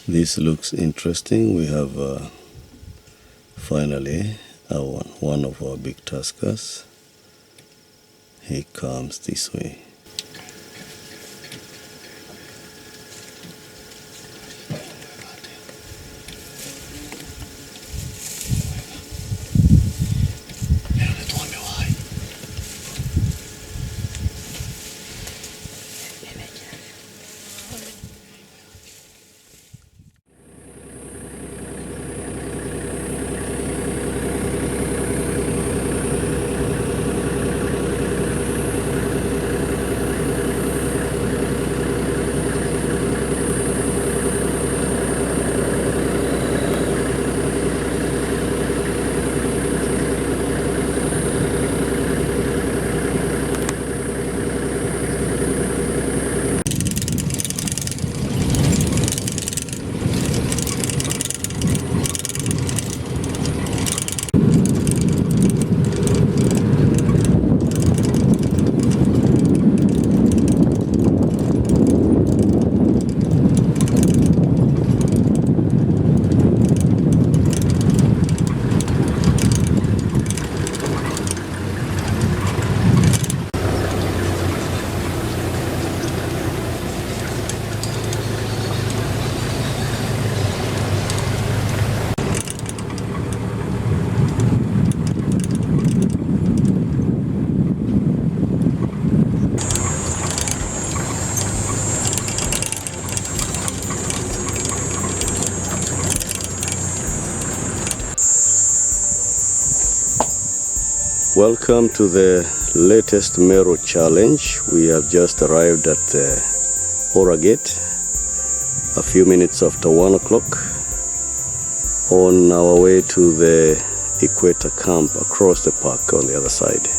This looks interesting. We have finally one of our big tuskers. He comes this way. Welcome to the latest Meru challenge. We have just arrived at the Ora Gate a few minutes after 1 o'clock on our way to the Equator camp across the park on the other side.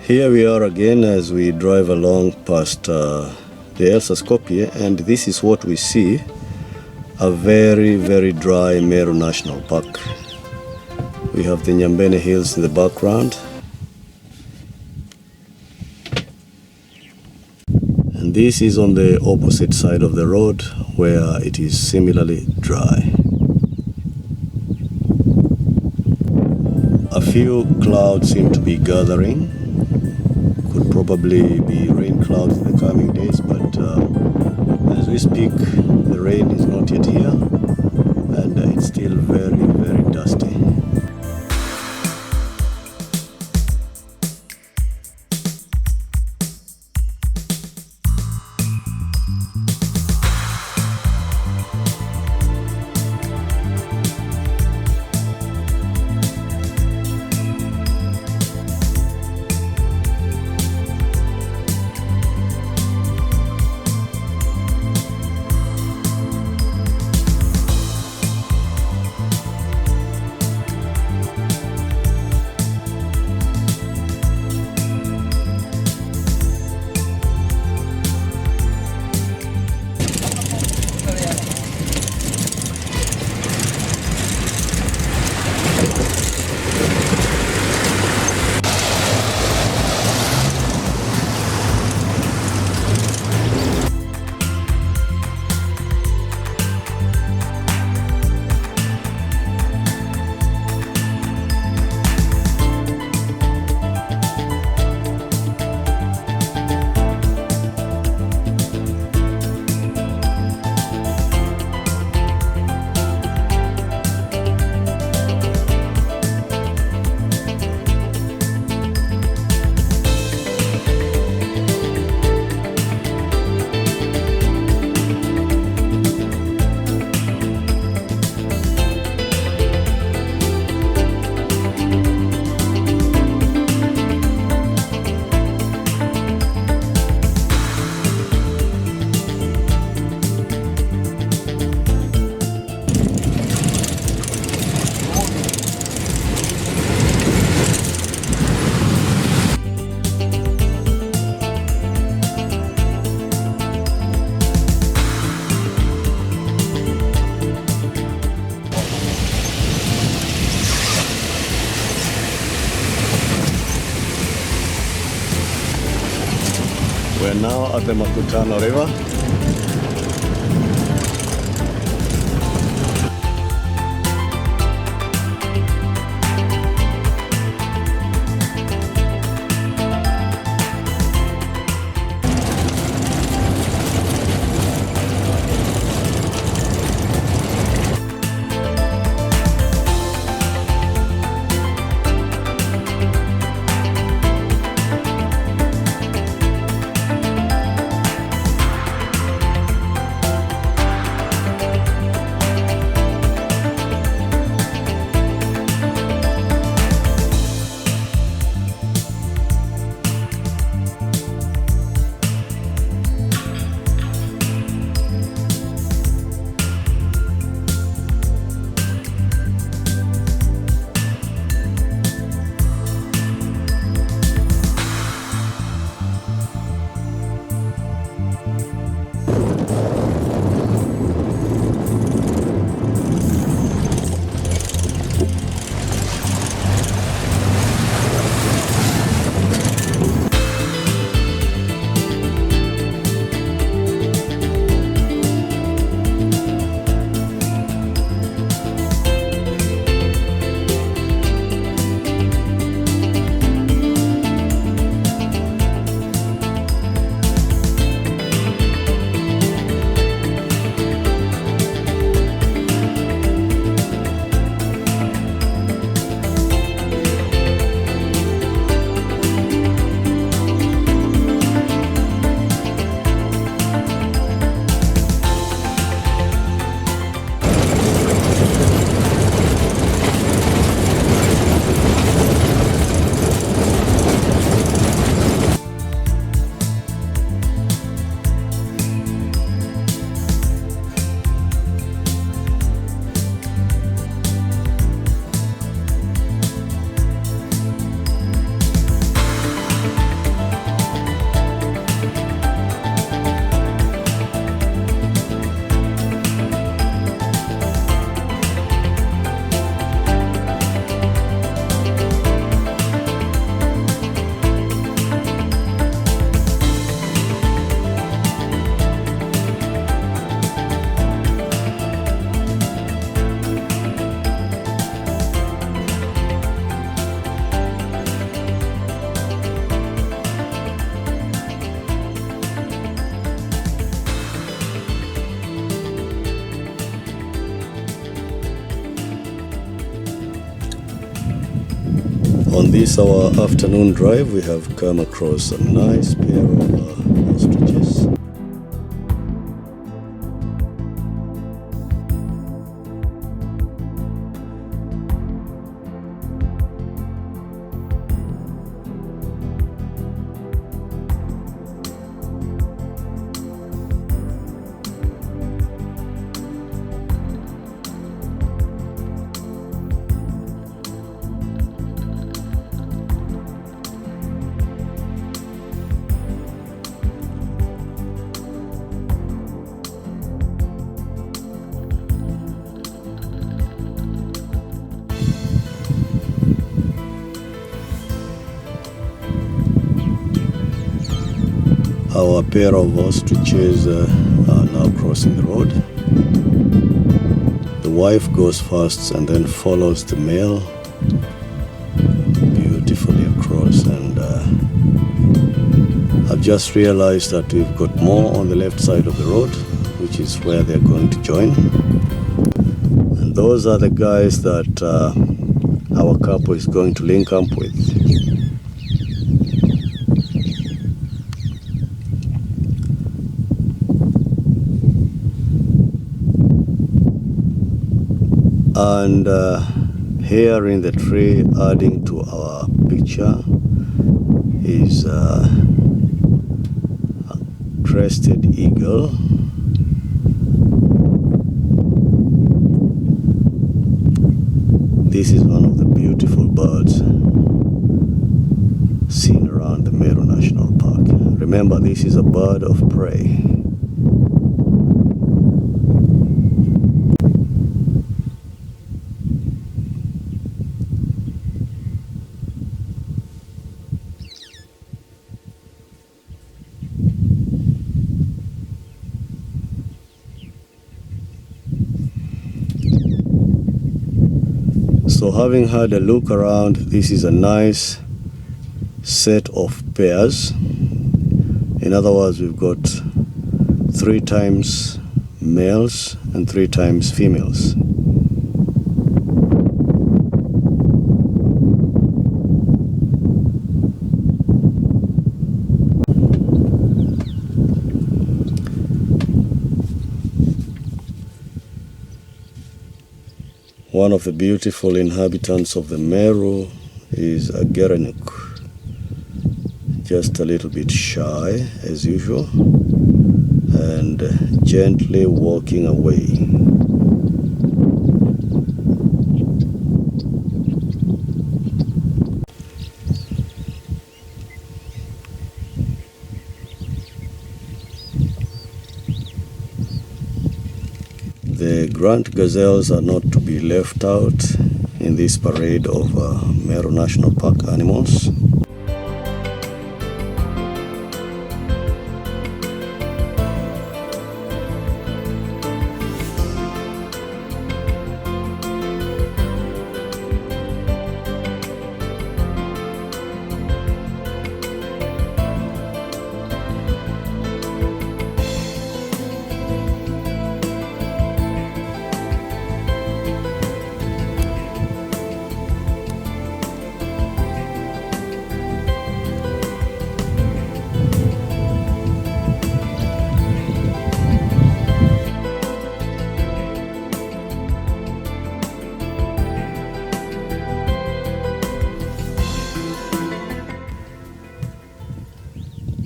Here we are again as we drive along past the Elsa Skopje, and this is what we see, a very, very dry Meru National Park. We have the Nyambene Hills in the background, and this is on the opposite side of the road where it is similarly dry. A few clouds seem to be gathering. Could probably be rain clouds in the coming days, but as we speak, the rain is not yet here, and it's still very, very dusty. We're now at the Makutano River. On this our afternoon drive, we have come across a nice pair of ostriches. Our pair of ostriches are now crossing the road. The wife goes first and then follows the male beautifully across, and I've just realized that we've got more on the left side of the road, which is where they're going to join. And those are the guys that our couple is going to link up with. And here in the tree, adding to our picture, is a crested eagle. This is one of the beautiful birds seen around the Meru National Park. Remember, this is a bird of prey. So having had a look around, this is a nice set of pairs. In other words, we've got 3 times males and 3 times females. One of the beautiful inhabitants of the Meru is a gerenuk. Just a little bit shy as usual and gently walking away. The grunt gazelles are not to be left out in this parade of Meru National Park animals.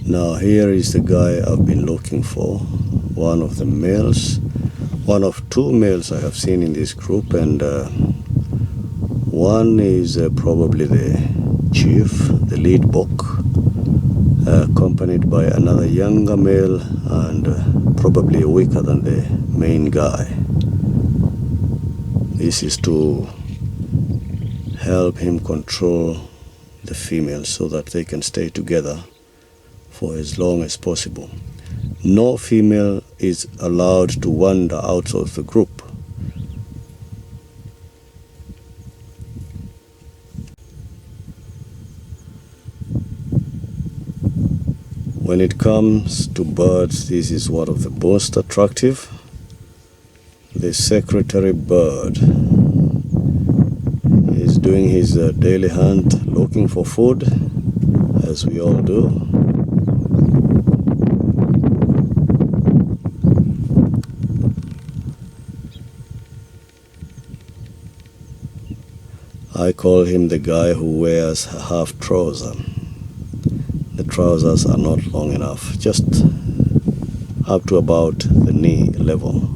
Now here is the guy I've been looking for, one of the males, one of 2 males I have seen in this group, and one is probably the chief, the lead buck, accompanied by another younger male and probably weaker than the main guy. This is to help him control the females so that they can stay together for as long as possible. No female is allowed to wander out of the group. When it comes to birds, this is one of the most attractive. The secretary bird is doing his daily hunt, looking for food, as we all do. I call him the guy who wears a half trouser. The trousers are not long enough, just up to about the knee level.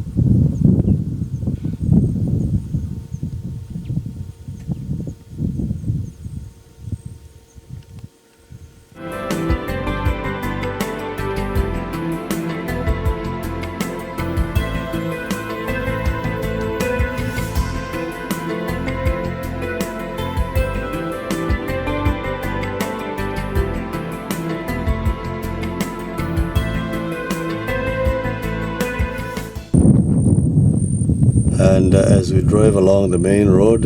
And as we drive along the main road,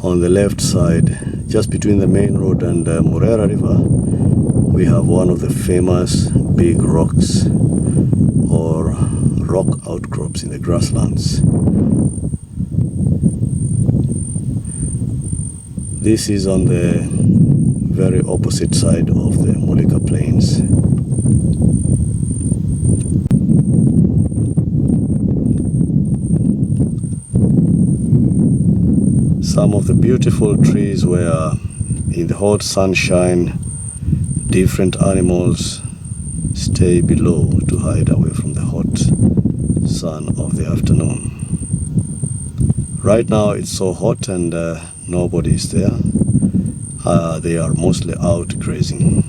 on the left side, just between the main road and Murera River, we have one of the famous big rocks or rock outcrops in the grasslands. This is on the very opposite side of the Mulika Plains. Some of the beautiful trees where in the hot sunshine different animals stay below to hide away from the hot sun of the afternoon. Right now it's so hot and nobody is there. They are mostly out grazing.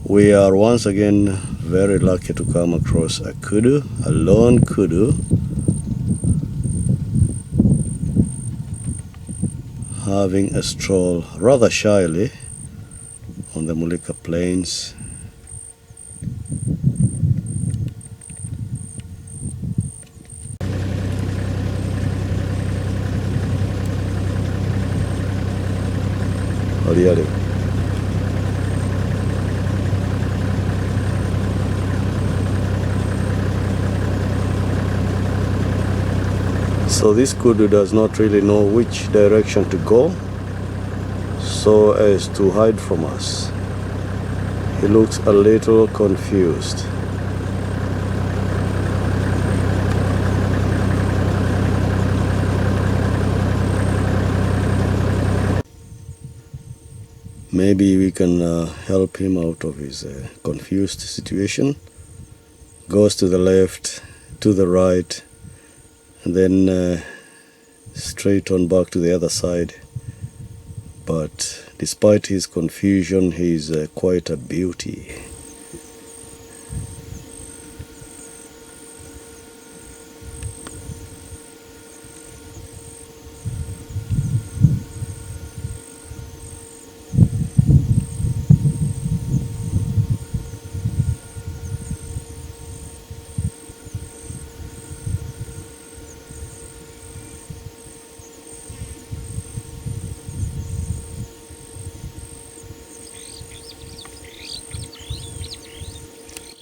We are once again very lucky to come across a kudu, a lone kudu, having a stroll rather shyly on the Mulika Plains. Aliale. So this kudu does not really know which direction to go so as to hide from us. He looks a little confused. Maybe we can help him out of his confused situation. Goes to the left, to the right, and then straight on back to the other side. But despite his confusion, he's quite a beauty.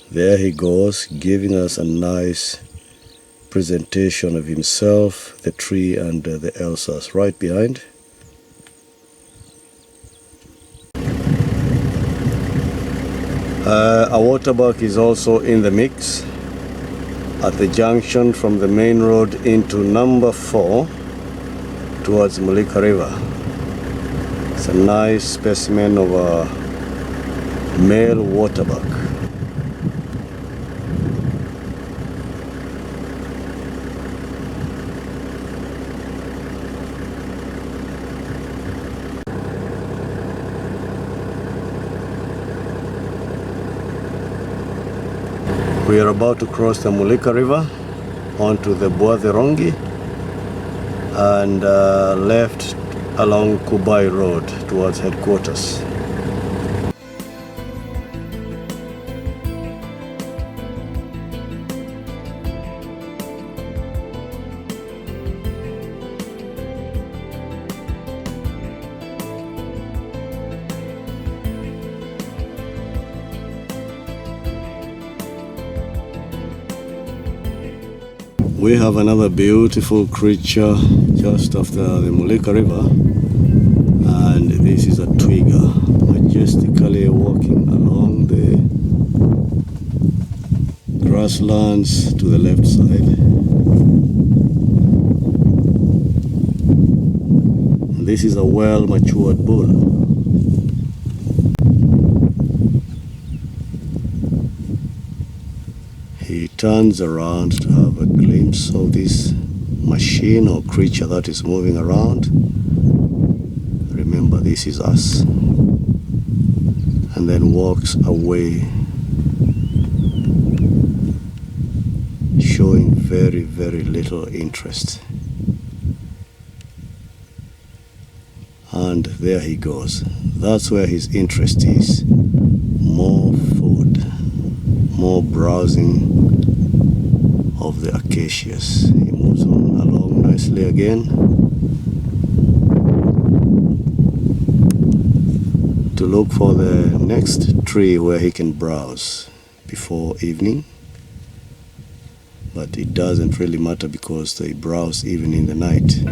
There he goes, giving us a nice presentation of himself, the tree and the Elsas right behind. A waterbuck is also in the mix at the junction from the main road into number 4 towards Mulika River. It's a nice specimen of a male waterbuck. We are about to cross the Mulika River onto the Bwatherongi and left along Kubai Road towards headquarters. We have another beautiful creature just after the Mulika River, and this is a twiga majestically walking along the grasslands to the left side. And this is a well-matured bull. He turns around to have a glimpse of this machine or creature that is moving around. Remember, this is us. And then walks away, showing very, very little interest. And there he goes. That's where his interest is. More food, more browsing of the acacias. He moves on along nicely again to look for the next tree where he can browse before evening. But it doesn't really matter because they browse even in the night.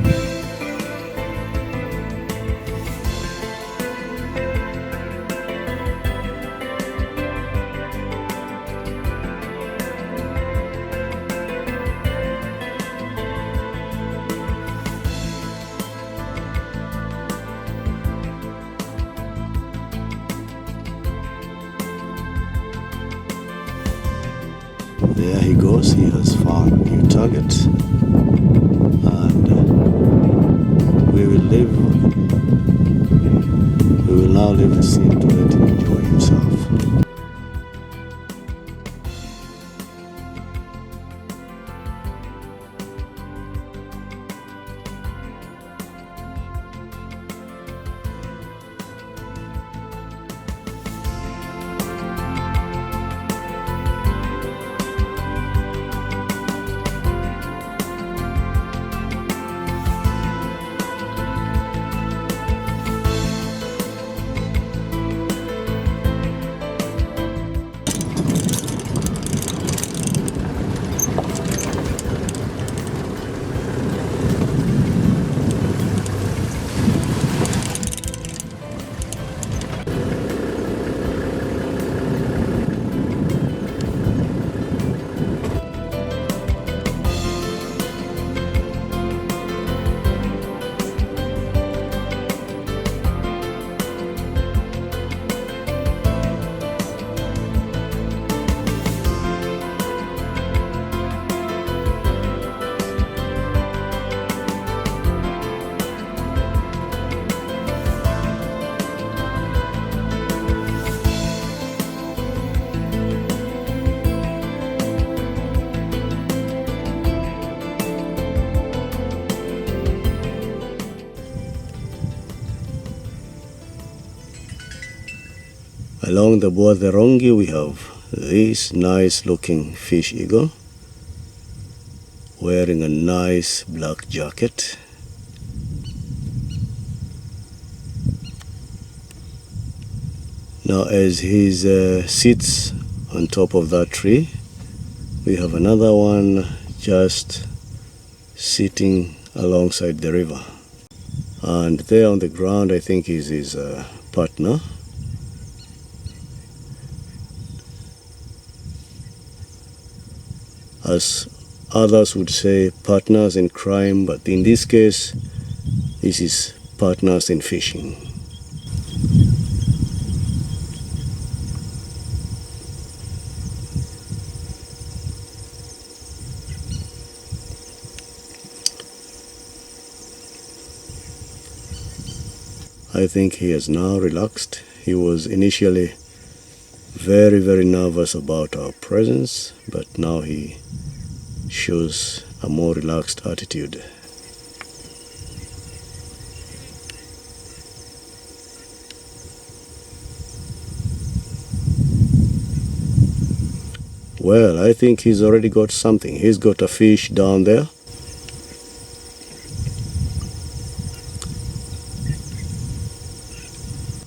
There he goes, he has found a new target, and we will now leave the scene to let him enjoy himself. Along the Bwatherongi we have this nice looking fish eagle wearing a nice black jacket. Now as he sits on top of that tree, we have another one just sitting alongside the river. And there on the ground I think is his partner. As others would say, partners in crime, but in this case, this is partners in fishing. I think he has now relaxed. He was initially very nervous about our presence, but now he shows a more relaxed attitude. Well, I think he's already got something. He's got a fish down there.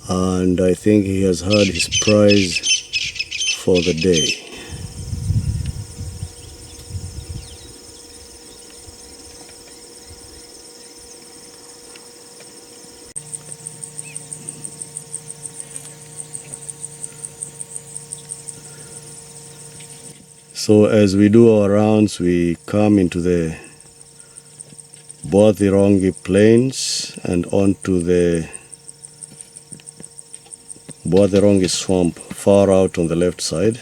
And I think he has had his prize for the day. So as we do our rounds, we come into the Bwatherongi plains and onto the Bwatherongi swamp far out on the left side.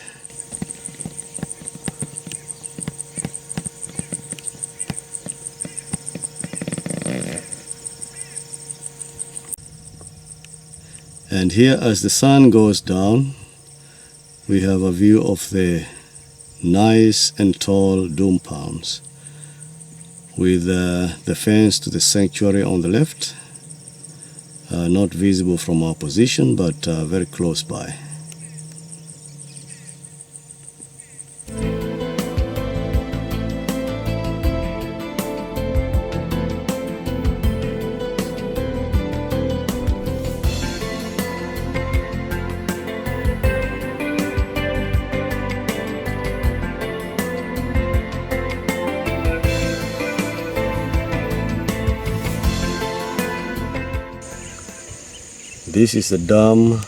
And here as the sun goes down, we have a view of the nice and tall doom palms with the fence to the sanctuary on the left, not visible from our position but very close by. This is the dam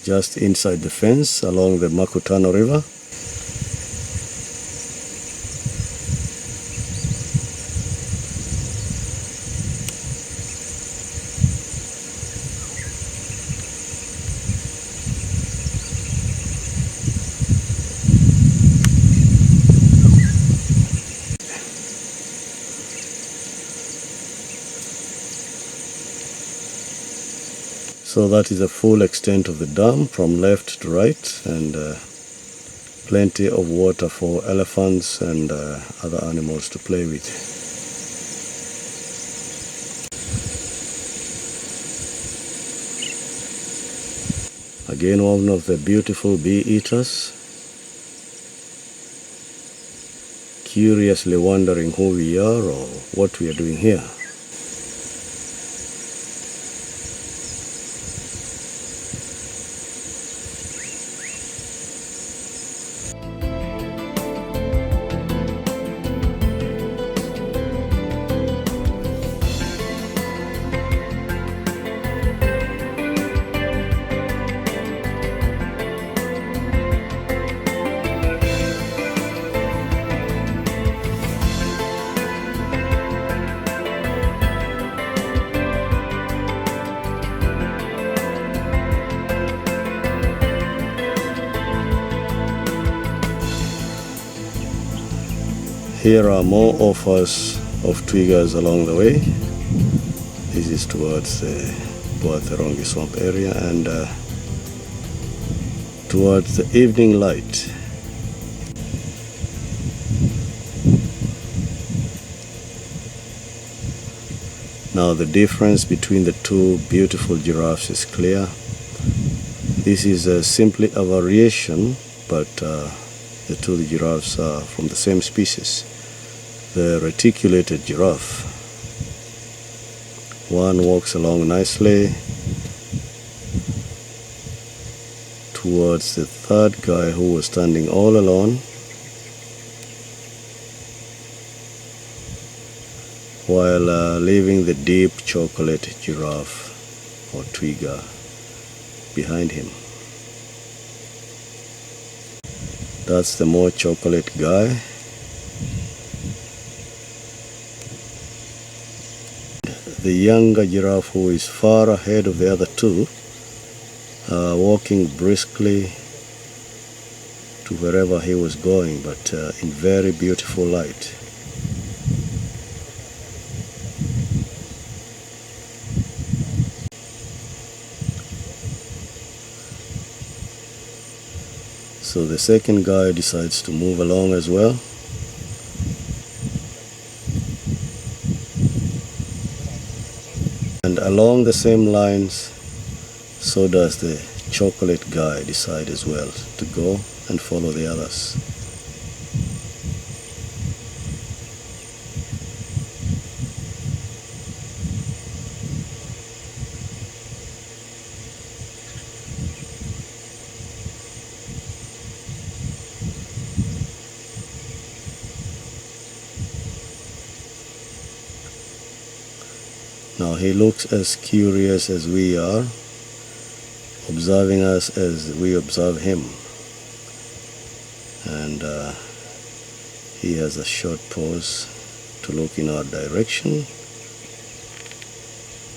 just inside the fence along the Makutano River. So that is the full extent of the dam from left to right, and plenty of water for elephants and other animals to play with. Again, one of the beautiful bee eaters, curiously wondering who we are or what we are doing here. Here are more offers of twiggers along the way. This is towards the Bwatherongi swamp area and towards the evening light. Now the difference between the two beautiful giraffes is clear. This is simply a variation, but the two giraffes are from the same species, the reticulated giraffe. One walks along nicely towards the third guy who was standing all alone, while leaving the deep chocolate giraffe or twiga behind him. That's the more chocolate guy. The younger giraffe, who is far ahead of the other two, walking briskly to wherever he was going, but in very beautiful light. So the second guy decides to move along as well. And along the same lines, so does the chocolate guy decide as well to go and follow the others. Now he looks as curious as we are, observing us as we observe him. And he has a short pause to look in our direction.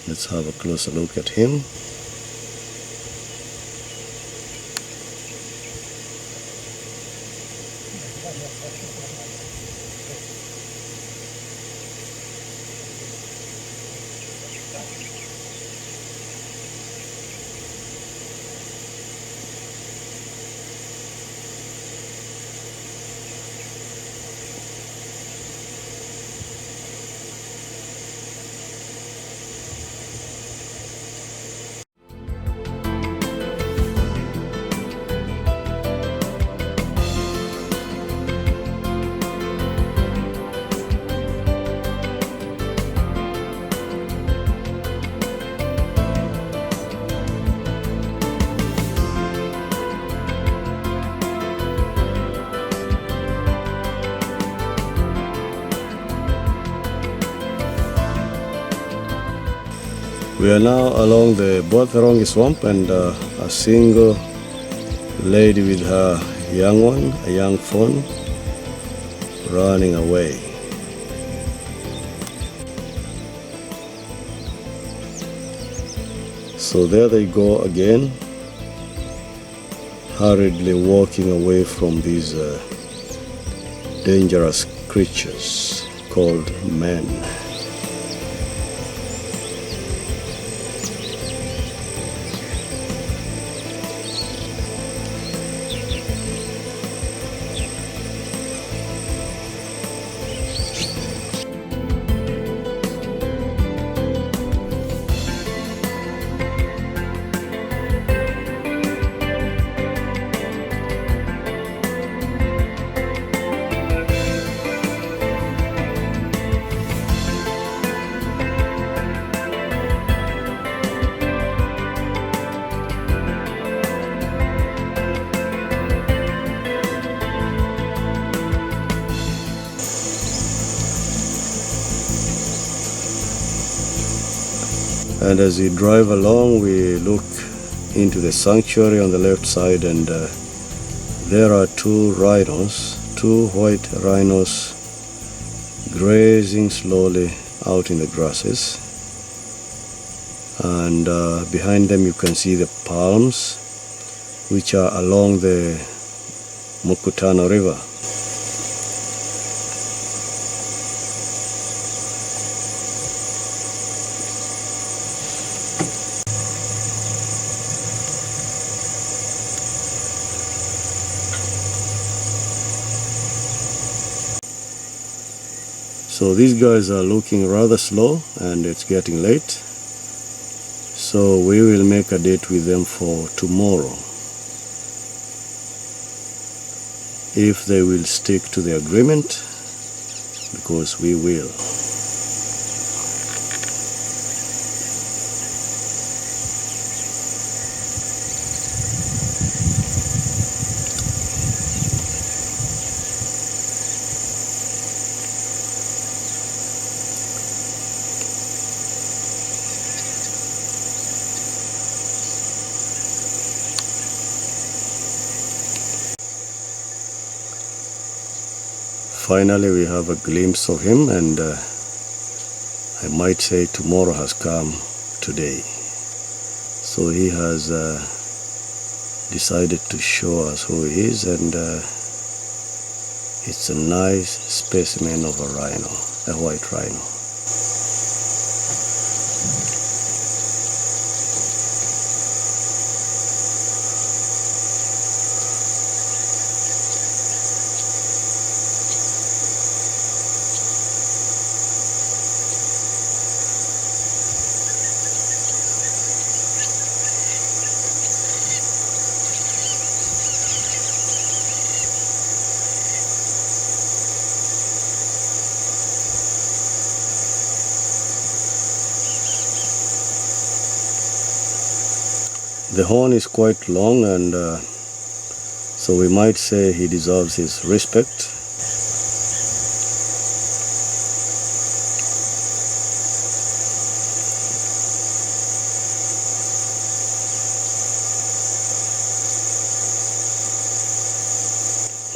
Let's have a closer look at him. We are now along the Bwatherongi swamp, and a single lady with her young one, a young fawn, running away. So there they go again, hurriedly walking away from these dangerous creatures called men. And as we drive along, we look into the sanctuary on the left side, and there are two rhinos, two white rhinos, grazing slowly out in the grasses. And behind them you can see the palms, which are along the Mukutano River. So these guys are looking rather slow, and it's getting late. So we will make a date with them for tomorrow. If they will stick to the agreement, because we will. Finally, we have a glimpse of him, and I might say tomorrow has come today. So he has decided to show us who he is, and it's a nice specimen of a rhino, a white rhino. The horn is quite long, and so we might say he deserves his respect.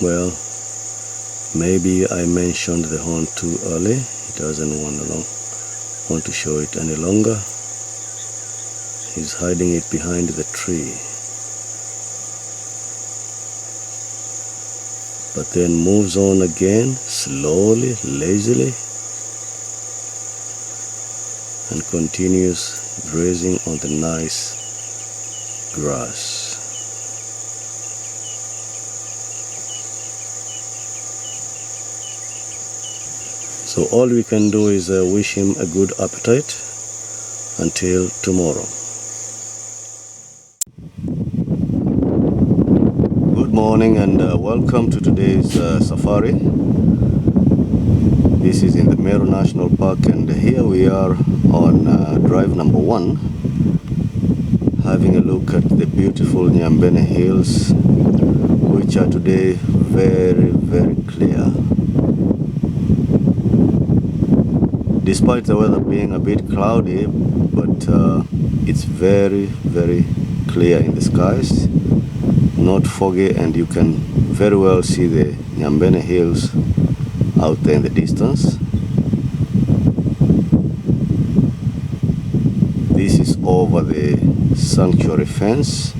Well, maybe I mentioned the horn too early. He doesn't want to show it any longer. He's hiding it behind the tree. But then moves on again, slowly, lazily, and continues grazing on the nice grass. So all we can do is wish him a good appetite until tomorrow. Good morning and welcome to today's safari. This is in the Meru National Park, and here we are on drive number 1, having a look at the beautiful Nyambene Hills, which are today very, very clear. Despite the weather being a bit cloudy, but it's very, very clear in the skies. Not foggy, and you can very well see the Nyambene Hills out there in the distance. This is over the sanctuary fence.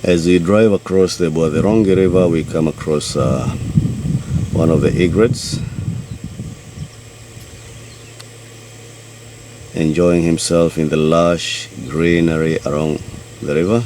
As we drive across the Bwatherongi river, we come across one of the egrets, enjoying himself in the lush greenery around the river.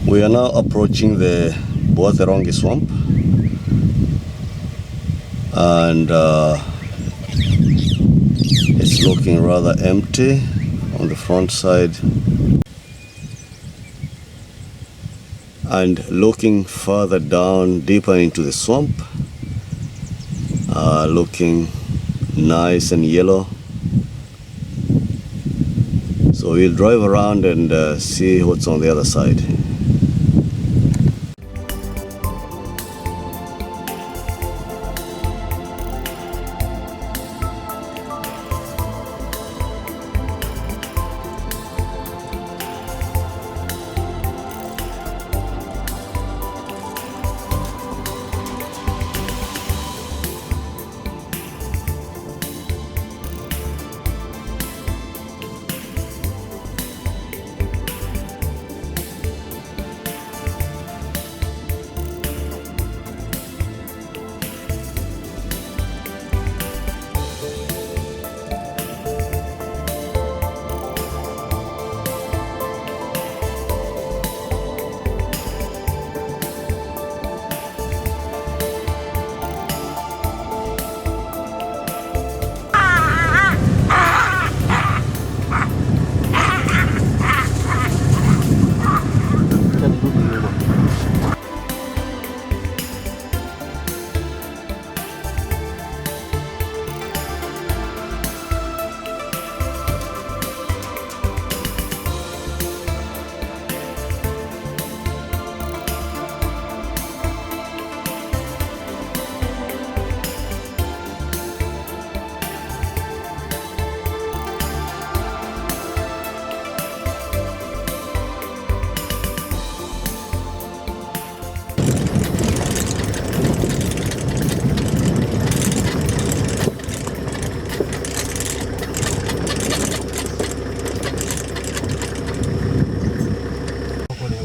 We are now approaching the Bwatherongi swamp, and it's looking rather empty on the front side. And looking further down, deeper into the swamp, looking nice and yellow. So we'll drive around and see what's on the other side.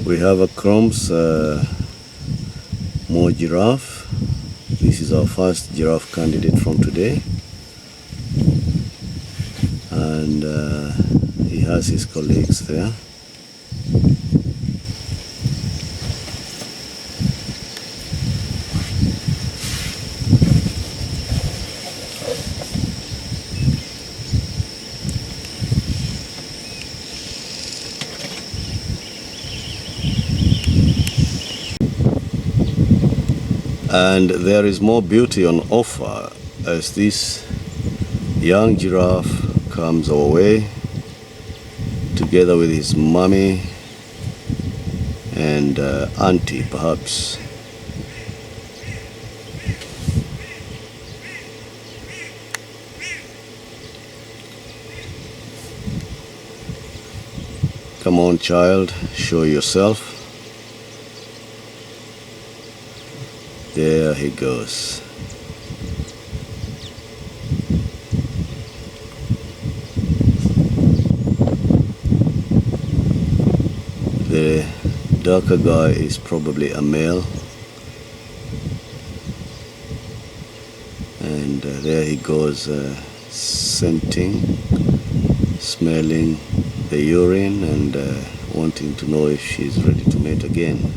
We have a Chrome's more giraffe. This is our first giraffe candidate from today, and he has his colleagues there. And there is more beauty on offer as this young giraffe comes our way together with his mommy and auntie perhaps. Come on, child, show yourself. There he goes. The darker guy is probably a male. And there he goes, scenting, smelling the urine and wanting to know if she's ready to mate again.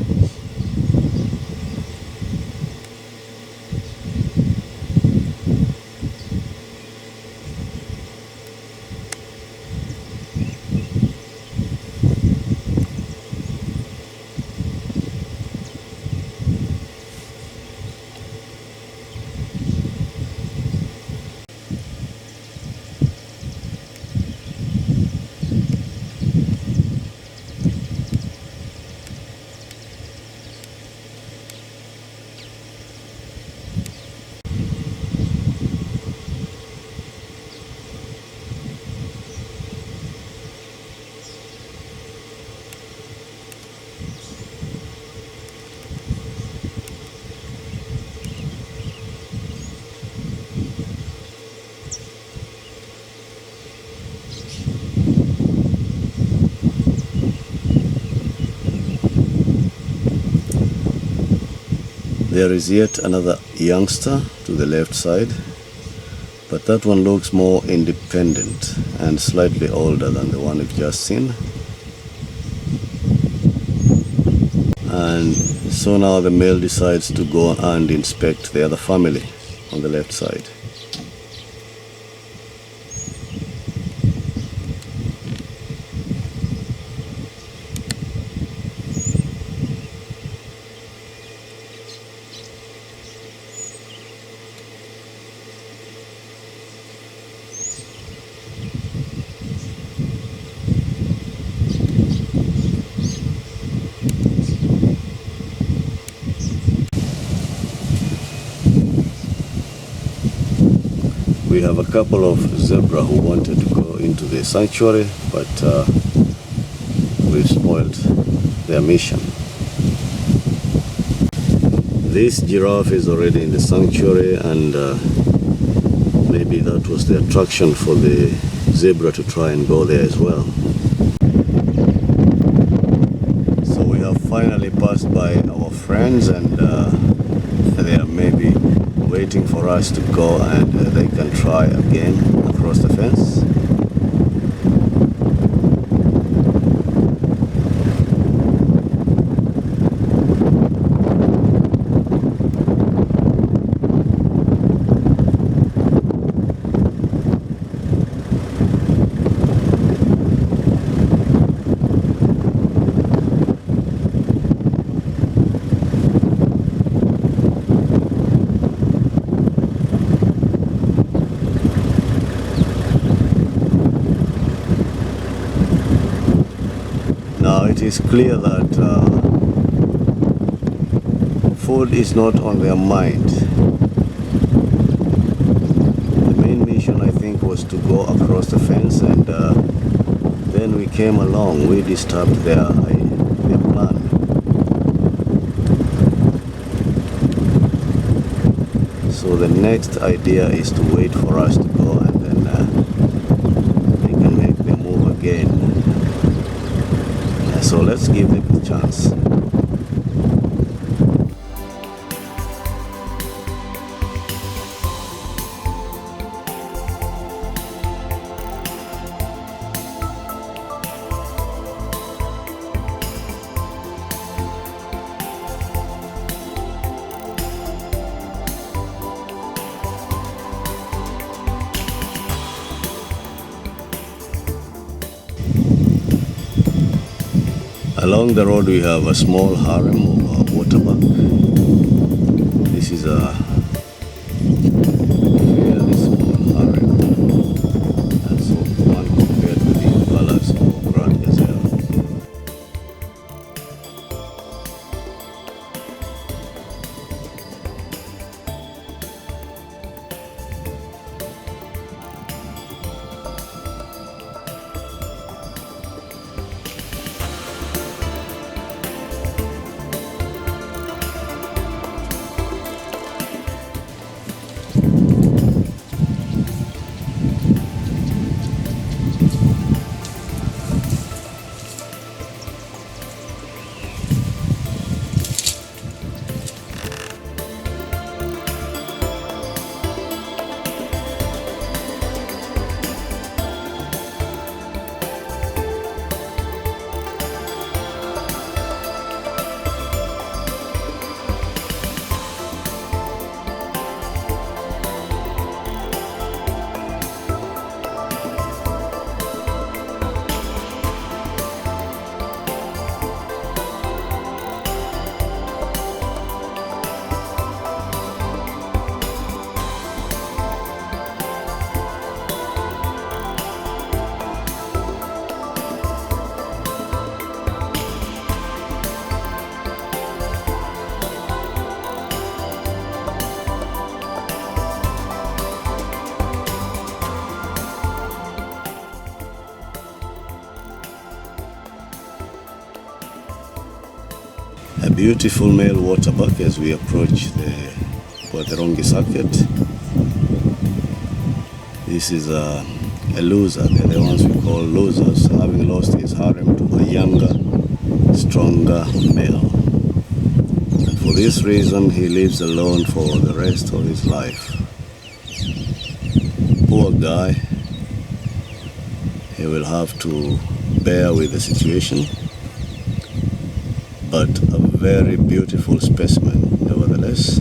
There is yet another youngster to the left side, but that one looks more independent and slightly older than the one we've just seen. And so now the male decides to go and inspect the other family on the left side. We have a couple of zebra who wanted to go into the sanctuary, but we've spoiled their mission. This giraffe is already in the sanctuary, and maybe that was the attraction for the zebra to try and go there as well. So we have finally passed by our friends, and they are maybe waiting for us to go, and they can try again across the fence. It is clear that food is not on their mind. The main mission, I think, was to go across the fence, and then we came along. We disturbed their plan. So the next idea is to wait for us to go, and then they can make the move again. So let's give it a chance. Along the road we have a small harem of waterbuck. This is a fairly small harem, and so one compared with the impalas or grand gazelles. A beautiful male waterbuck as we approach the Bwatherongi circuit. This is a loser. They're the ones we call losers, having lost his harem to a younger, stronger male. And for this reason, he lives alone for the rest of his life. Poor guy. He will have to bear with the situation. but a very beautiful specimen nevertheless.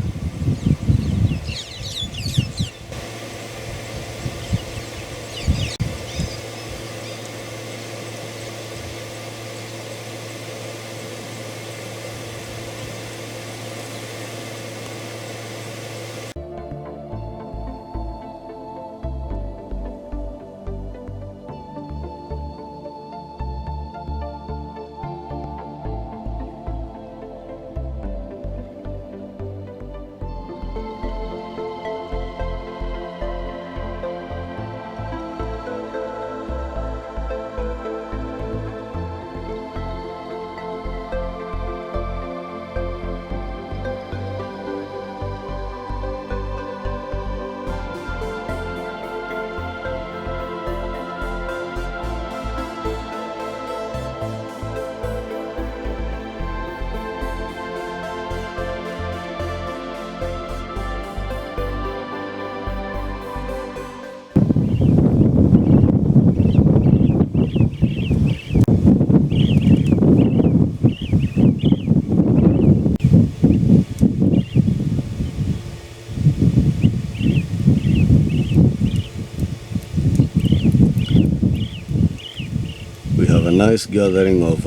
A nice gathering of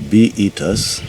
bee eaters.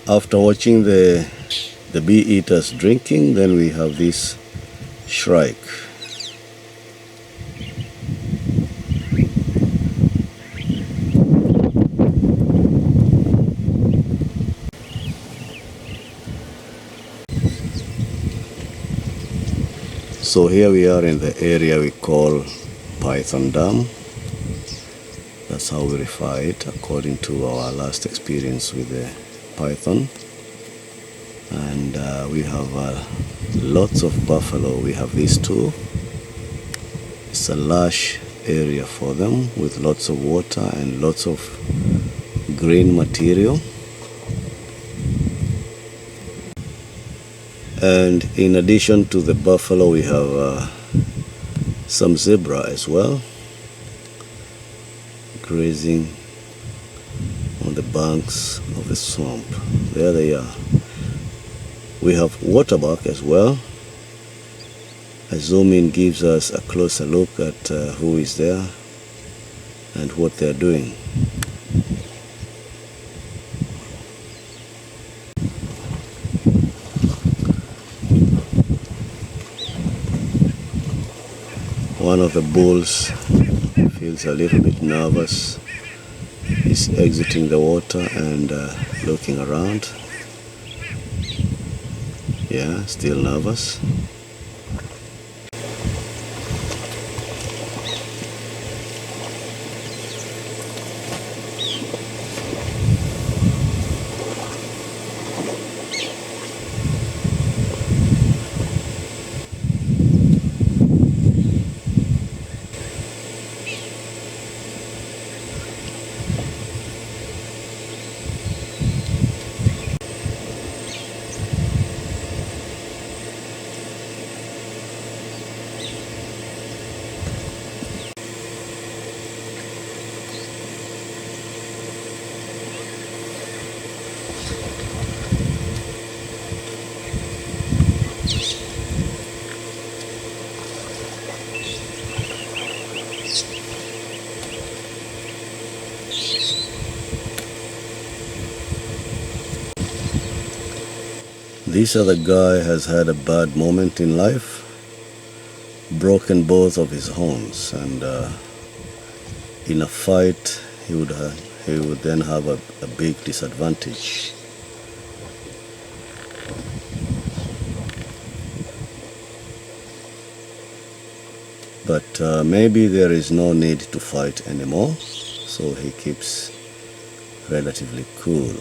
After watching the bee eaters drinking, then we have this shrike. So here we are in the area we call Python Dam. That's how we refer it according to our last experience with the python. And we have lots of buffalo. We have these two. It's a lush area for them with lots of water and lots of green material. And in addition to the buffalo, we have some zebra as well, grazing on the banks of the swamp. There they are. We have waterbuck as well. A zoom in gives us a closer look at who is there and what they're doing. One of the bulls feels a little bit nervous. He's exiting the water and looking around. Yeah, still nervous. This other guy has had a bad moment in life, broken both of his horns, and in a fight he would then have a big disadvantage. But maybe there is no need to fight anymore, so he keeps relatively cool.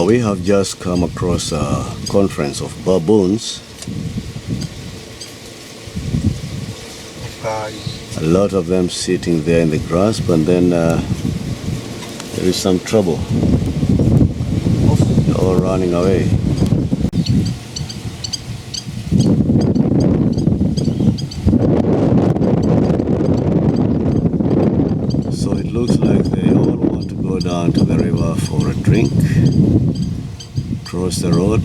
We have just come across a conference of baboons. A lot of them sitting there in the grass, but then there is some trouble. They're all running away. So it looks like they all want to go down to the river for a drink, cross the road,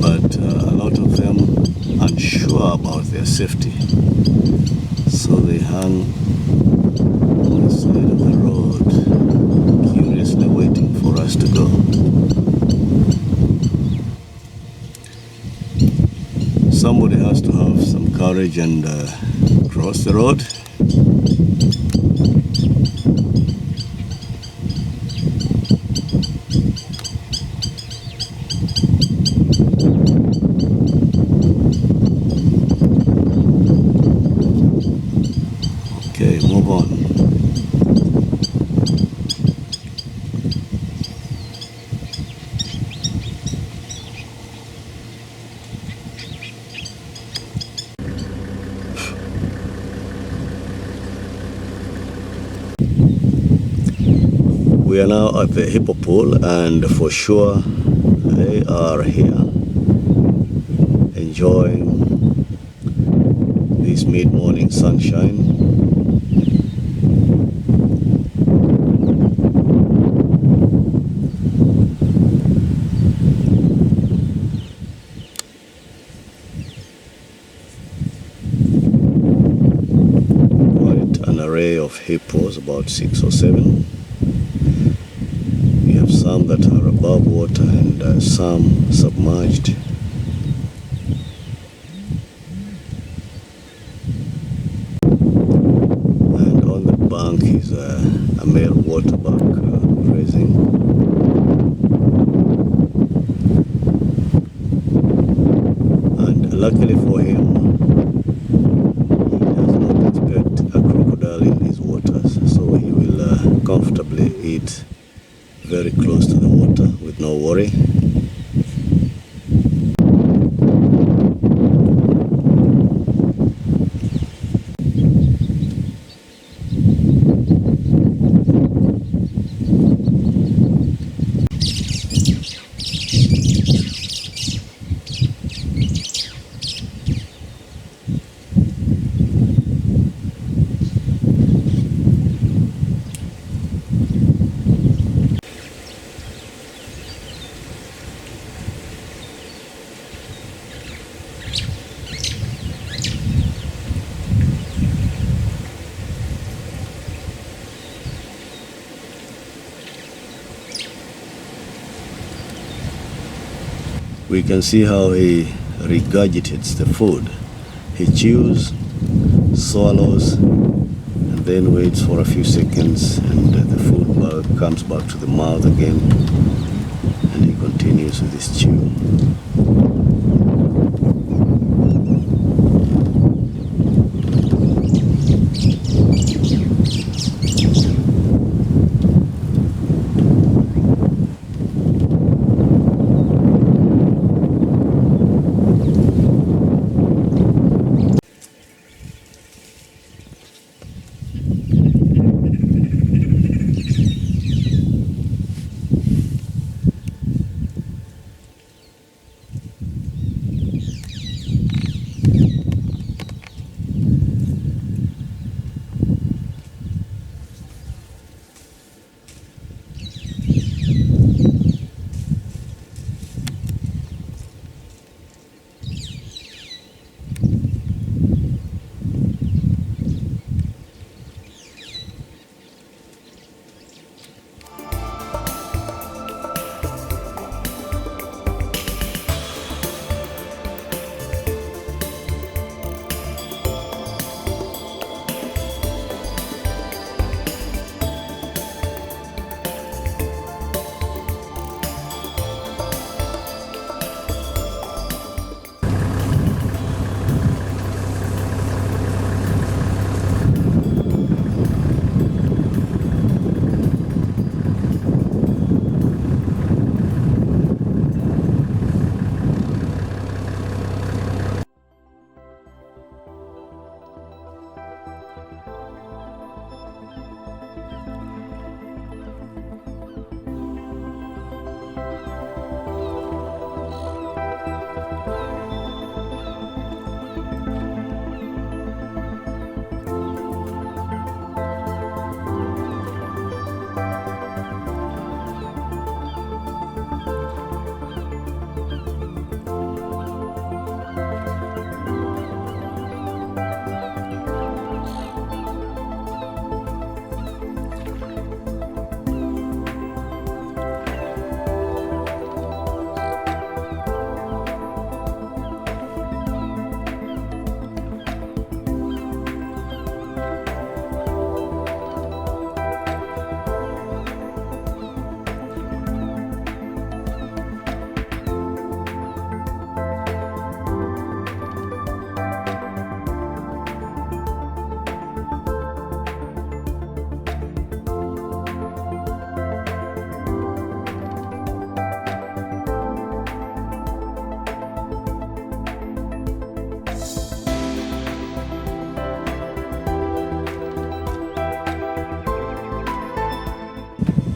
but a lot of them unsure about their safety, so they hang on the side of the road, curiously waiting for us to go. Somebody has to have some courage and cross the road. We are now at the hippo pool, and for sure they are here enjoying this mid-morning sunshine. Quite an array of hippos, about 6 or 7. Some that are above water and some submerged. And on the bank is a male waterbuck grazing. And luckily for him, he does not expect a crocodile in these waters, so he will comfortably eat very close to the water with no worry. We can see how he regurgitates the food. He chews, swallows, and then waits for a few seconds, and the food comes back to the mouth again, and he continues with his chew.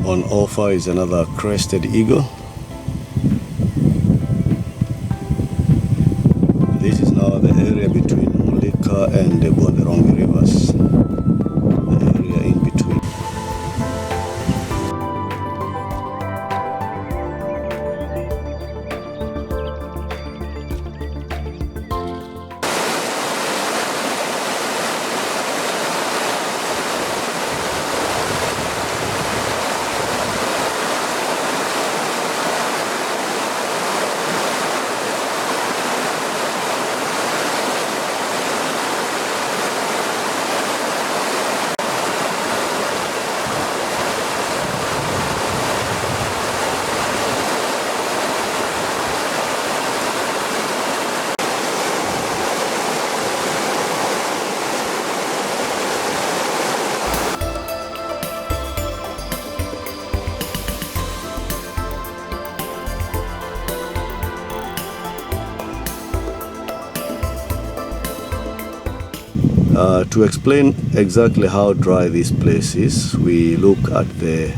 On offer is another crested eagle. This is now the area between Mulika and the Bwatherongi rivers. The area in between. To explain exactly how dry this place is, we look at the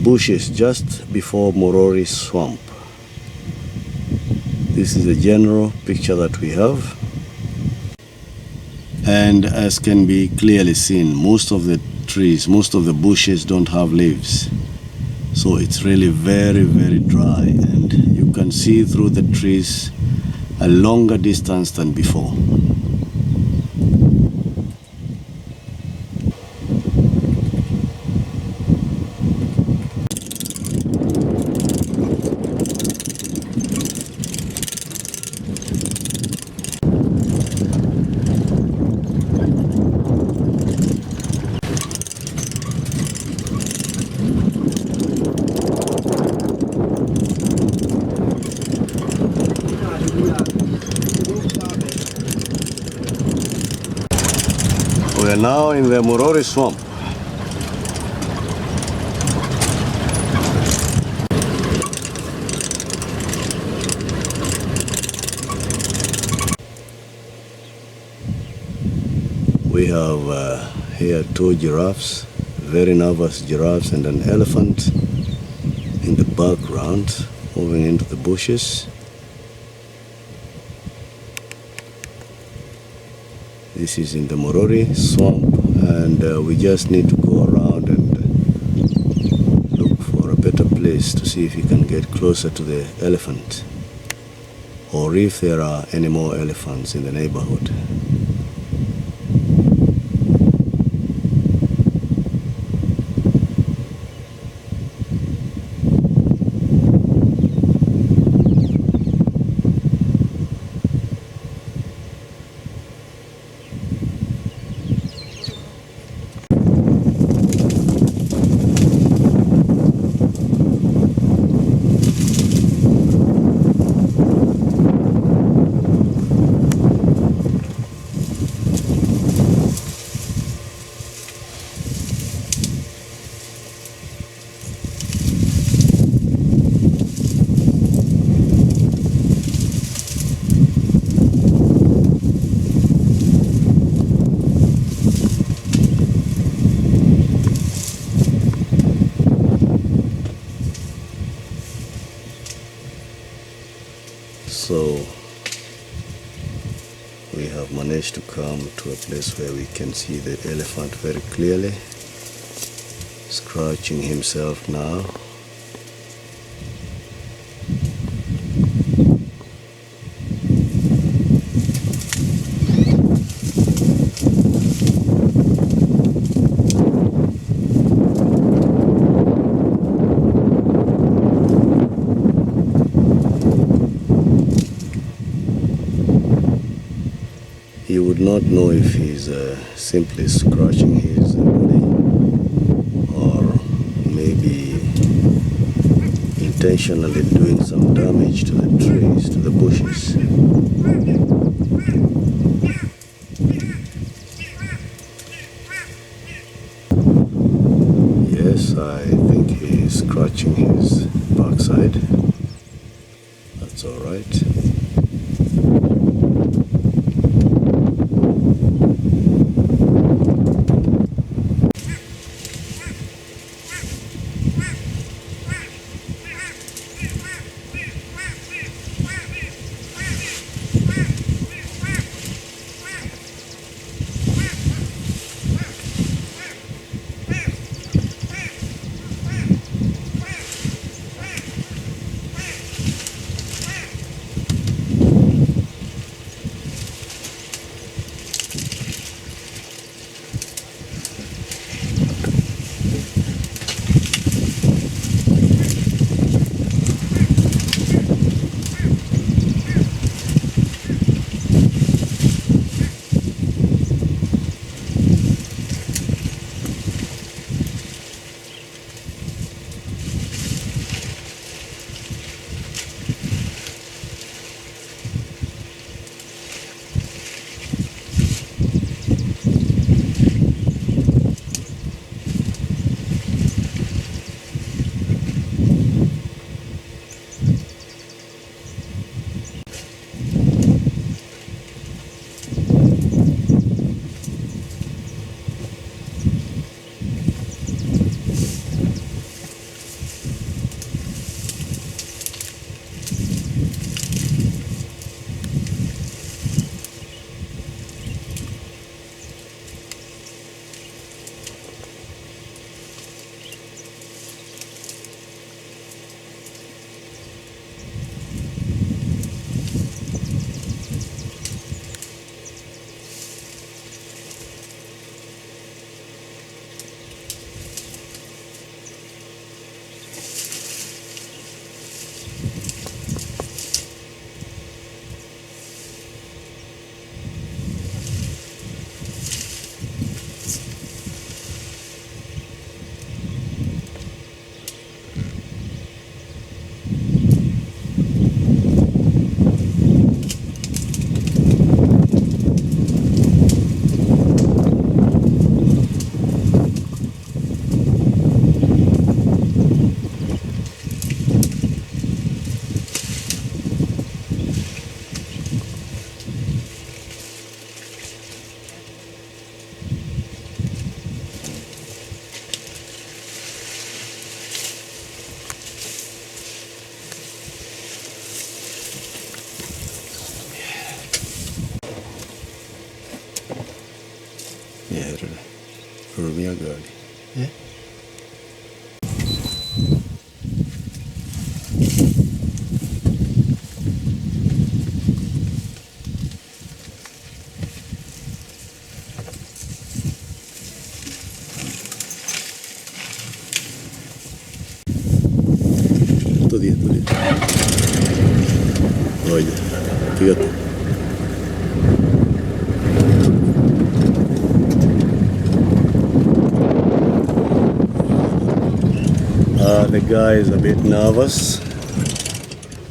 bushes just before Morori swamp. This is a general picture that we have, and as can be clearly seen, most of the trees, most of the bushes don't have leaves, so it's really very, very dry, and you can see through the trees a longer distance than before. We are now in the Morori swamp. We have here two giraffes, very nervous giraffes, and an elephant in the background moving into the bushes. This is in the Morori swamp, and we just need to go around and look for a better place to see if we can get closer to the elephant, or if there are any more elephants in the neighborhood. So we have managed to come to a place where we can see the elephant very clearly, scratching himself now. You would not know if he's simply scratching his body or maybe intentionally doing some damage to the trees, to the bushes. Yes, I think he's scratching his backside. That's all right. Rumia gari. Yeah. Itu dia. Oh iya, fíjate. The guy is a bit nervous,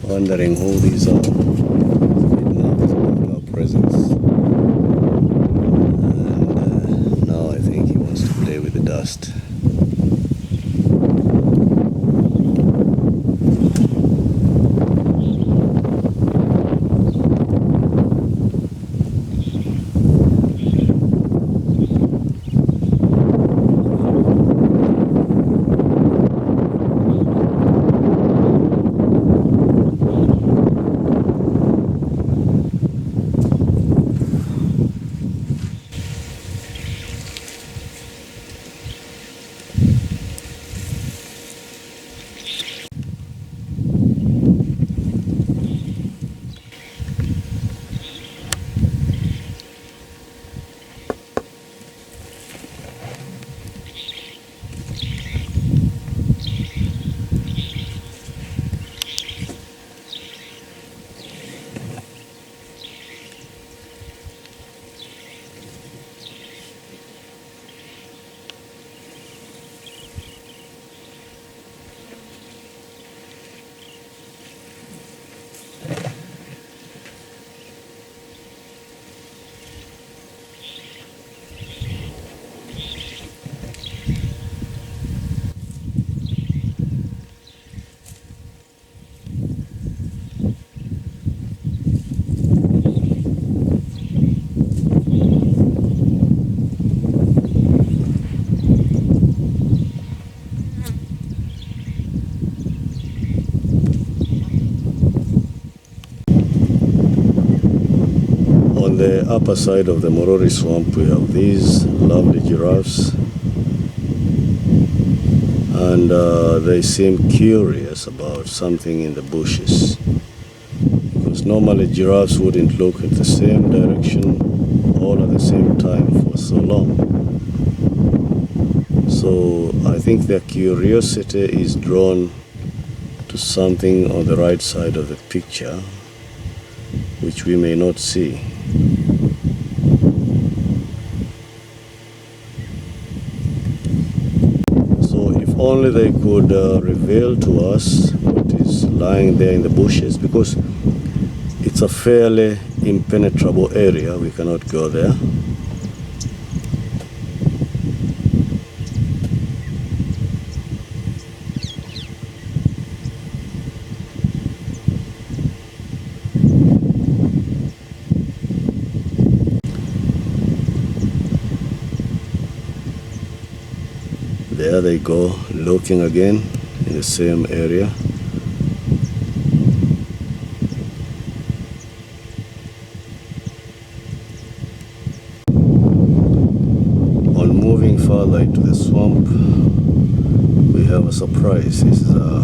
wondering who these are. A bit nervous about our presence. And now I think he wants to play with the dust. The upper side of the Morori swamp, we have these lovely giraffes, and they seem curious about something in the bushes, because normally giraffes wouldn't look at the same direction all at the same time for so long. So I think their curiosity is drawn to something on the right side of the picture, which we may not see. So if only they could reveal to us what is lying there in the bushes, because it's a fairly impenetrable area, we cannot go there. There they go, looking again in the same area. On moving further into the swamp, we have a surprise. This is a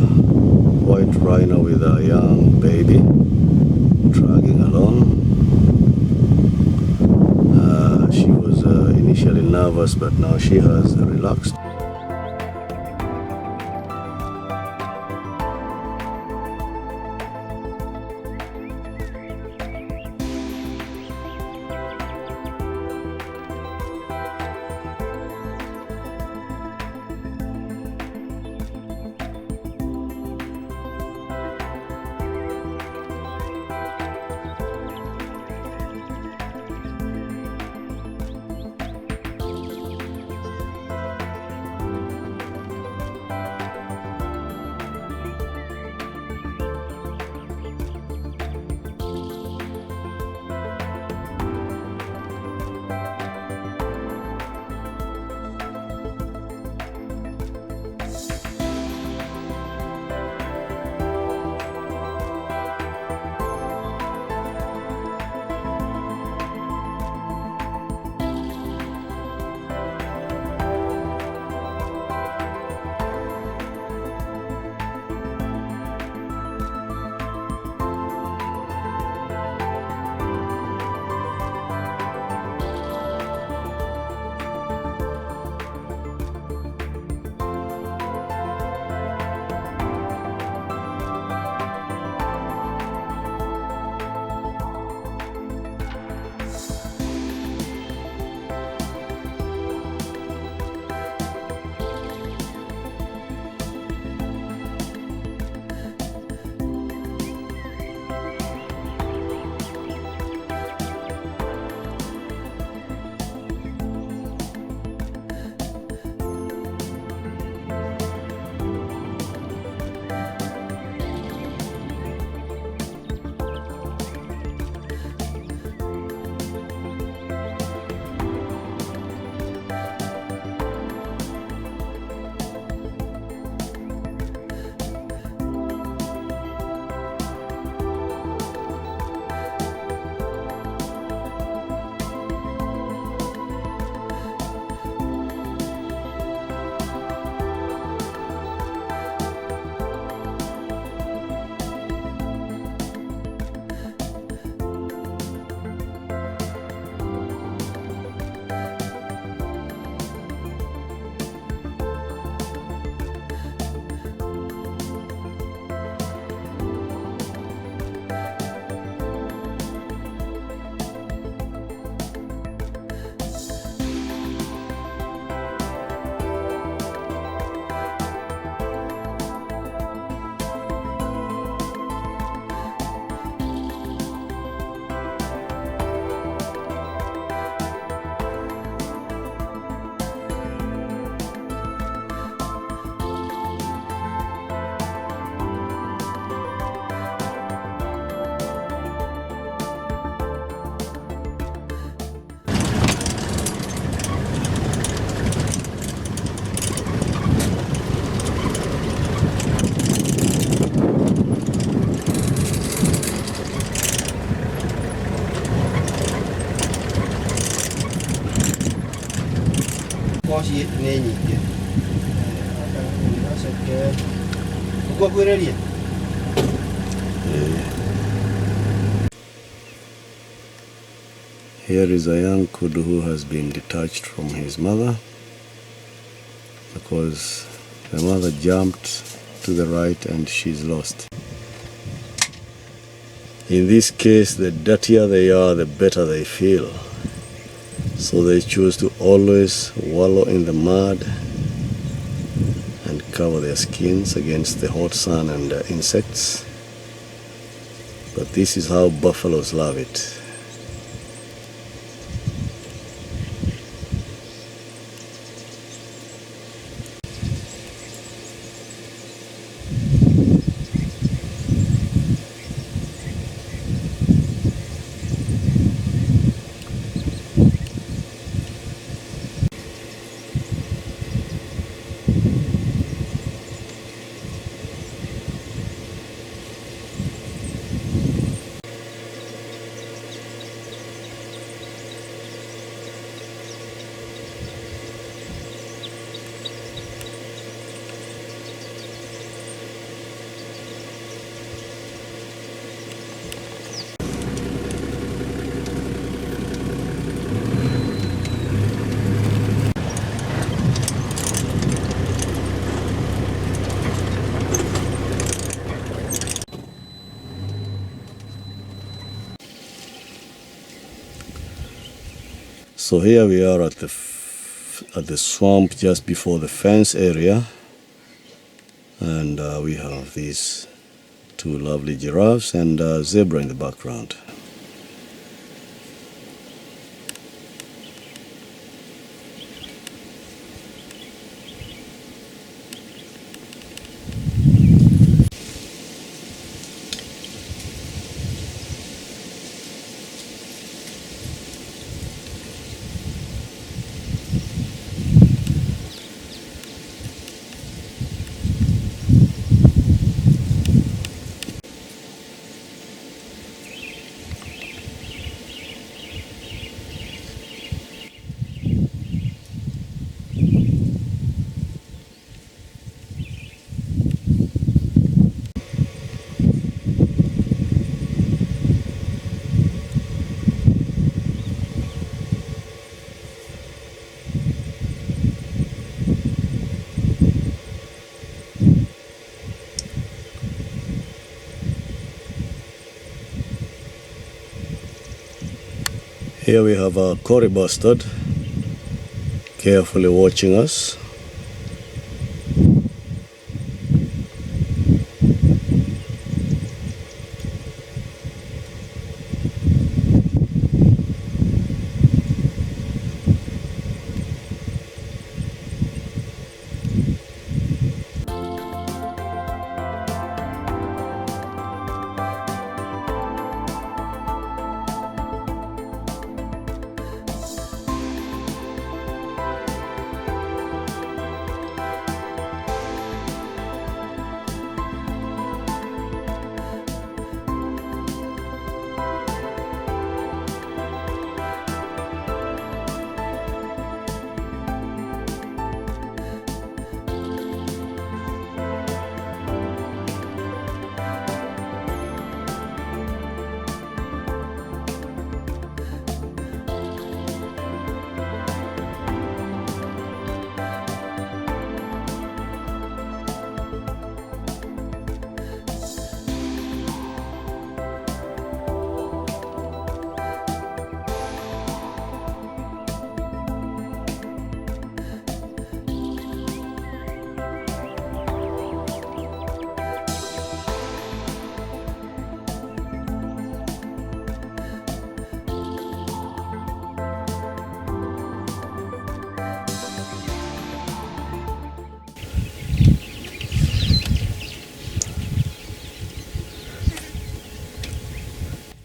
white rhino with a young baby dragging along. She was initially nervous, but now she has relaxed. koshi nenyike akaseke uko kwirelie. Here is a young kudu who has been detached from his mother because the mother jumped to the right and she's lost. In this case, the dirtier they are, the better they feel. So they choose to always wallow in the mud and cover their skins against the hot sun and insects. But this is how buffaloes love it. So here we are at the swamp just before the fence area, and we have these two lovely giraffes and a zebra in the background. Here we have a curry bustard carefully watching us.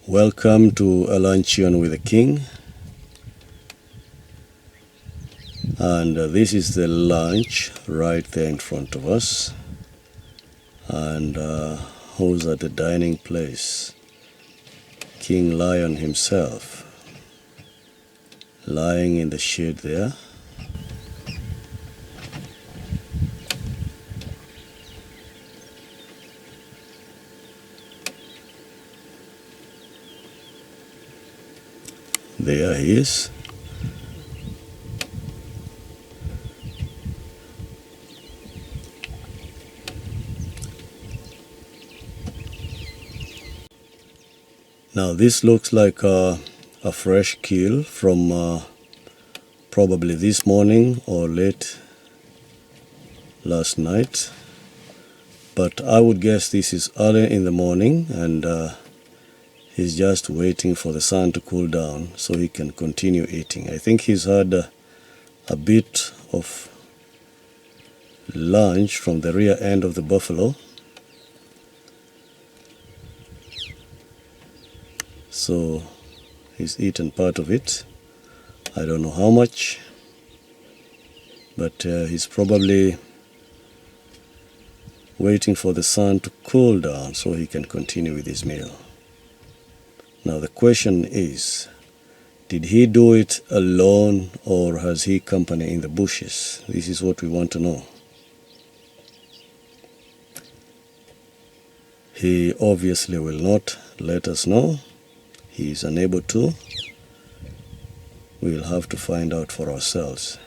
Welcome to a luncheon with the king, and this is the lunch right there in front of us. And who's at the dining place? King Lion himself, lying in the shade there. There he is. Now this looks like a fresh kill from probably this morning or late last night, but I would guess this is early in the morning, and he's just waiting for the sun to cool down so he can continue eating. I think he's had a bit of lunch from the rear end of the buffalo, so he's eaten part of it. I don't know how much, but he's probably waiting for the sun to cool down so he can continue with his meal. Now the question is, did he do it alone or has he company in the bushes? This is what we want to know. He obviously will not let us know. He is unable to. We'll have to find out for ourselves.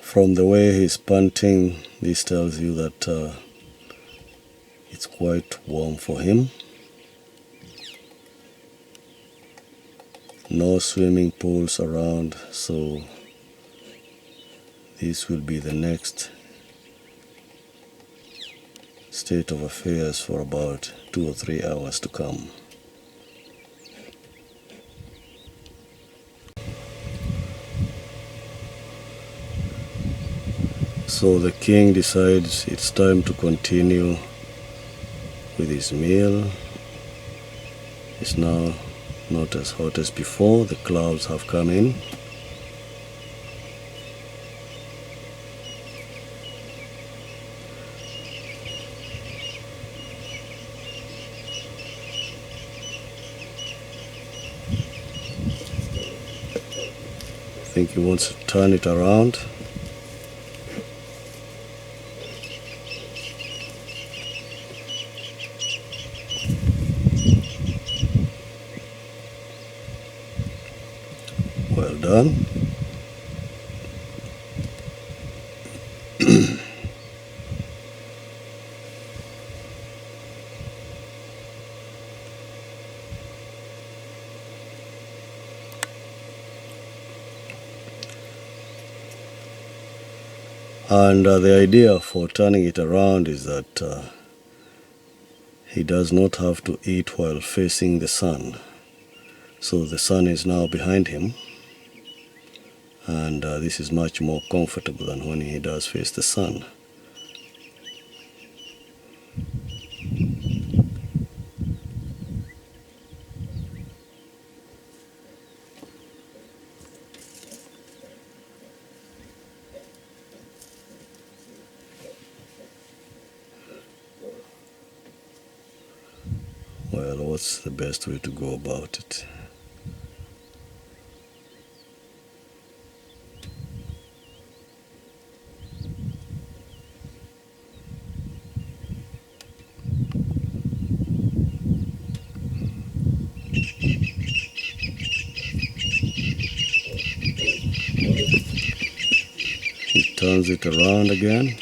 From the way he's panting, this tells you that it's quite warm for him. No swimming pools around, so this will be the next state of affairs for about 2 or 3 hours to come. So the king decides it's time to continue with his meal. It's now not as hot as before. The clouds have come in. I think he wants to turn it around. Well done. And the idea for turning it around is that he does not have to eat while facing the sun. So the sun is now behind him, and this is much more comfortable than when he does face the sun. Well, what's the best way to go about it? He turns it around again.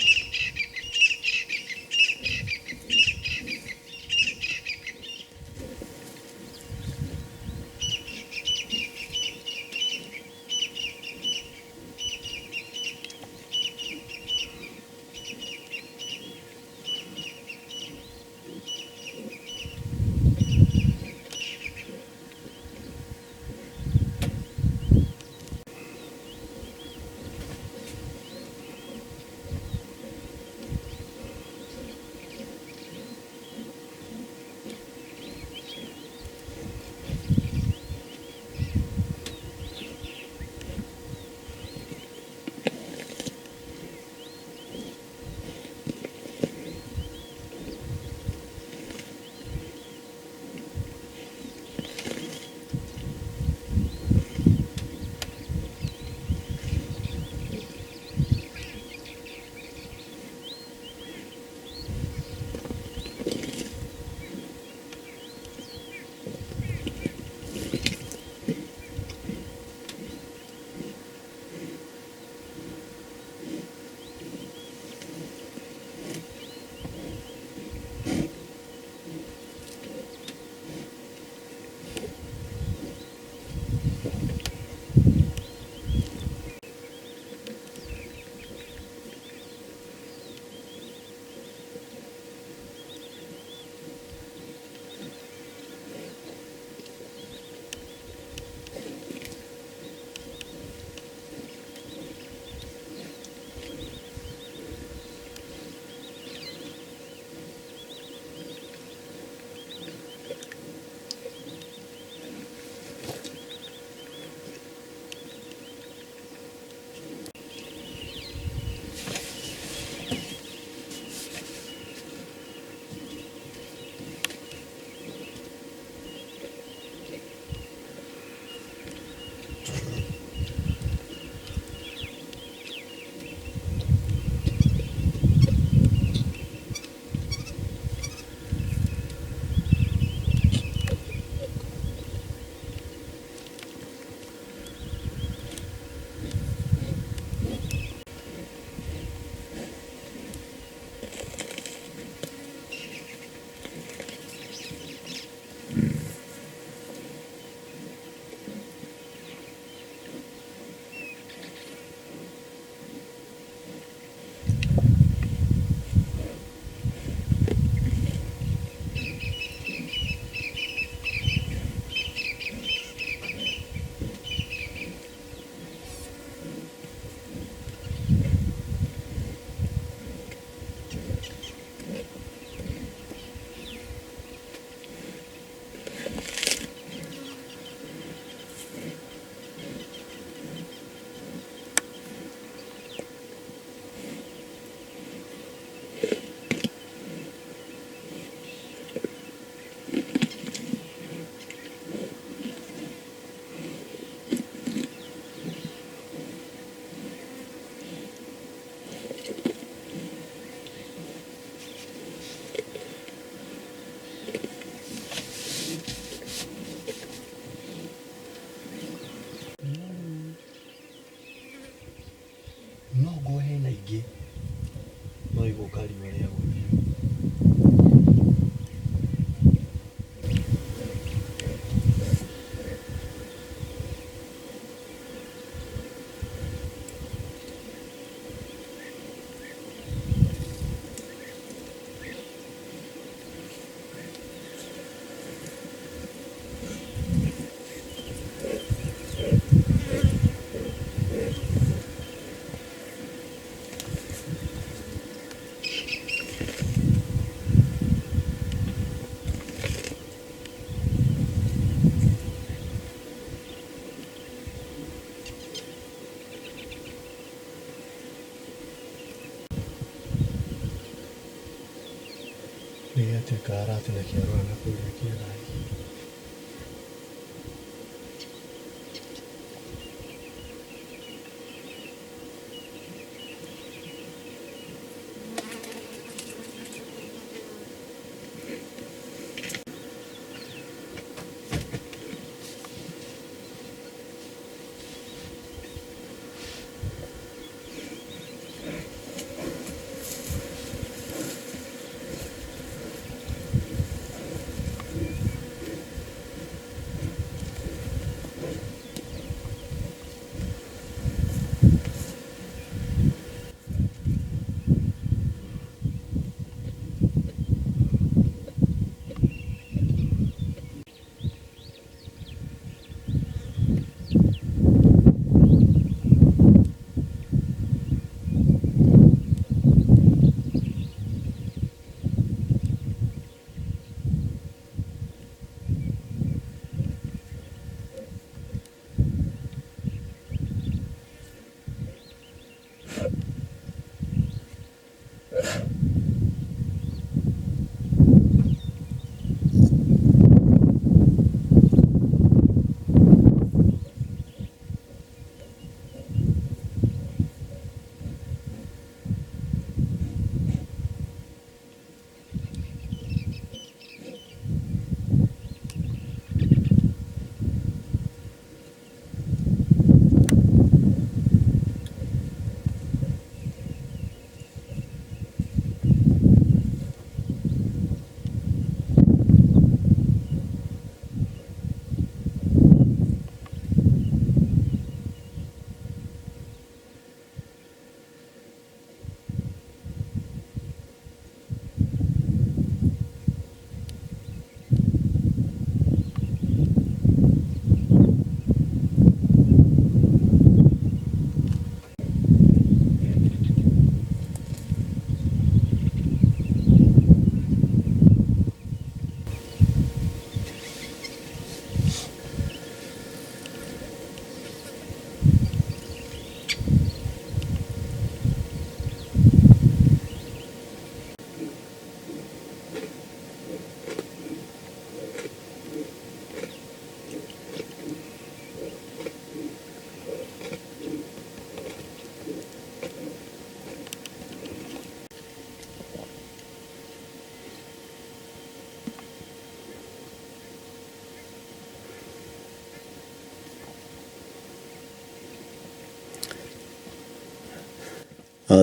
Tekarat na kiarwana kule kila.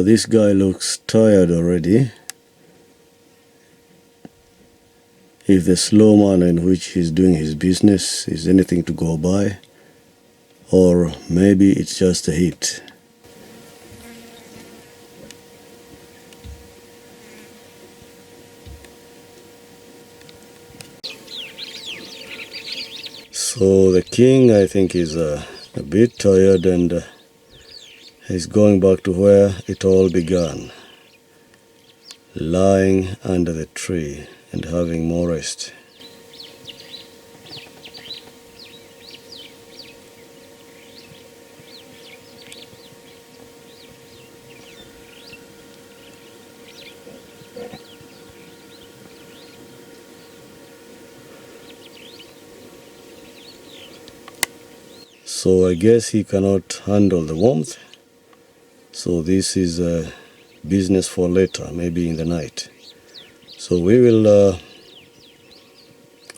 This guy looks tired already. If the slow manner in which he's doing his business is anything to go by, or maybe it's just a heat. So the king, I think, is a bit tired and he's going back to where it all began, lying under the tree and having more rest. So I guess he cannot handle the warmth. So this is a business for later, maybe in the night. So we will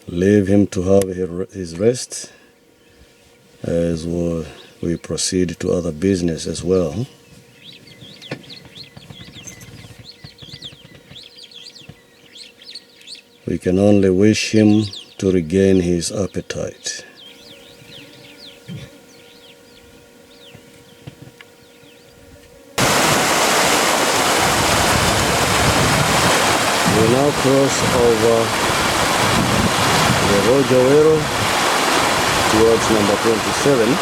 leave him to have his rest as we proceed to other business as well. We can only wish him to regain his appetite. We now cross over the Bwatherongi towards number 27.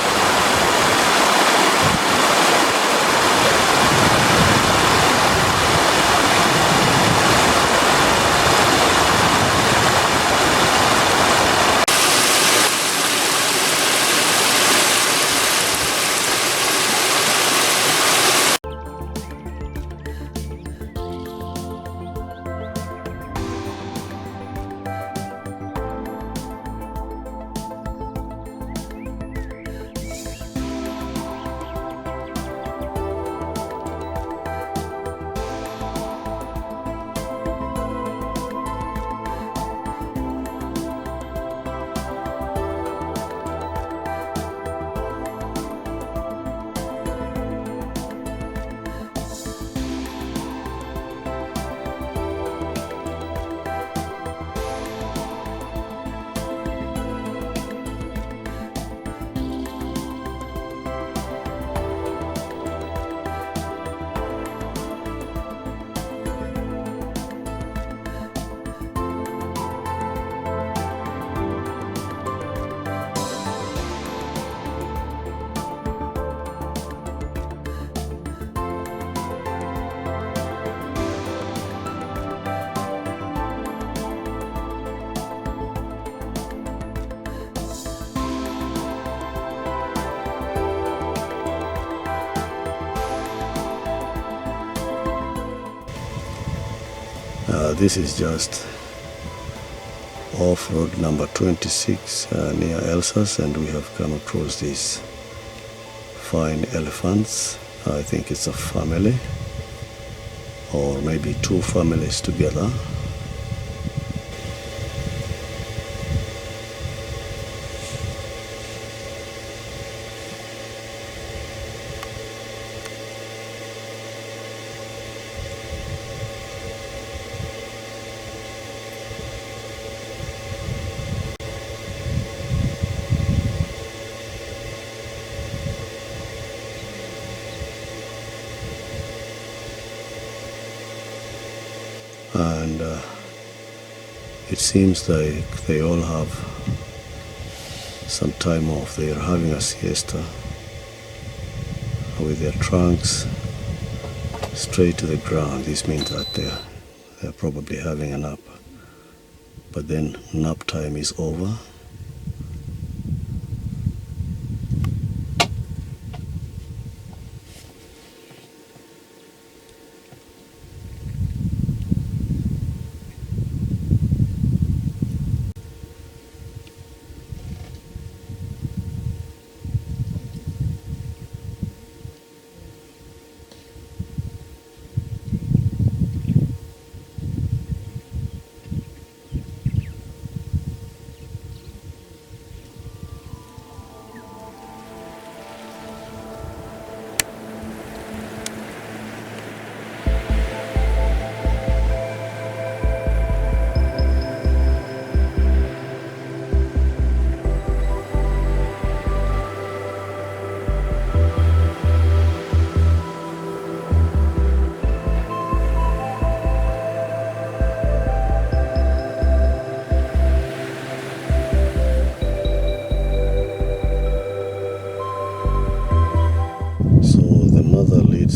this is just off-road number 26 near Elsas, and we have come across these fine elephants. I think it's a family, or maybe two families together. And it seems like they all have some time off. They are having a siesta with their trunks straight to the ground. This means that they're probably having a nap. But then nap time is over.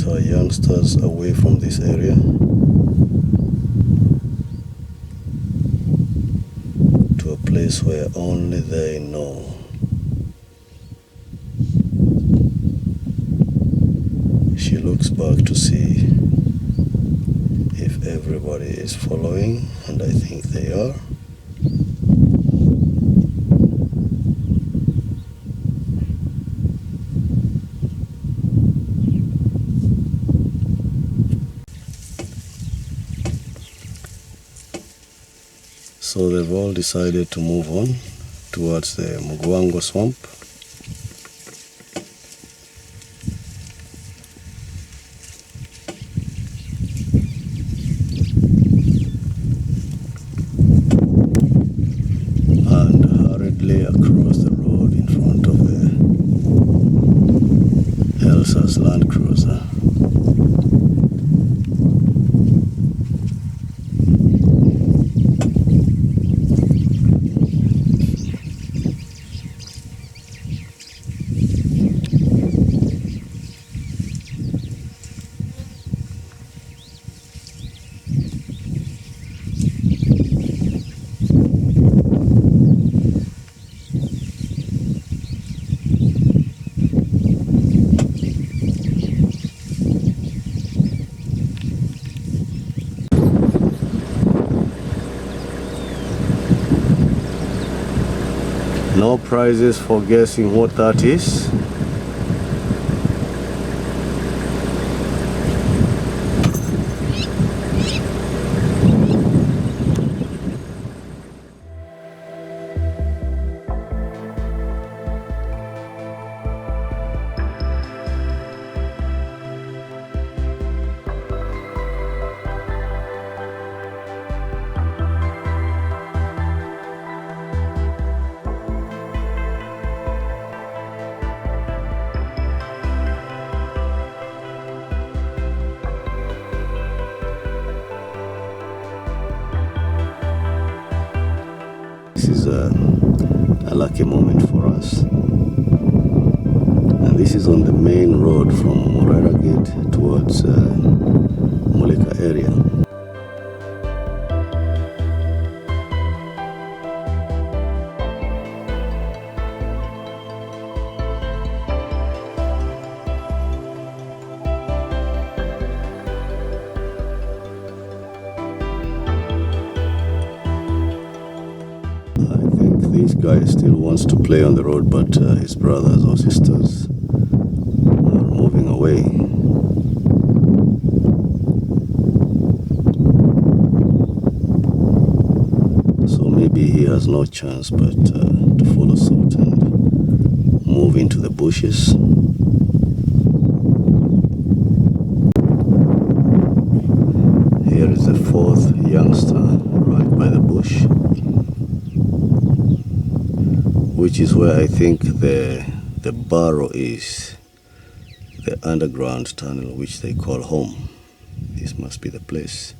Her youngsters away from this area to a place where only they know. She looks back to see if everybody is following, and I think they are. So they've all decided to move on towards the Mugwango swamp. And hurriedly across the road in front of the Elsa's Land Cruiser. No prizes for guessing what that is. This is a lucky moment for us, and this is on the main road from Morera Gate towards Mulika area. guy still wants to play on the road, but his brothers or sisters are moving away. So maybe he has no chance but to follow suit and move into the bushes. Here is the fourth youngster right by the bush, which is where I think the burrow is, the underground tunnel which they call home. This must be the place.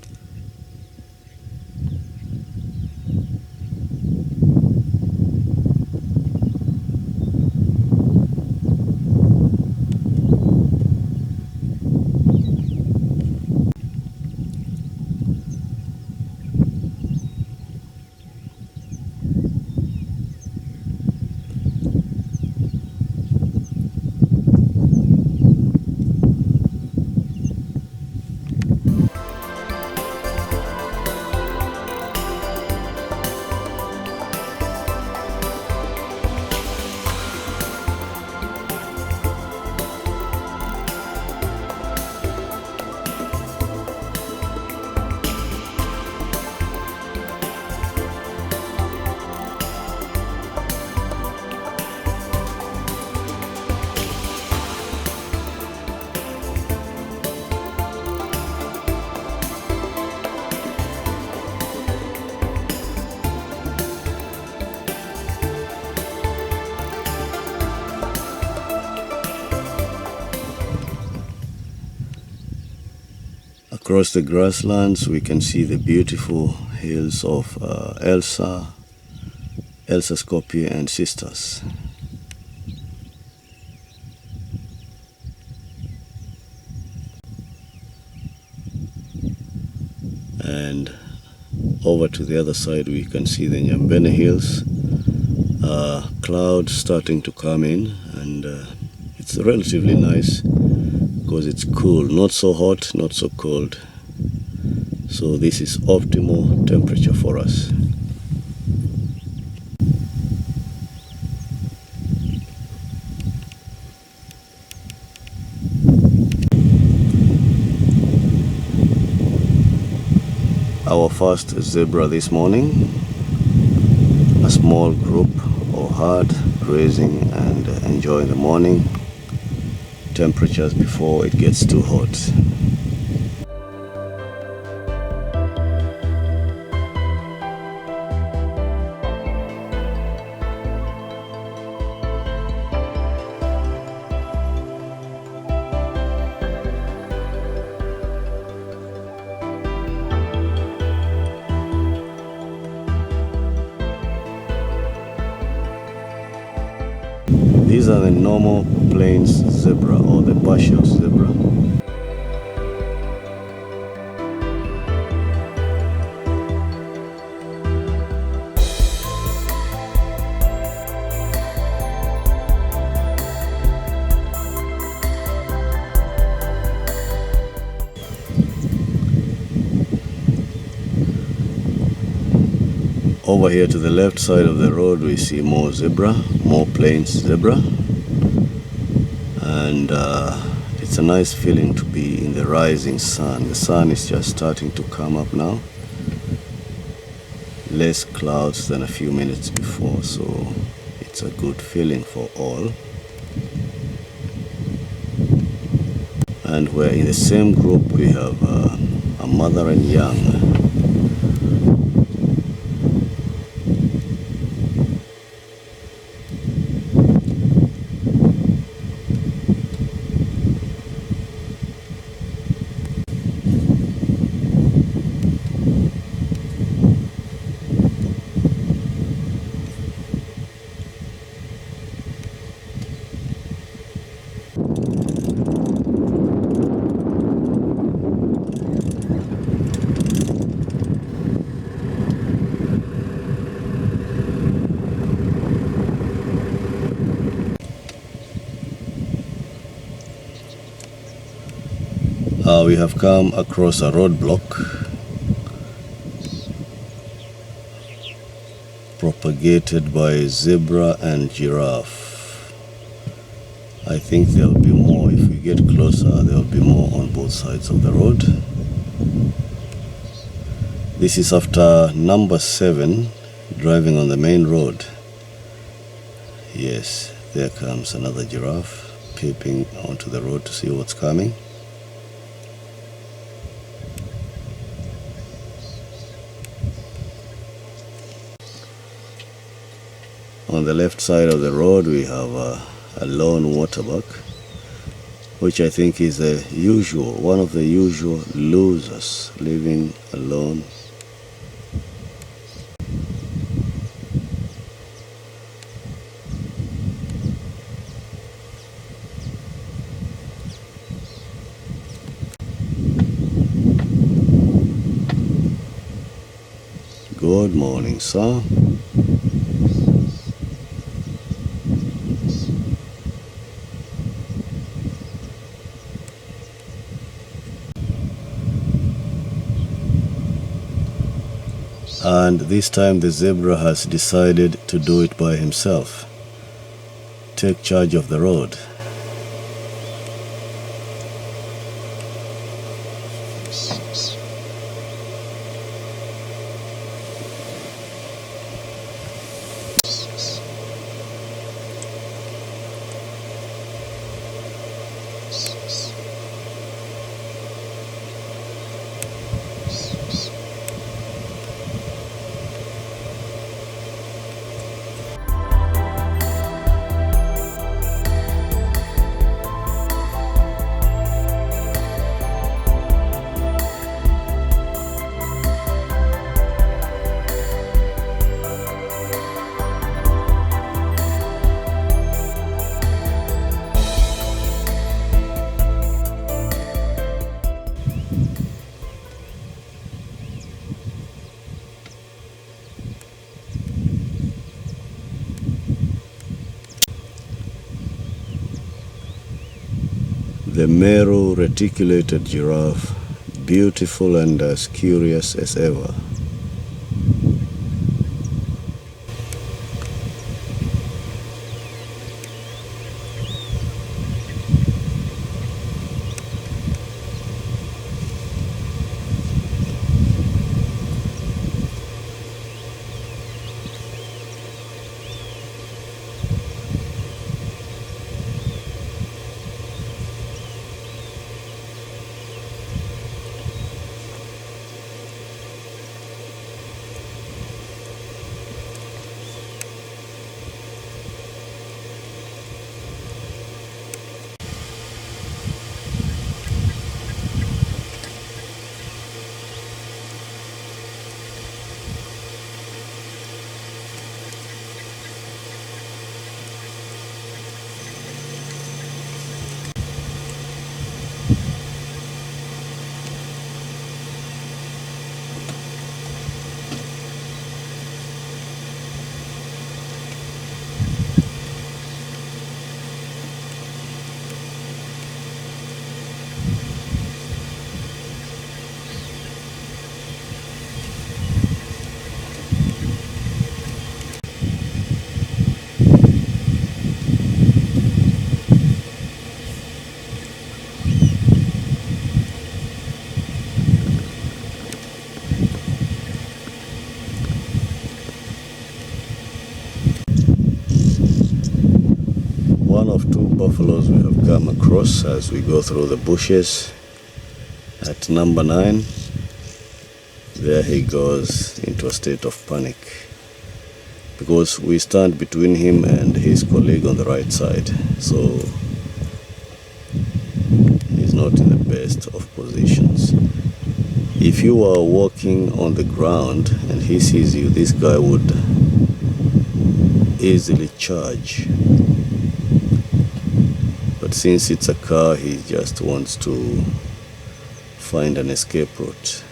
Across the grasslands we can see the beautiful hills of Elsa, Skopje and Sisters. And over to the other side we can see the Nyambene Hills. Clouds starting to come in, and it's relatively nice because it's cool, not so hot, not so cold. So this is optimal temperature for us. Our first zebra this morning, a small group or herd grazing and enjoying the morning temperatures before it gets too hot. These are the normal plains zebra or the partial zebra. Over here to the left side of the road we see more zebra, more plains zebra, and it's a nice feeling to be in the rising sun. The sun is just starting to come up now, less clouds than a few minutes before, so it's a good feeling for all. And we're in the same group, we have a mother and young. We have come across a roadblock propagated by zebra and giraffe. I think there'll be more. If we get closer, there'll be more on both sides of the road. This is after number 7, driving on the main road. Yes, there comes another giraffe peeping onto the road to see what's coming. On the left side of the road we have a lone waterbuck, which I think is one of the usual losers, living alone. Good morning, sir. And this time the zebra has decided to do it by himself. Take charge of the road. The Meru reticulated giraffe, beautiful and as curious as ever. One of two buffaloes we have come across as we go through the bushes. At number 9, there he goes into a state of panic because we stand between him and his colleague on the right side, so he's not in the best of positions. If you are walking on the ground and he sees you, this guy would easily charge. But since it's a car, he just wants to find an escape route.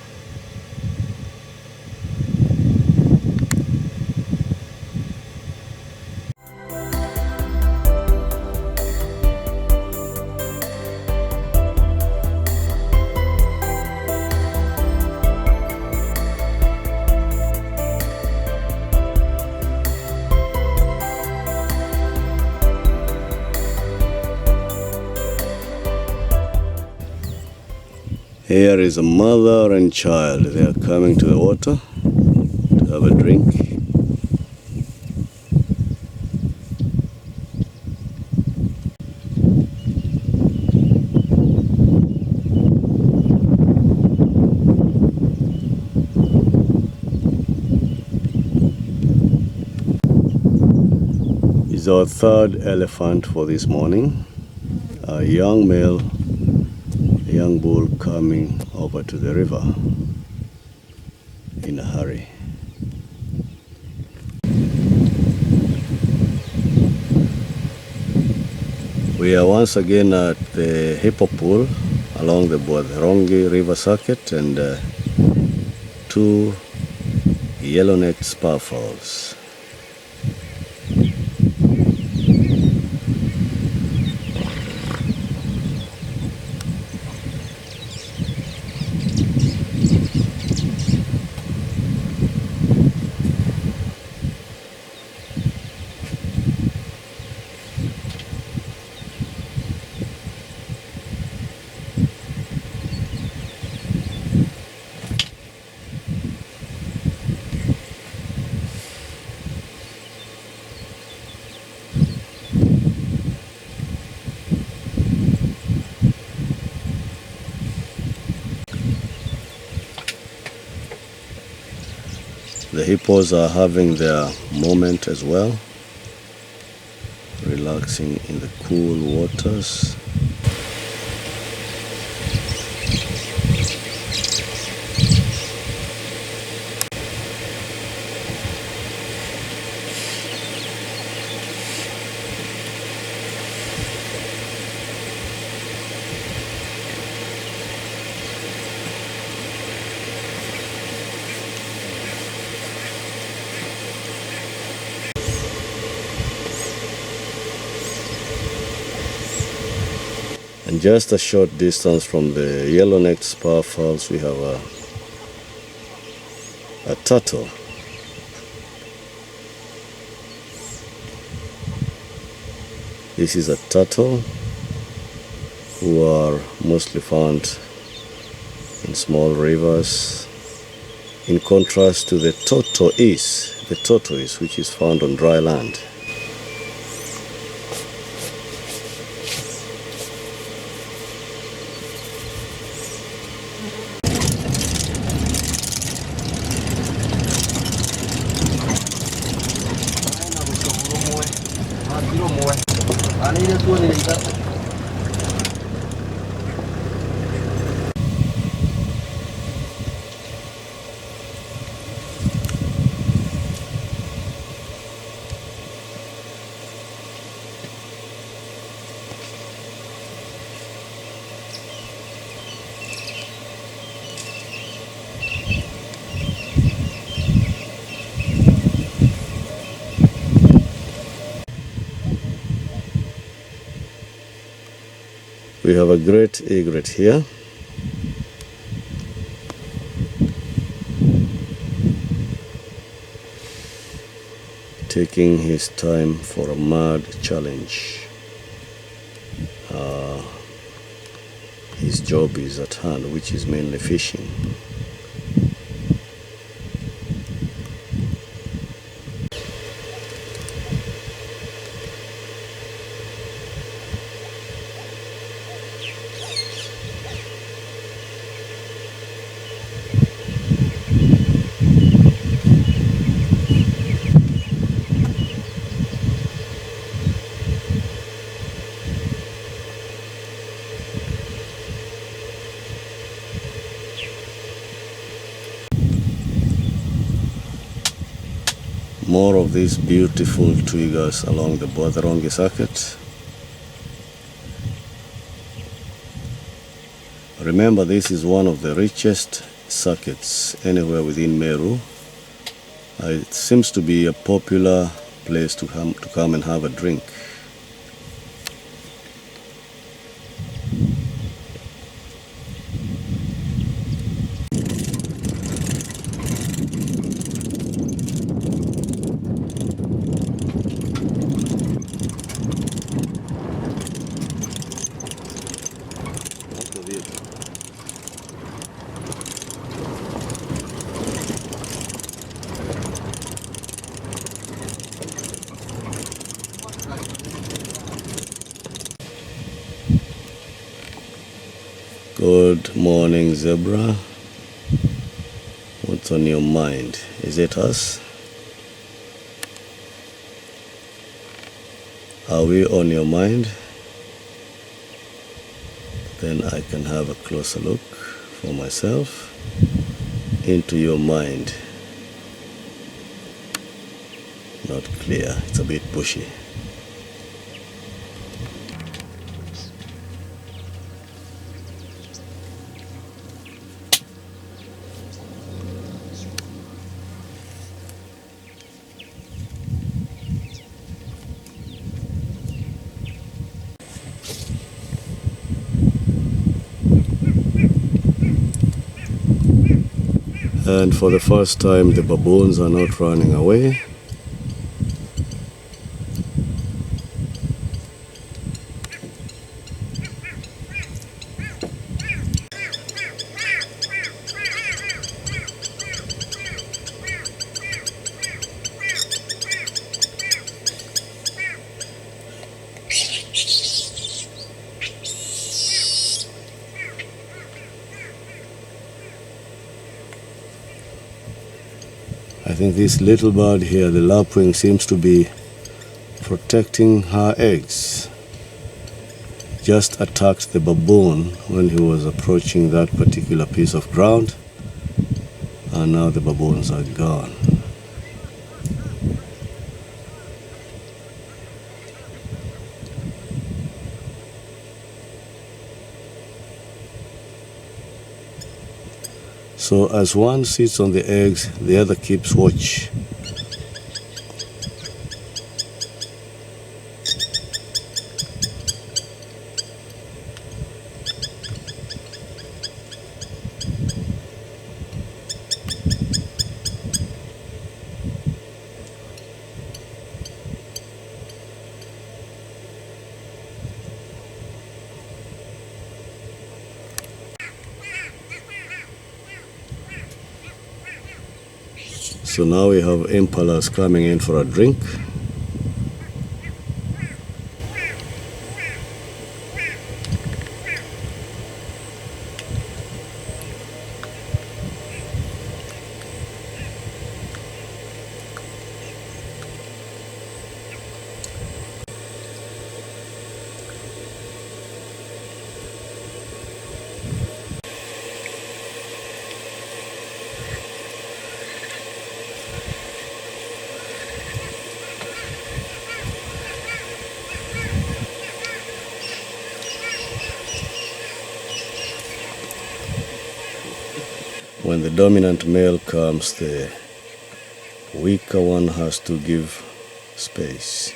Here is a mother and child. They are coming to the water to have a drink. It's our third elephant for this morning. A young male, a young bull coming over to the river in a hurry. We are once again at the hippo pool along the Bwatherongi river circuit, and two yellow-necked sparfowls. The hippos are having their moment as well, relaxing in the cool waters. And just a short distance from the yellow-necked sparfowls, we have a turtle. This is a turtle who are mostly found in small rivers, in contrast to the tortoise, which is found on dry land. We have a great egret here. Taking his time for a mud challenge. His job is at hand, which is mainly fishing. More of these beautiful twiggers along the Bwatherongi circuit. Remember, this is one of the richest circuits anywhere within Meru. It seems to be a popular place to come and have a drink. Good morning, zebra. What's on your mind? Is it us? Are we on your mind? Then I can have a closer look for myself into your mind. Not clear, it's a bit bushy. And for the first time, the baboons are not running away. I think this little bird here, the lapwing, seems to be protecting her eggs. Just attacked the baboon when he was approaching that particular piece of ground, and now the baboons are gone. So as one sits on the eggs, the other keeps watch. So now we have impalas coming in for a drink. When the dominant male comes, the weaker one has to give space.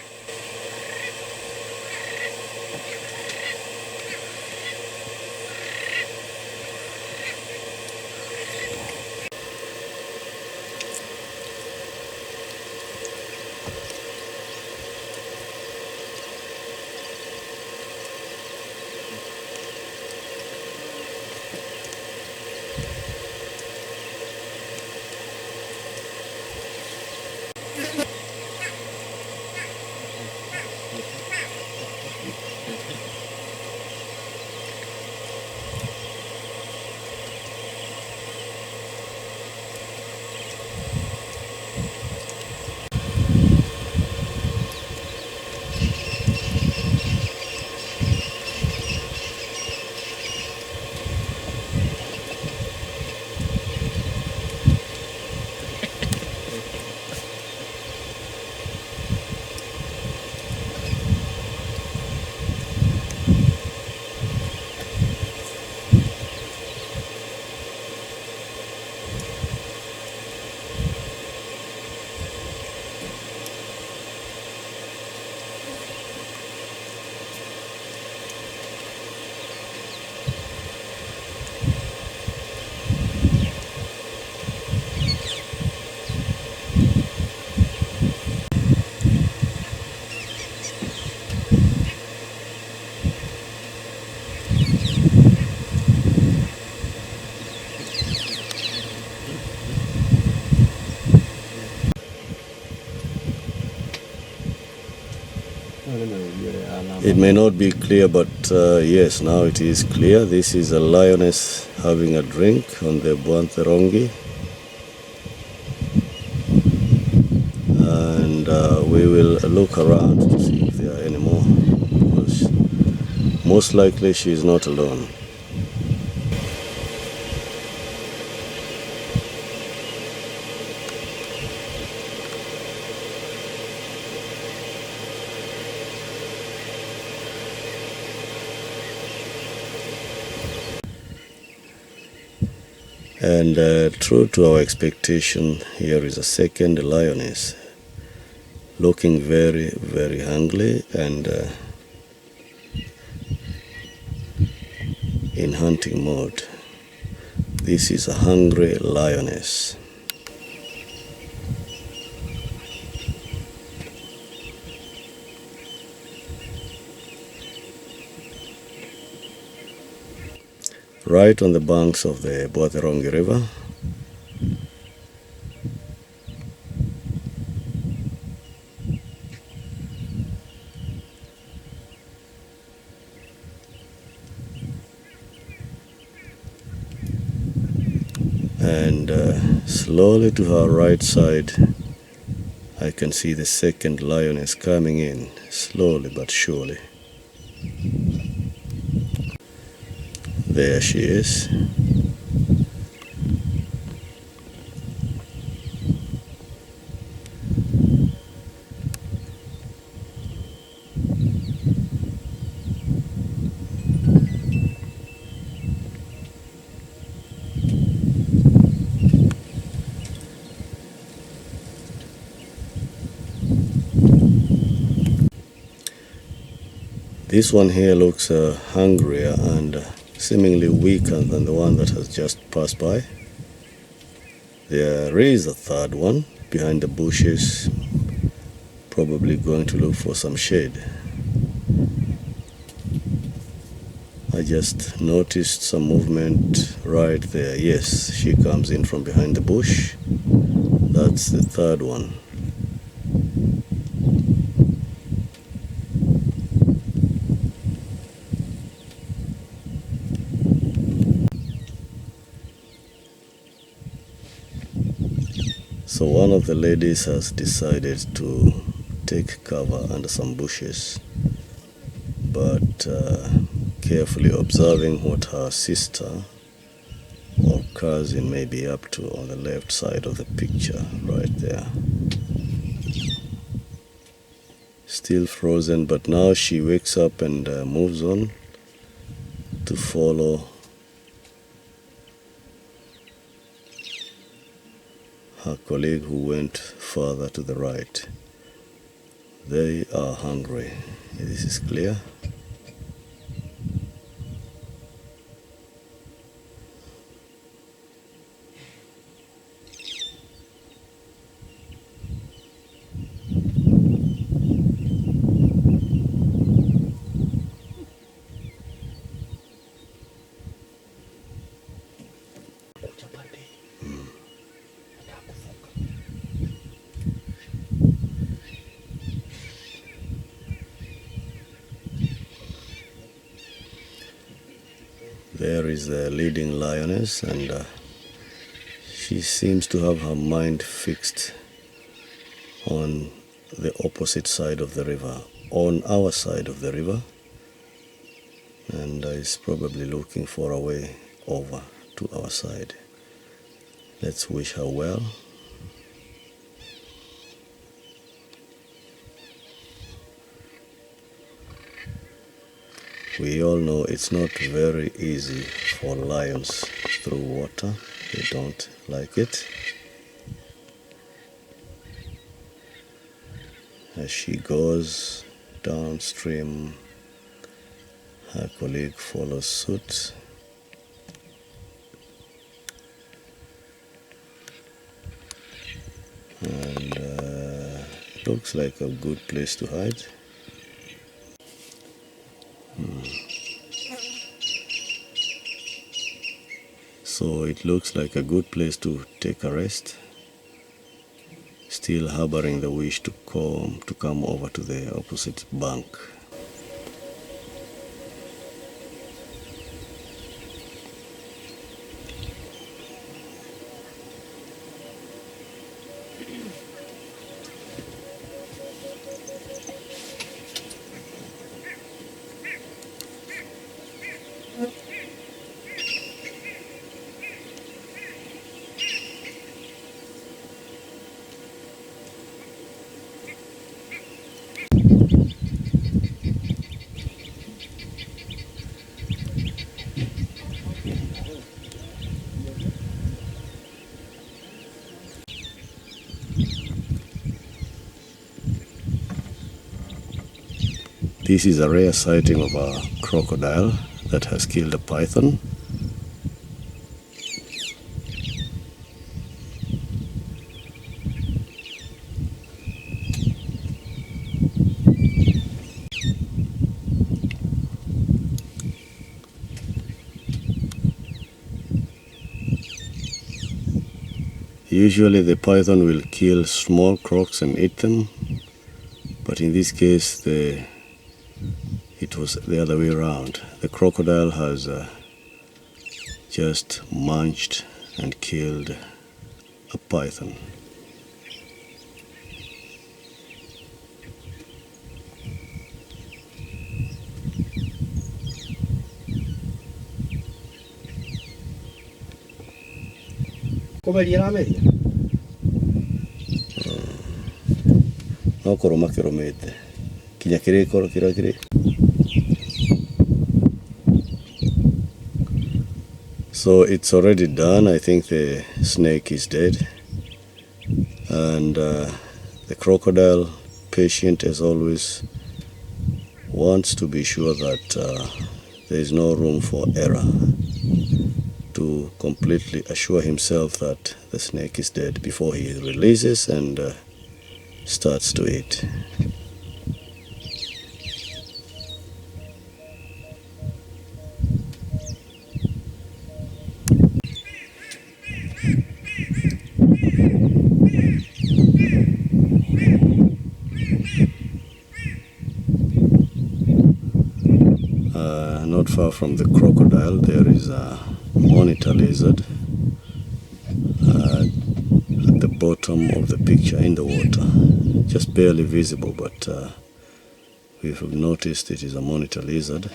It may not be clear, but yes, now it is clear. This is a lioness having a drink on the Bwatherongi. And we will look around to see if there are any more, because most likely she is not alone. And true to our expectation, here is a second lioness, looking very, very hungry and in hunting mode. This is a hungry lioness. Right on the banks of the Bwatherongi River. And slowly to her right side, I can see the second lioness coming in, slowly but surely. There she is. This one here looks hungrier and seemingly weaker than the one that has just passed by. There is a third one behind the bushes, probably going to look for some shade. I just noticed some movement right there. Yes, she comes in from behind the bush. That's the third one. So one of the ladies has decided to take cover under some bushes, but carefully observing what her sister or cousin may be up to on the left side of the picture, right there. Still frozen, but now she wakes up and moves on to follow her colleague who went further to the right. They are hungry. This is clear. There is the leading lioness, and she seems to have her mind fixed on the opposite side of the river, on our side of the river, and is probably looking for a way over to our side. Let's wish her well. We all know it's not very easy for lions through water. They don't like it. As she goes downstream, her colleague follows suit. And it looks like a good place to hide. So it looks like a good place to take a rest, still harboring the wish to come over to the opposite bank. This is a rare sighting of a crocodile that has killed a python. Usually the python will kill small crocs and eat them, but in this case it was the other way around. The crocodile has just munched and killed a python. Come gliela media? No koroma kiromete. Kinya kire koro kira kire. So it's already done. I think the snake is dead. And the crocodile, patient as always, wants to be sure that there is no room for error, to completely assure himself that the snake is dead before he releases and starts to eat. Not far from the crocodile there is a monitor lizard at the bottom of the picture in the water, just barely visible, but we've noticed it is a monitor lizard.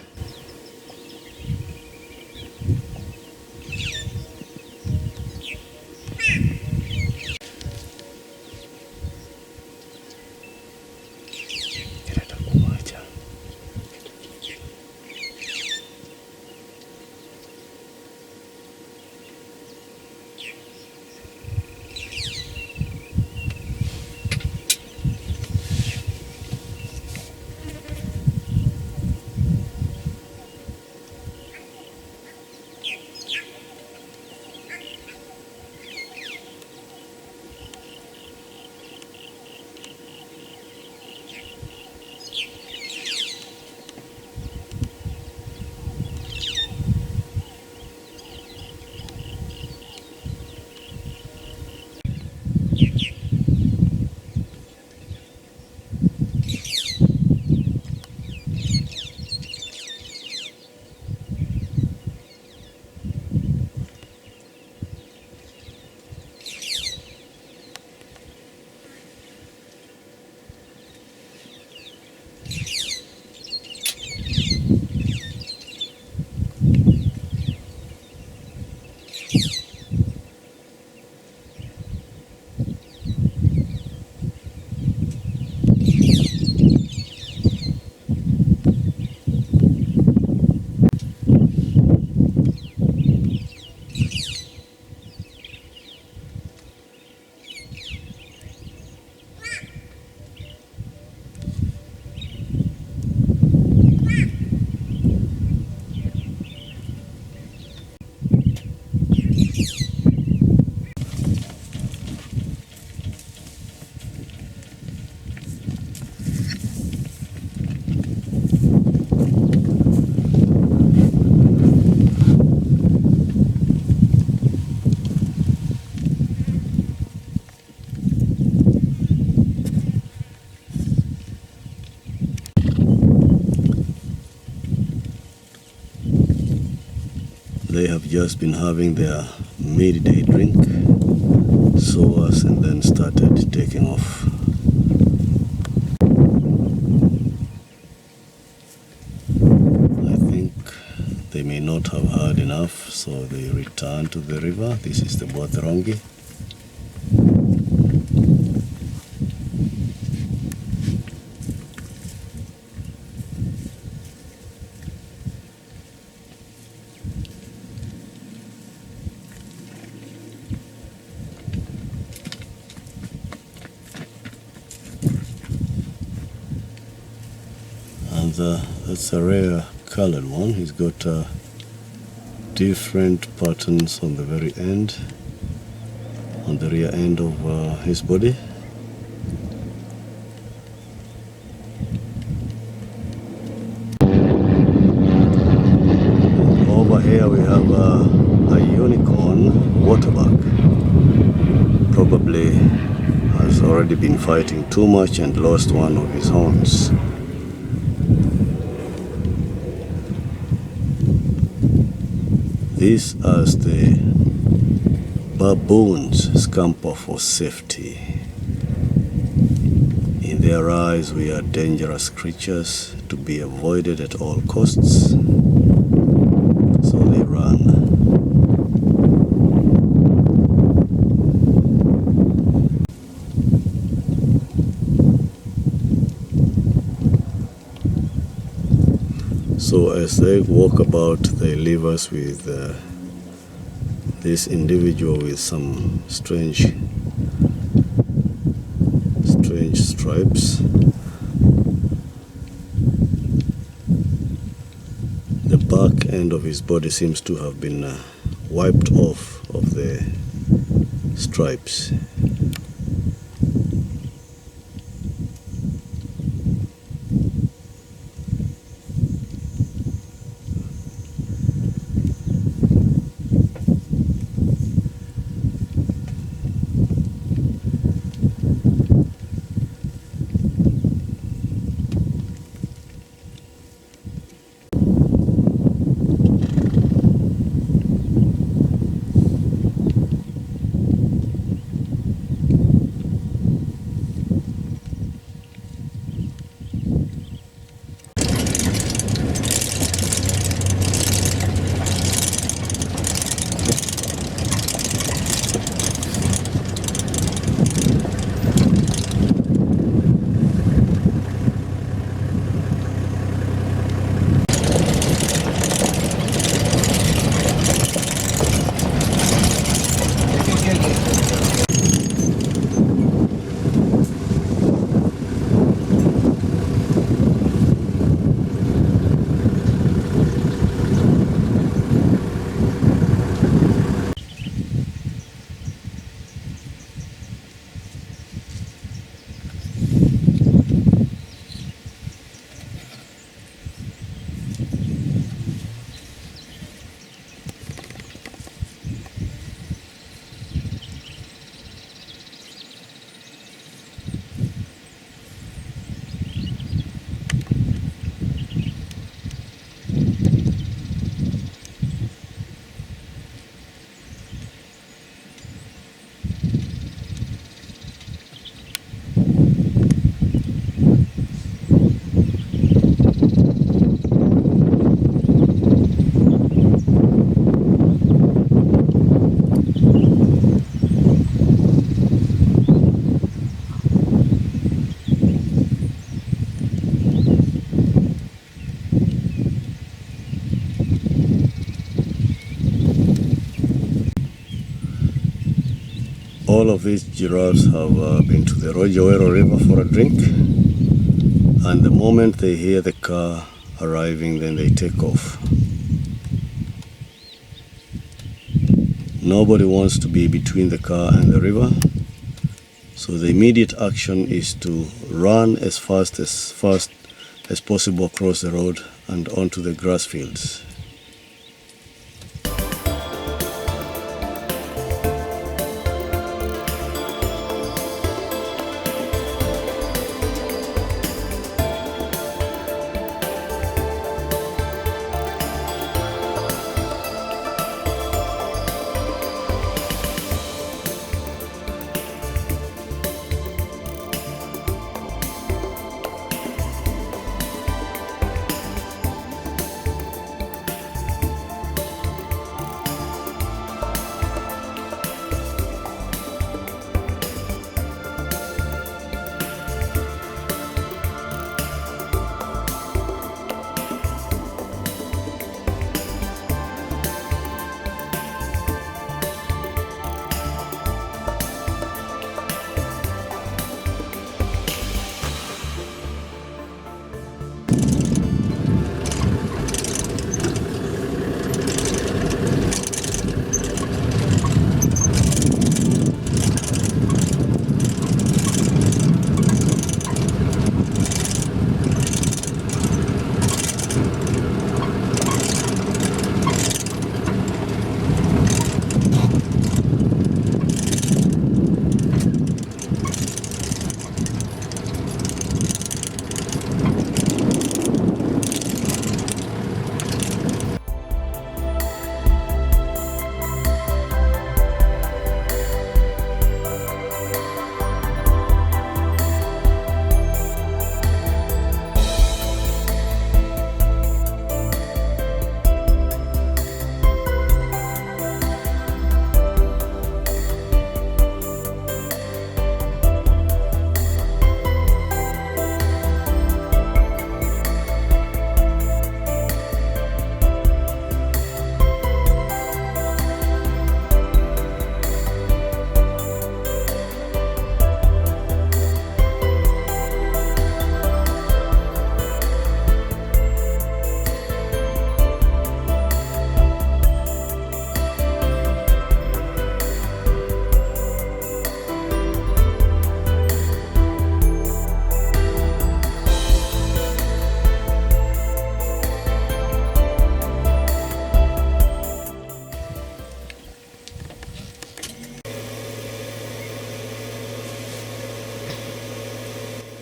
They have just been having their midday drink, saw us and then started taking off. I think they may not have had enough, so they return to the river. This is the Bwatherongi. that's a rare colored one. He's got different patterns on the very end, on the rear end of his body. Over here we have a unicorn waterbuck. Probably has already been fighting too much and lost one of his horns. These as the baboons scamper for safety. In their eyes we are dangerous creatures to be avoided at all costs, so they run. So as they walk about, they leave us with this individual with some strange stripes. The back end of his body seems to have been wiped off of the stripes. All of these giraffes have been to the Rojawero River for a drink, and the moment they hear the car arriving, then they take off. Nobody wants to be between the car and the river, so the immediate action is to run as fast as possible across the road and onto the grass fields.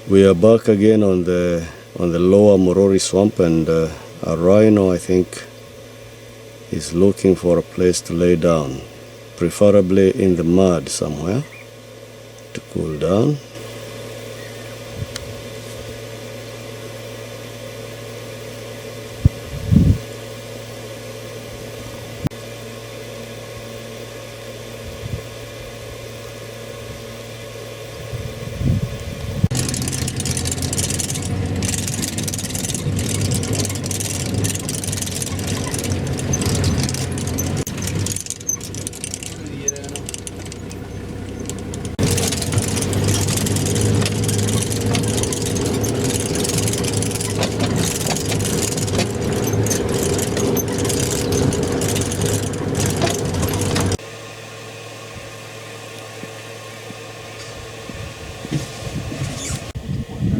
We are back again on the lower Morori swamp, and a rhino, I think, is looking for a place to lay down, preferably in the mud somewhere to cool down.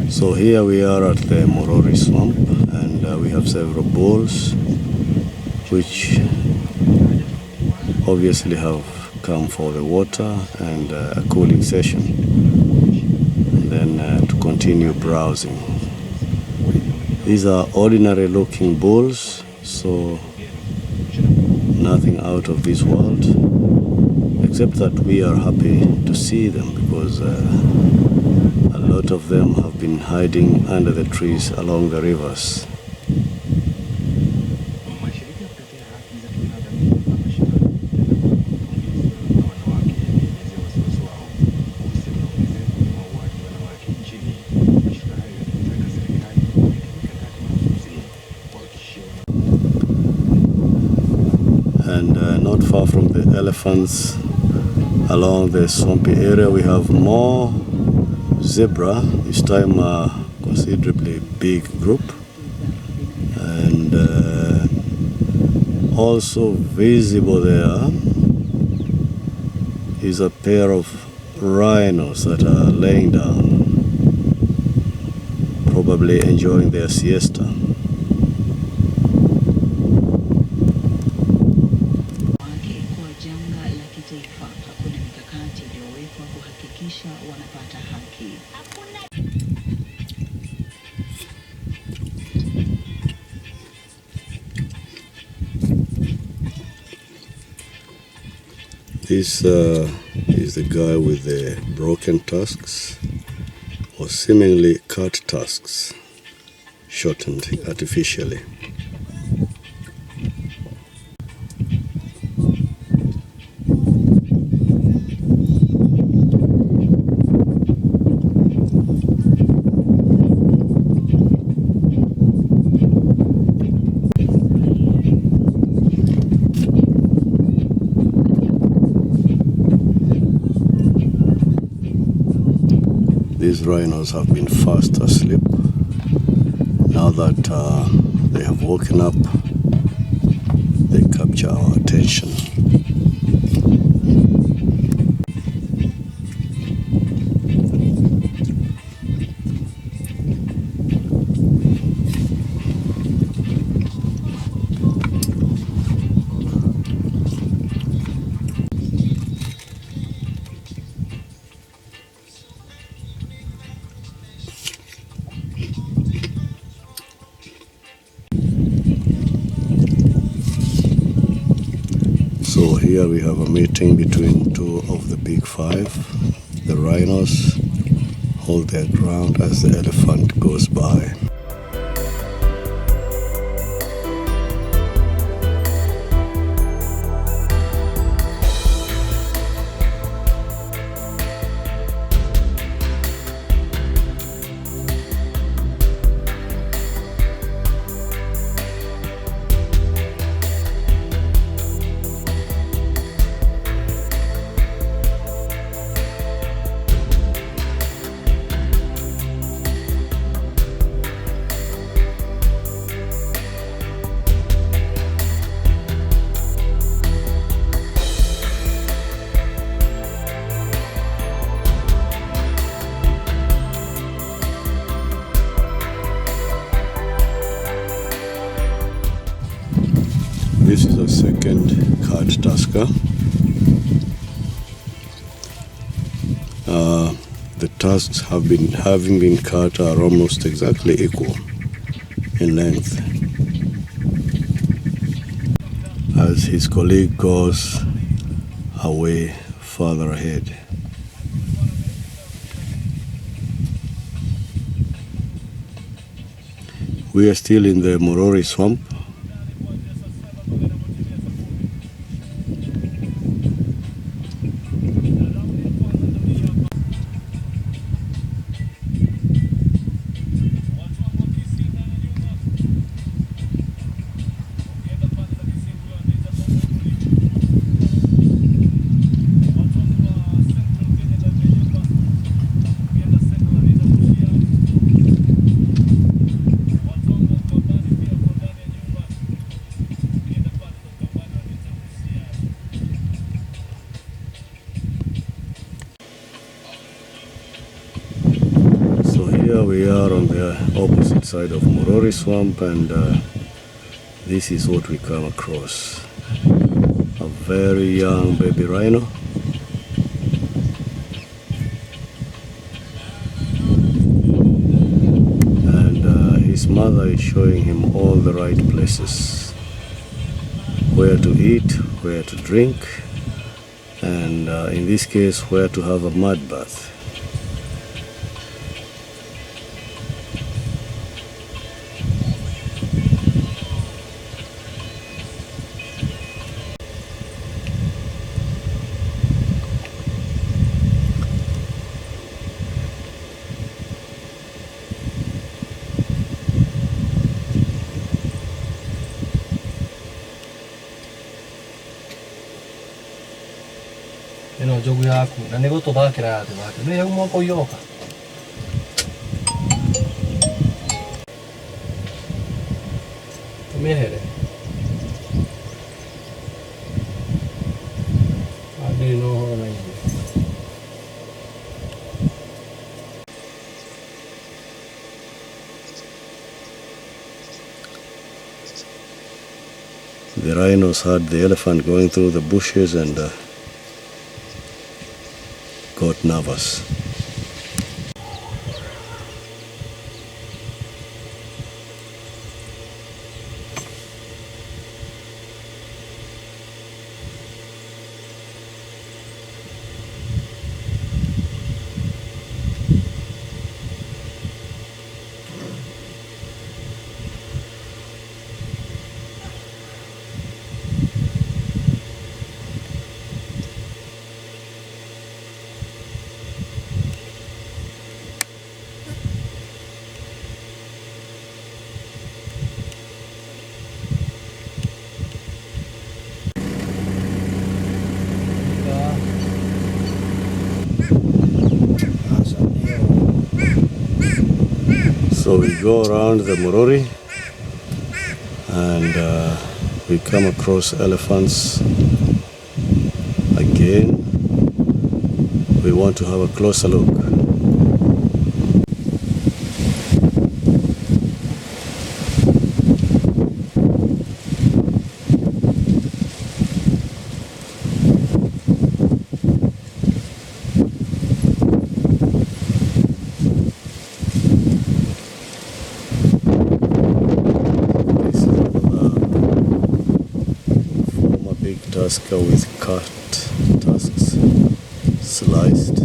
So here we are at the Morori swamp, and we have several bulls which obviously have come for the water and a cooling session, and then to continue browsing. These are ordinary looking bulls, so nothing out of this world, except that we are happy to see them because a lot of them have been hiding under the trees along the rivers. And not far from the elephants along the swampy area, we have more zebra, this time a considerably big group, and also visible there is a pair of rhinos that are laying down, probably enjoying their siesta. This is the guy with the broken tusks, or seemingly cut tusks, shortened artificially. These rhinos have been fast asleep. Now that they have woken up, they capture our attention. So here we have a meeting between two of the big five. The rhinos hold their ground as the elephant goes by. This is a second cat tusker. The tusks having been cut are almost exactly equal in length, as his colleague goes away further ahead. We are still in the Morori swamp. Here we are on the opposite side of Morori swamp, and this is what we come across. A very young baby rhino. And his mother is showing him all the right places. Where to eat, where to drink, and in this case where to have a mud bath. Eno jogu yaku na nä gå tå thakä ra thä wake nä hau mwaka å yoka tå mä ehere andä no horo na inyuä. The rhinos had the elephant going through the bushes and got nervous. So we go around the Morori and we come across elephants again. We want to have a closer look. Tusker with cut tusks, sliced,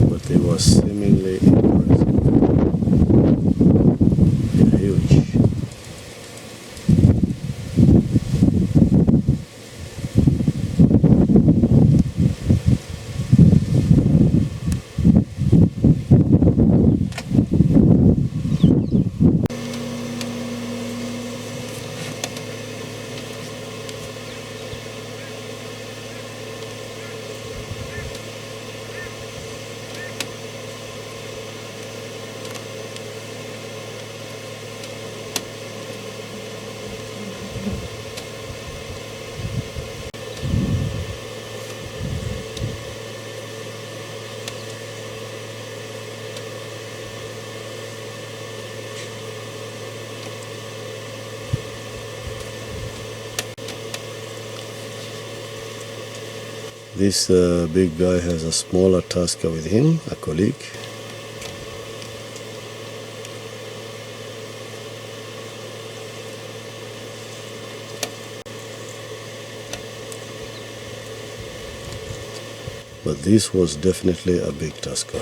but they were seemingly impressive. They're huge. This big guy has a smaller tusker with him, a colleague. But this was definitely a big tusker.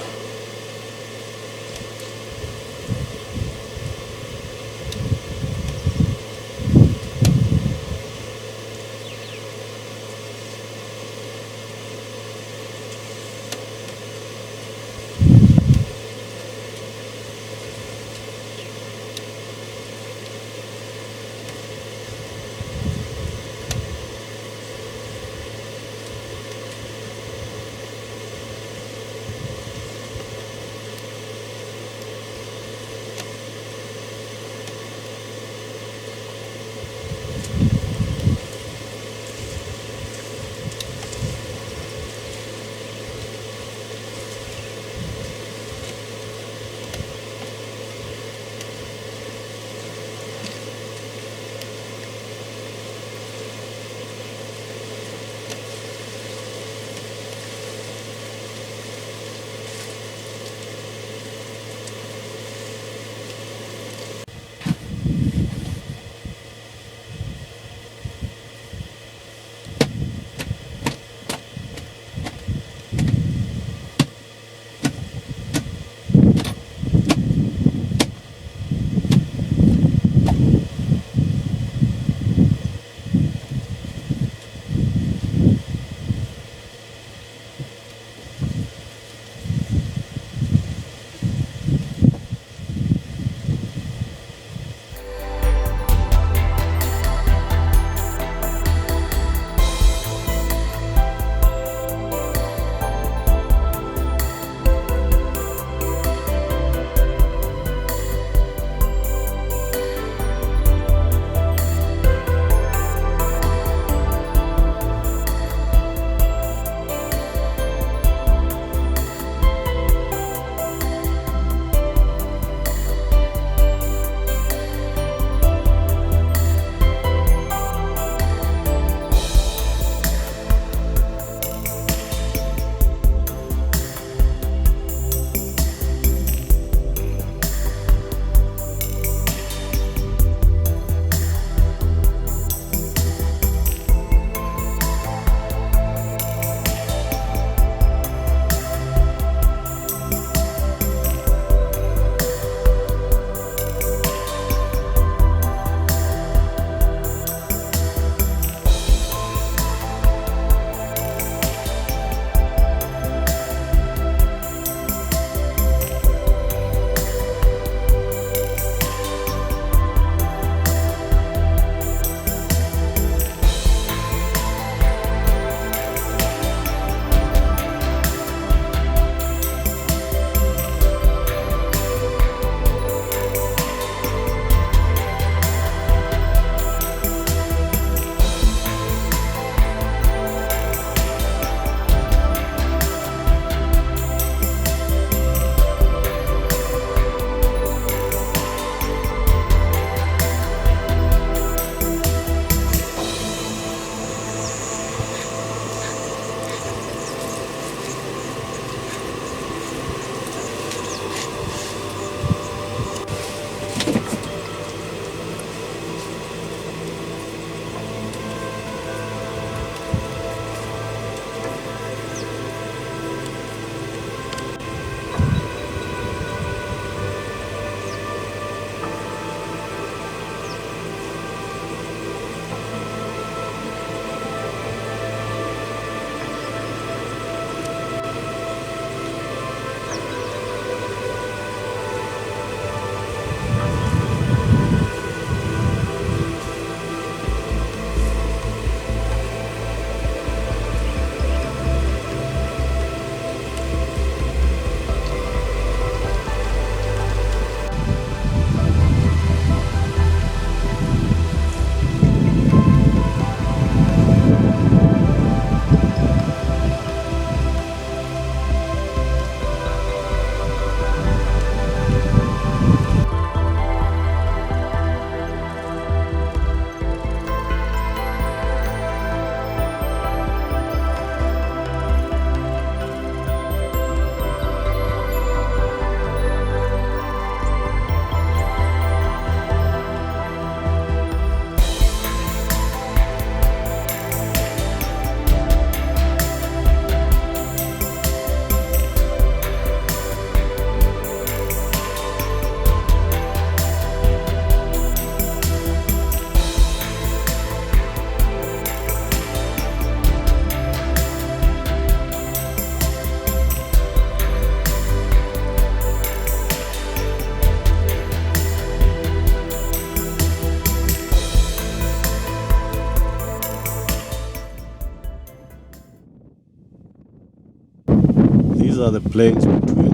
are the plains between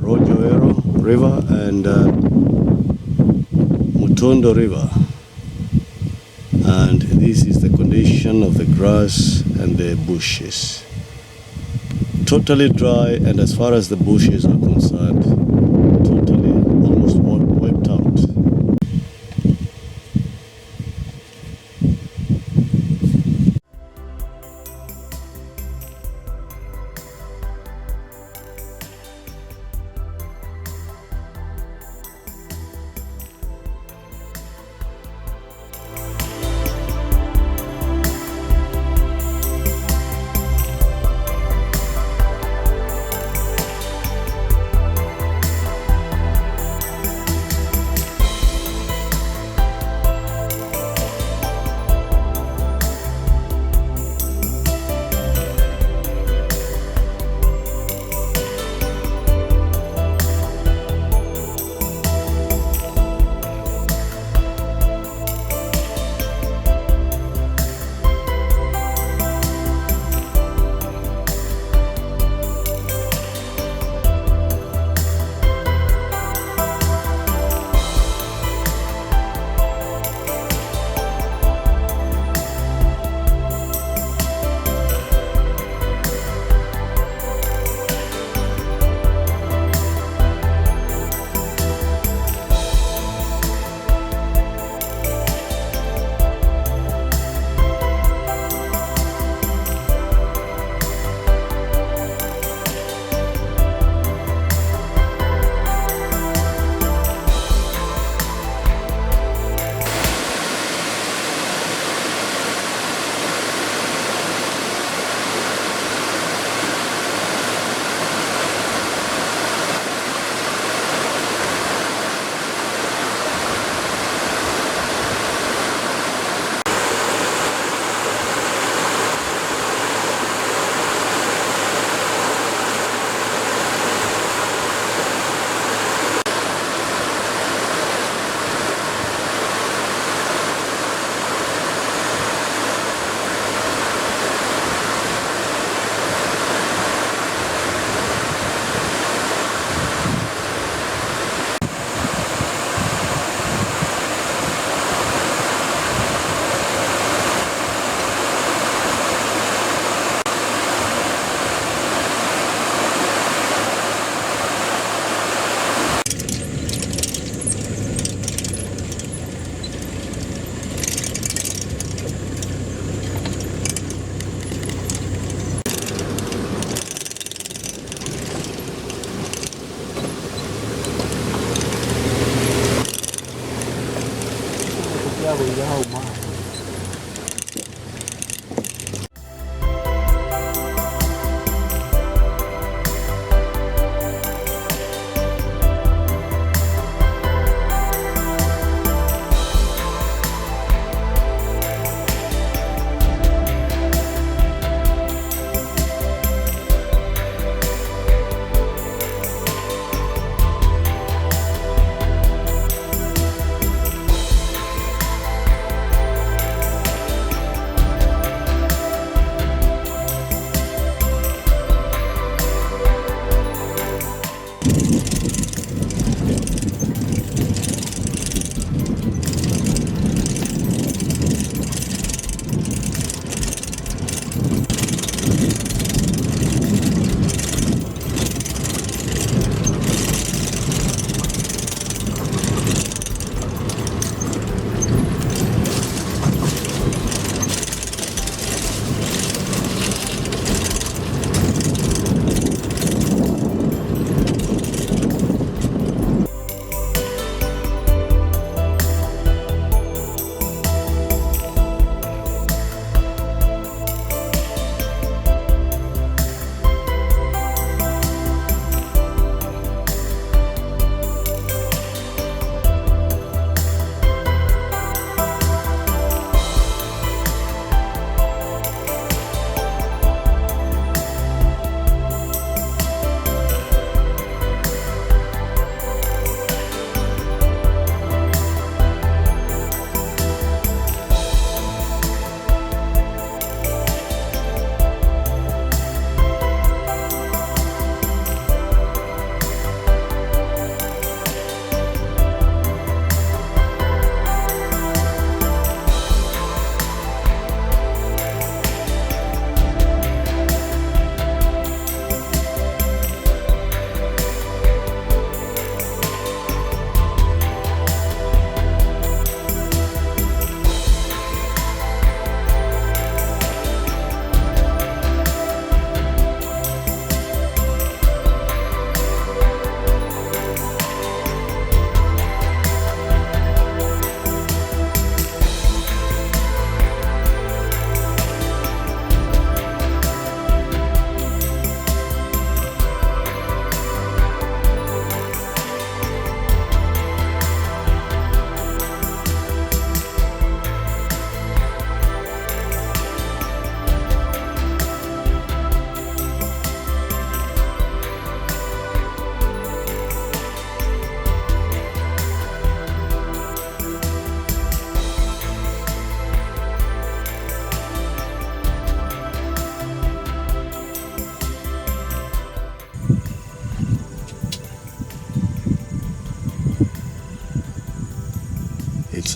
Rojoero River and Mutondo River. And this is the condition of the grass and the bushes. Totally dry, and as far as the bushes are concerned, totally almost wiped out.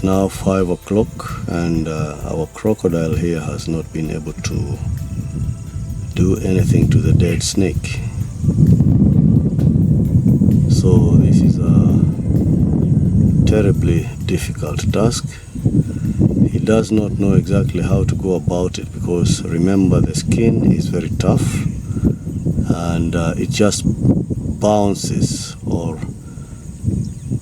now 5 o'clock and our crocodile here has not been able to do anything to the dead snake. So this is a terribly difficult task. He does not know exactly how to go about it because remember the skin is very tough and it just bounces or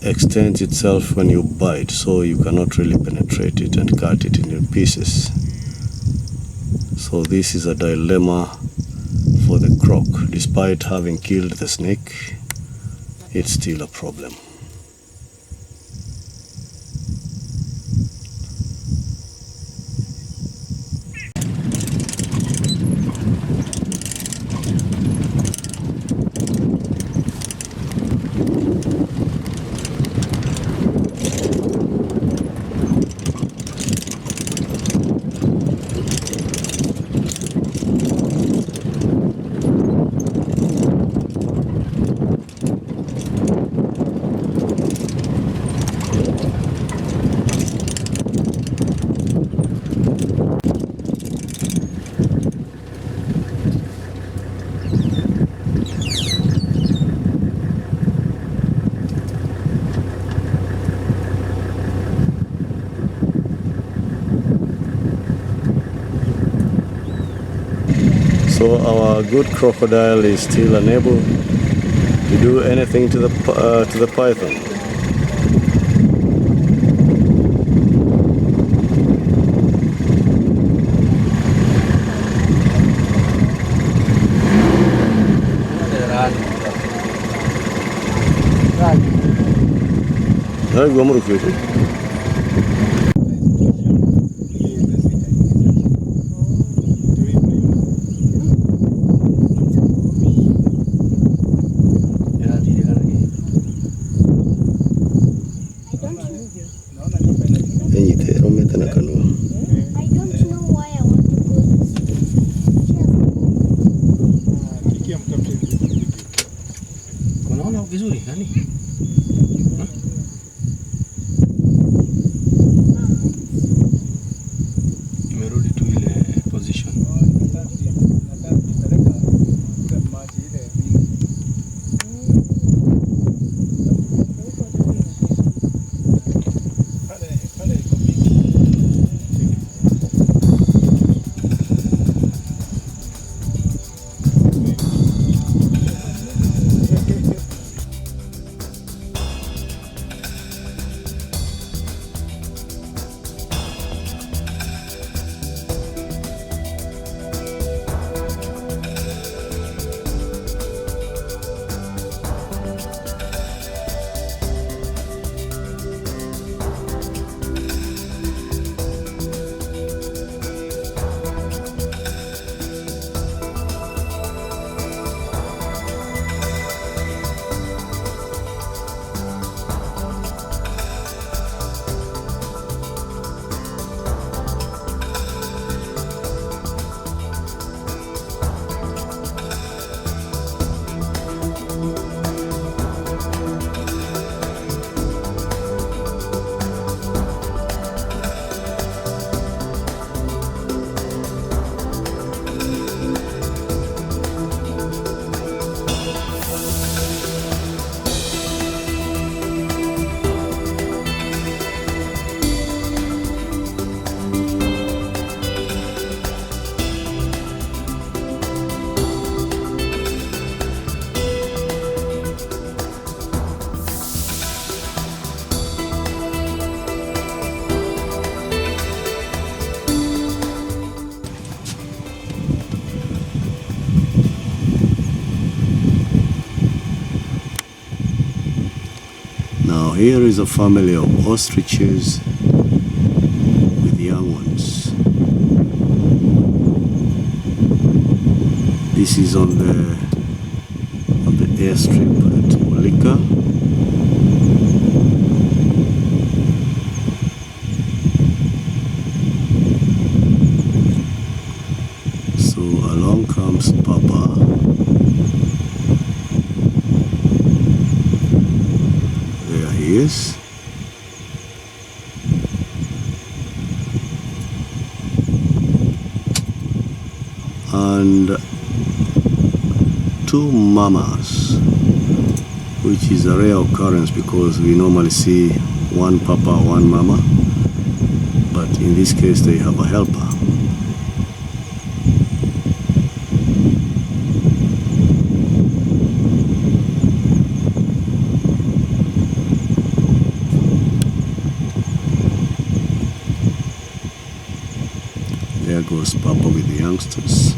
extends itself when you bite, so you cannot really penetrate it and cut it into pieces. So this is a dilemma for the croc. Despite having killed the snake, it's still a problem. So our good crocodile is still unable to do anything to the python. Here is a family of ostriches with young ones. This is on the airstrip at Molika. So along comes Papa. There he is. and 2 mamas, which is a rare occurrence because we normally see 1 papa, 1 mama, but in this case they have a helper. There goes Papa with the youngsters.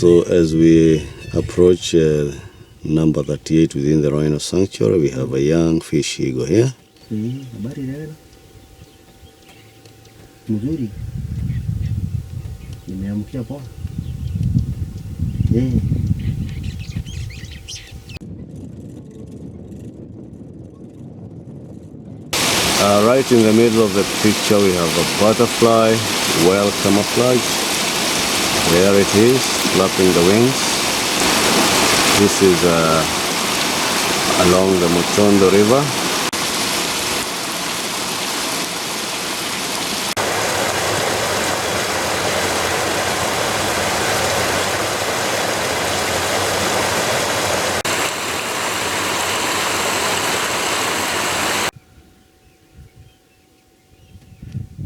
So as we approach number 38 within the rhino sanctuary, we have a young fish eagle here. Habari dada. Mzuri. Nimeamkia poa. Right in the middle of the picture we have a butterfly, well camouflaged. There it is, flapping the wings. This is along the Mutondo River.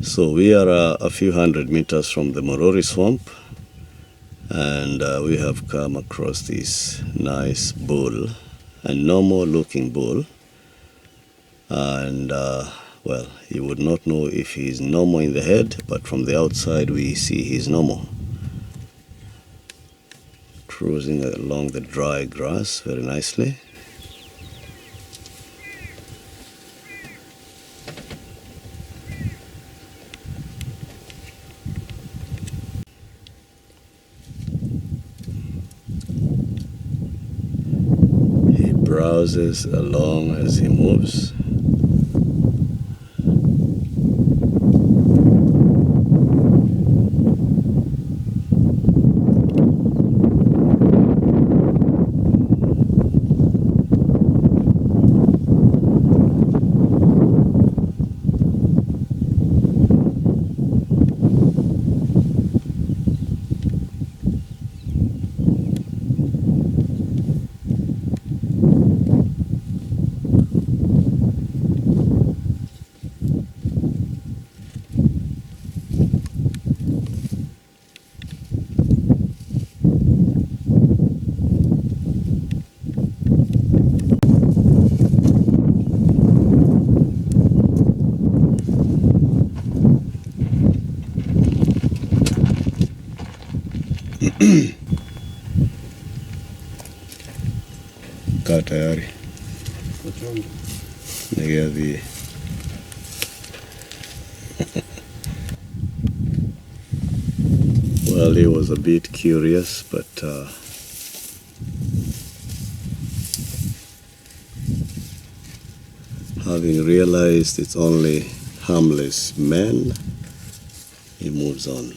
So we are a few hundred meters from the Morori swamp, and we have come across this nice bull, a normal looking bull, and well, you would not know if he's normal in the head, but from the outside we see he's normal. Cruising along the dry grass very nicely. Browses along as he moves. Kaa tayari. Negavi. Well, he was a bit curious, but having realized it's only harmless men, he moves on.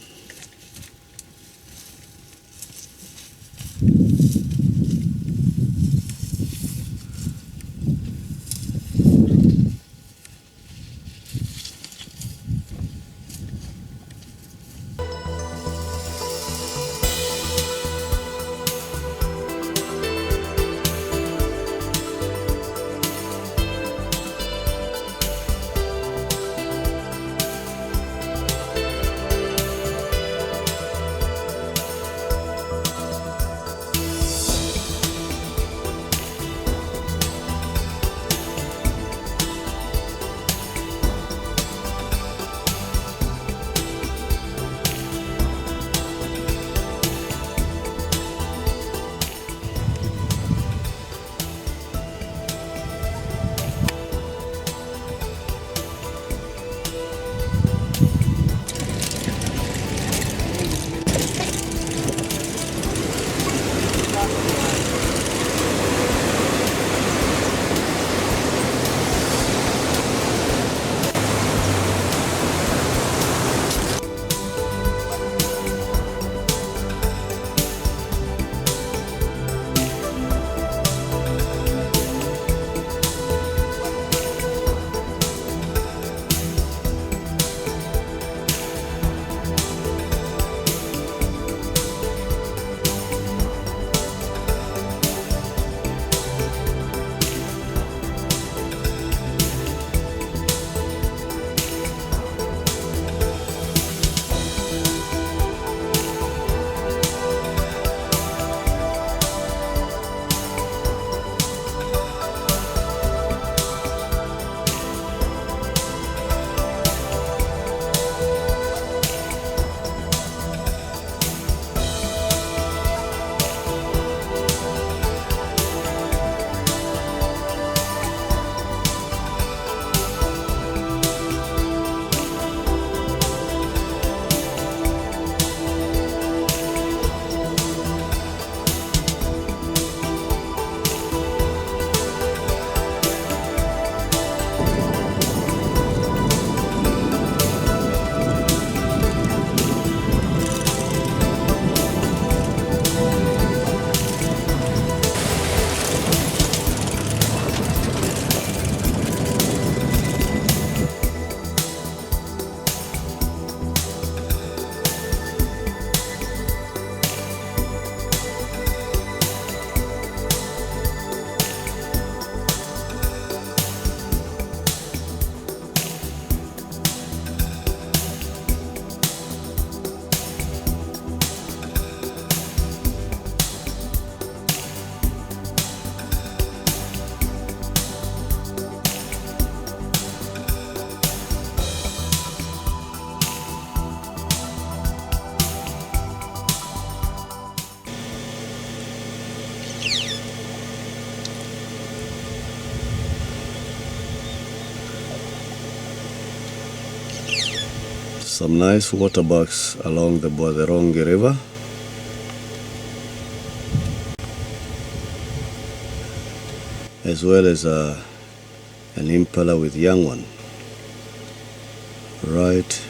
some nice waterbucks along the Bwatherongi river. As well as an impala with young one right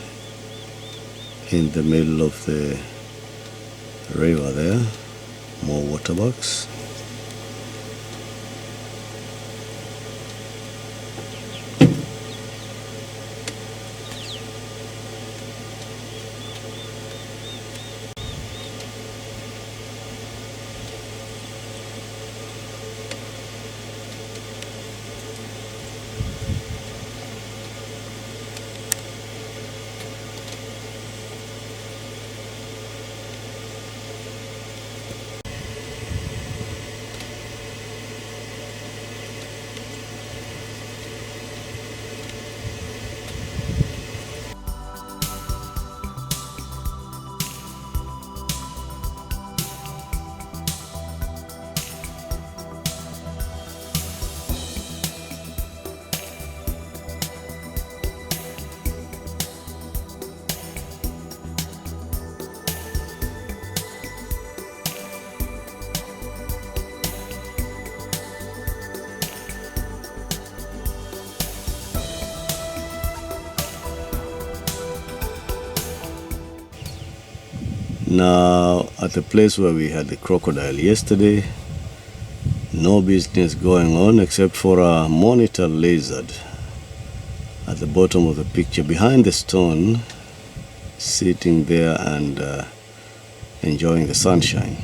in the middle of the river there. More waterbucks. Now, at the place where we had the crocodile yesterday, no business going on except for a monitor lizard at the bottom of the picture behind the stone, sitting there and enjoying the sunshine.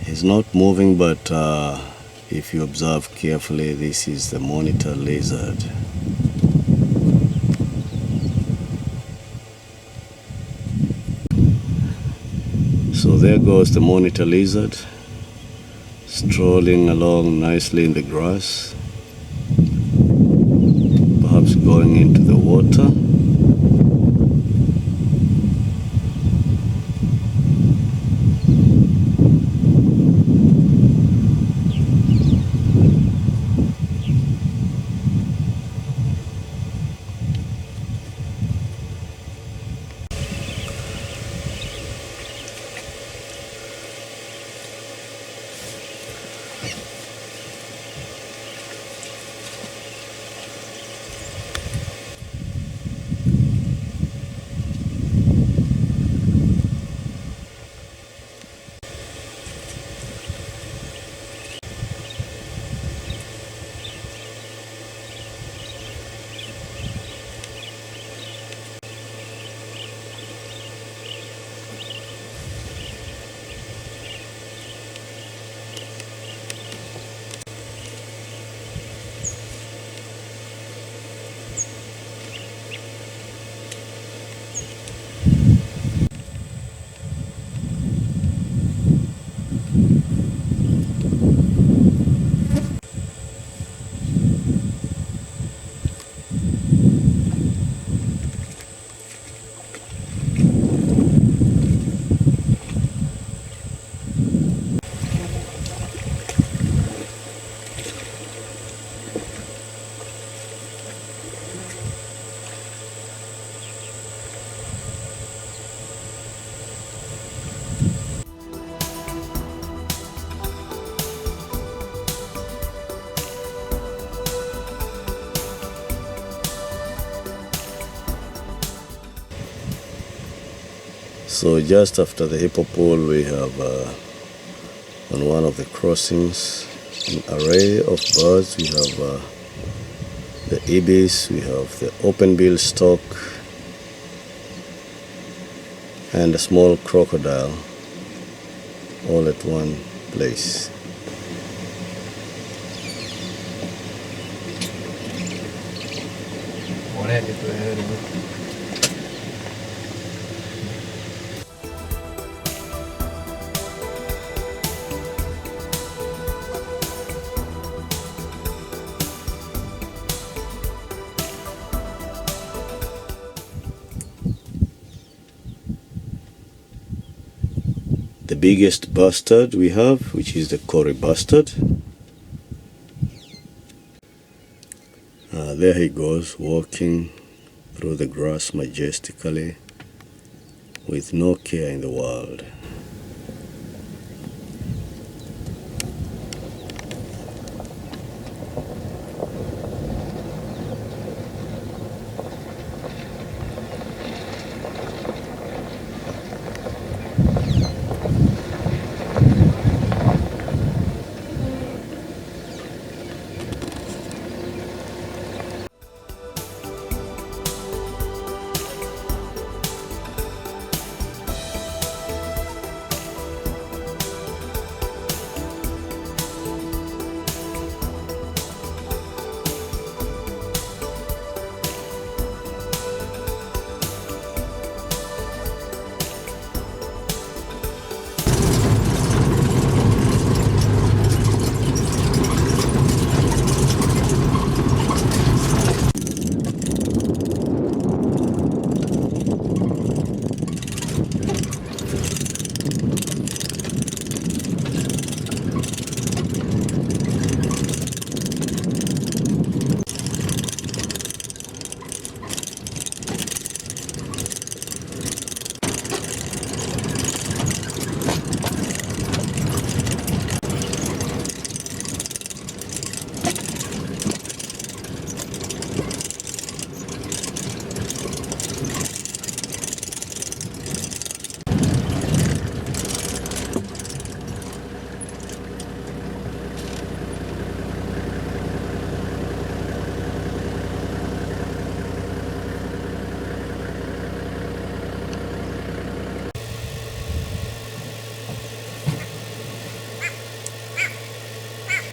He's not moving, but if you observe carefully, this is the monitor lizard. So there goes the monitor lizard, strolling along nicely in the grass, perhaps going into the water. So just after the hippopole, we have on one of the crossings an array of birds. We have the ibis, we have the open-bill stork, and a small crocodile, all at one place. The biggest bustard we have, which is the Kori bustard. There he goes, walking through the grass majestically, with no care in the world.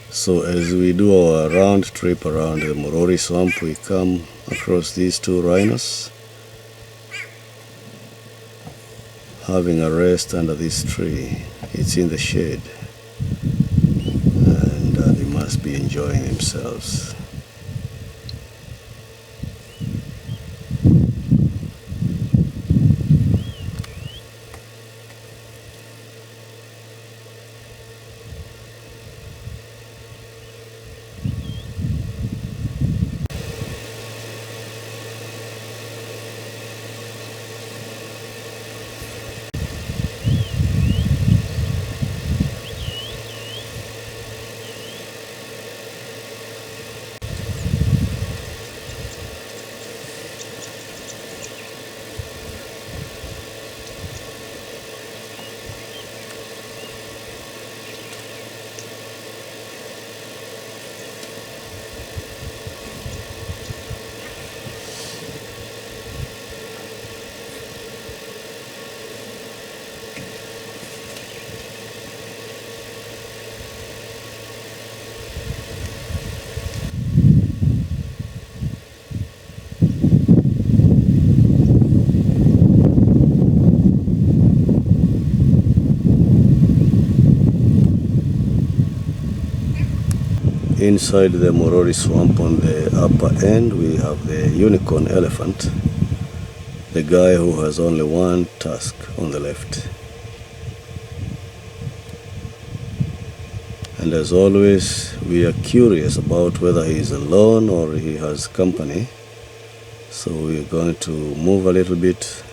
So as we do our round trip around the Morori swamp, we come across these two rhinos having a rest under this tree. It's in the shade, and they must be enjoying themselves. Inside the Morori swamp on the upper end, we have the unicorn elephant, the guy who has only one tusk on the left. And as always, we are curious about whether he is alone or he has company. So we are going to move a little bit,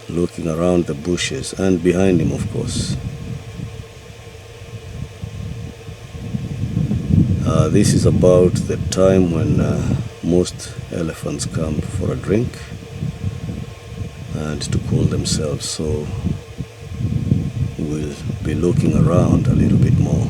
looking around the bushes and behind him, of course. This is about the time when most elephants come for a drink and to cool themselves, so we'll be looking around a little bit more.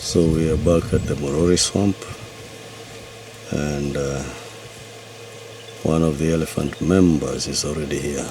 So we are back at the Morori swamp, and one of the elephant members is already here.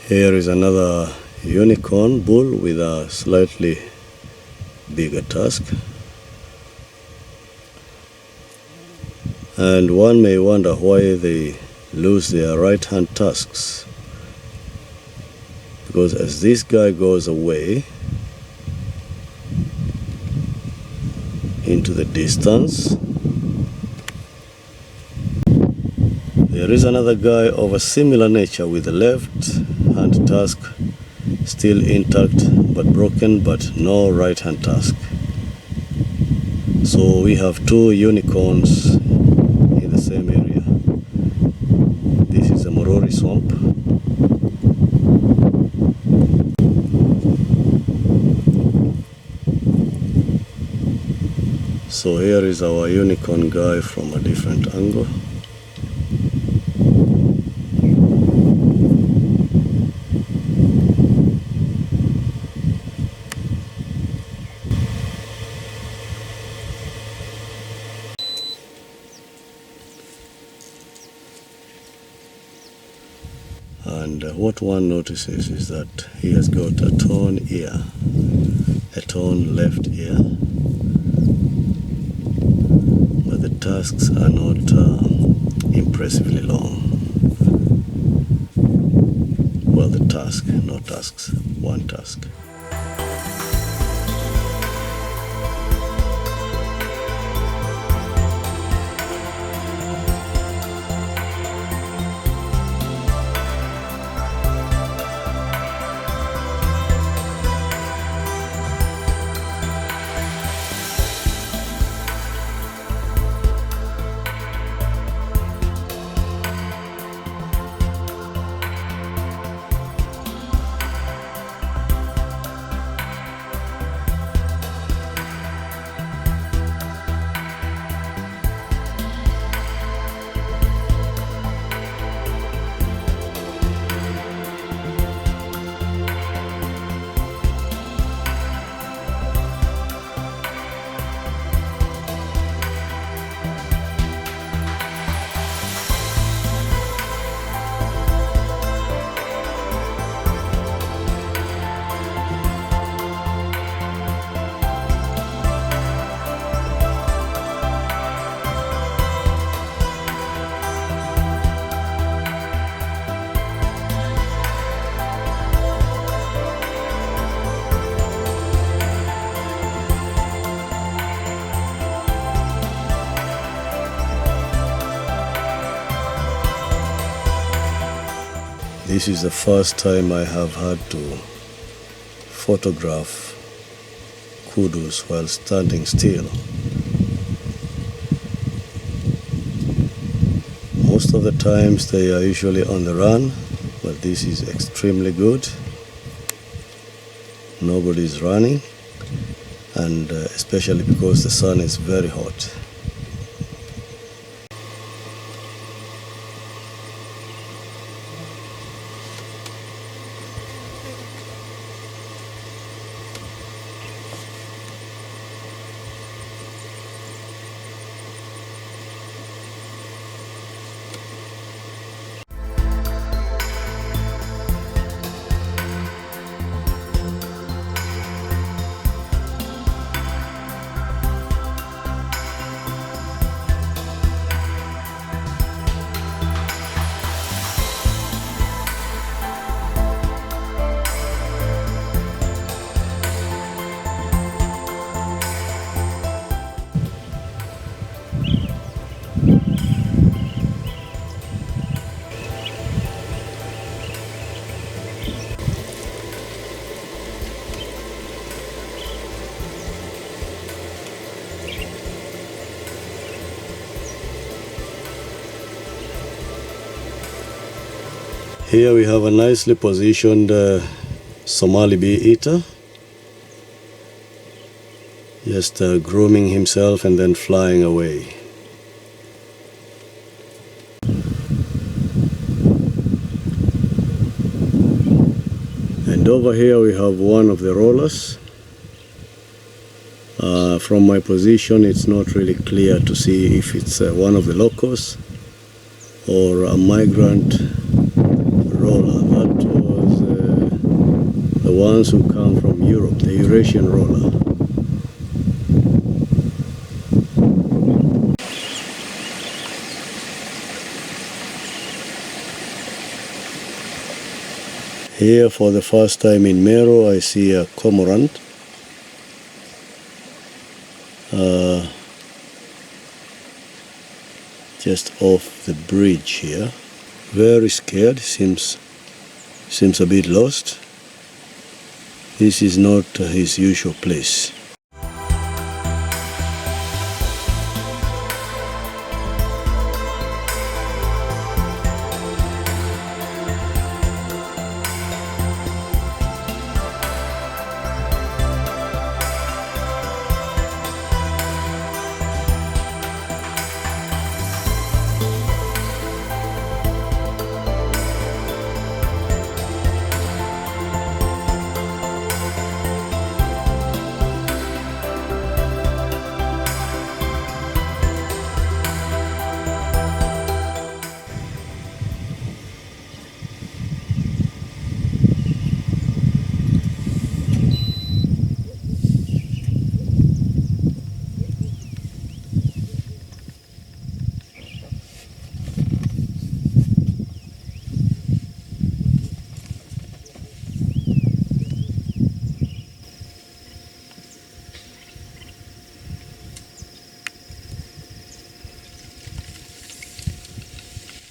Here is another unicorn bull with a slightly bigger tusk. And one may wonder why they lose their right hand tusks. Because as this guy goes away into the distance, there is another guy of a similar nature with the left hand tusk still intact but broken, but no right hand tusk. So we have two unicorns in the same area. This is the Morori swamp. So here is our unicorn guy from a different angle. And what one notices is that he has got a torn ear, a torn left ear, but the tusks are not impressively long. Well, the tusk, not tusks, one tusk. This is the first time I have had to photograph kudus while standing still. Most of the times they are usually on the run, but this is extremely good. Nobody is running, and especially because the sun is very hot. Here we have a nicely positioned Somali bee eater, just grooming himself and then flying away. And over here we have one of the rollers. From my position it's not really clear to see if it's one of the locals or a migrant roller. That was the ones who come from Europe, the Eurasian roller. Here for the first time in Meru I see a cormorant. Just off the bridge here. Very scared, seems a bit lost. This is not his usual place.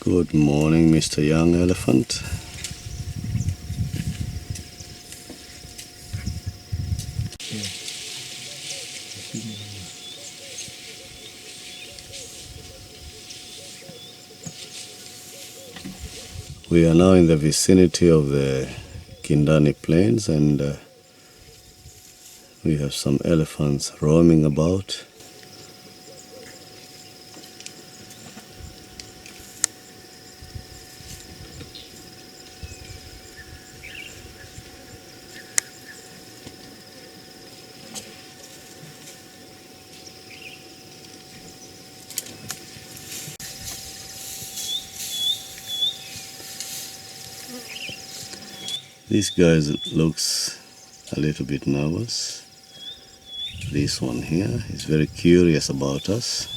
Good morning, Mr. Young Elephant. We are now in the vicinity of the Kindani Plains and we have some elephants roaming about. This guy looks a little bit nervous. This one here is very curious about us.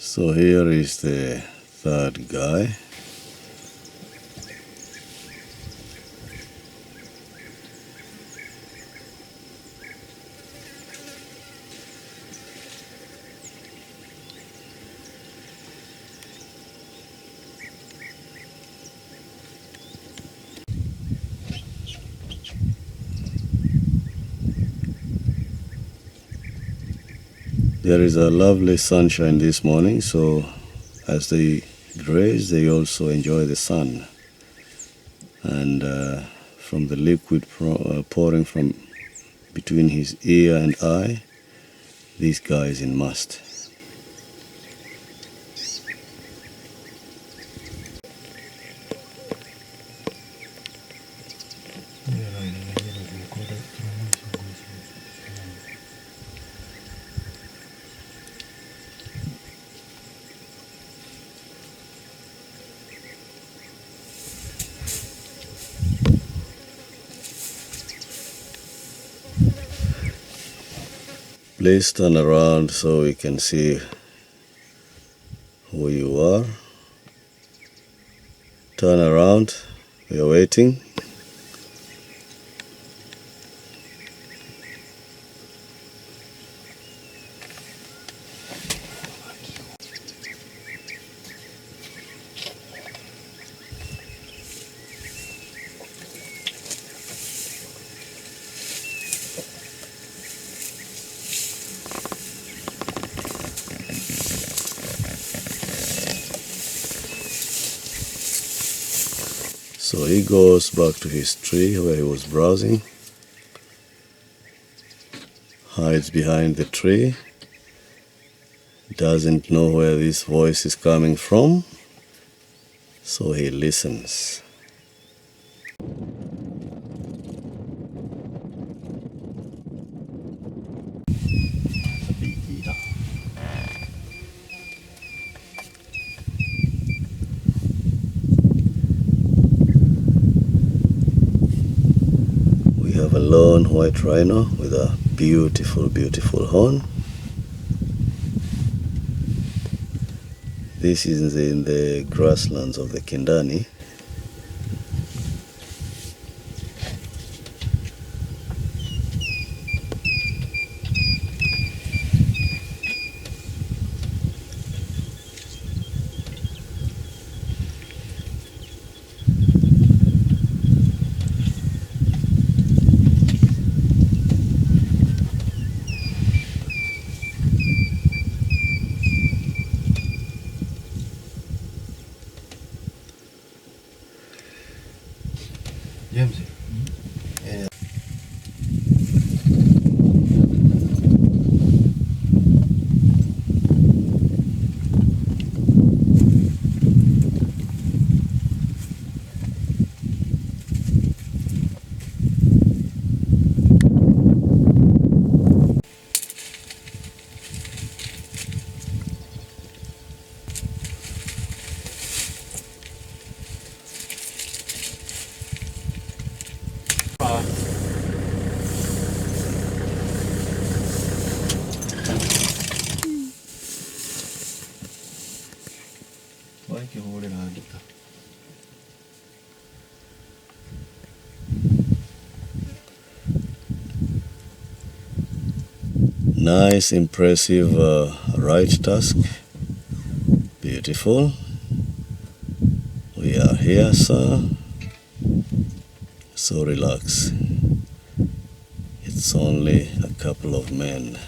So here is the third guy. There is a lovely sunshine this morning, so as they graze, they also enjoy the sun. And from the liquid pouring from between his ear and eye, this guy is in must. Please turn around so we can see who you are. Turn around, we are waiting. So he goes back to his tree where he was browsing, hides behind the tree, doesn't know where this voice is coming from, so he listens. A lone white rhino with a beautiful, beautiful horn. This is in the grasslands of the Kindani. Nice, impressive right tusk. Beautiful. We are here, sir. So relax. It's only a couple of men.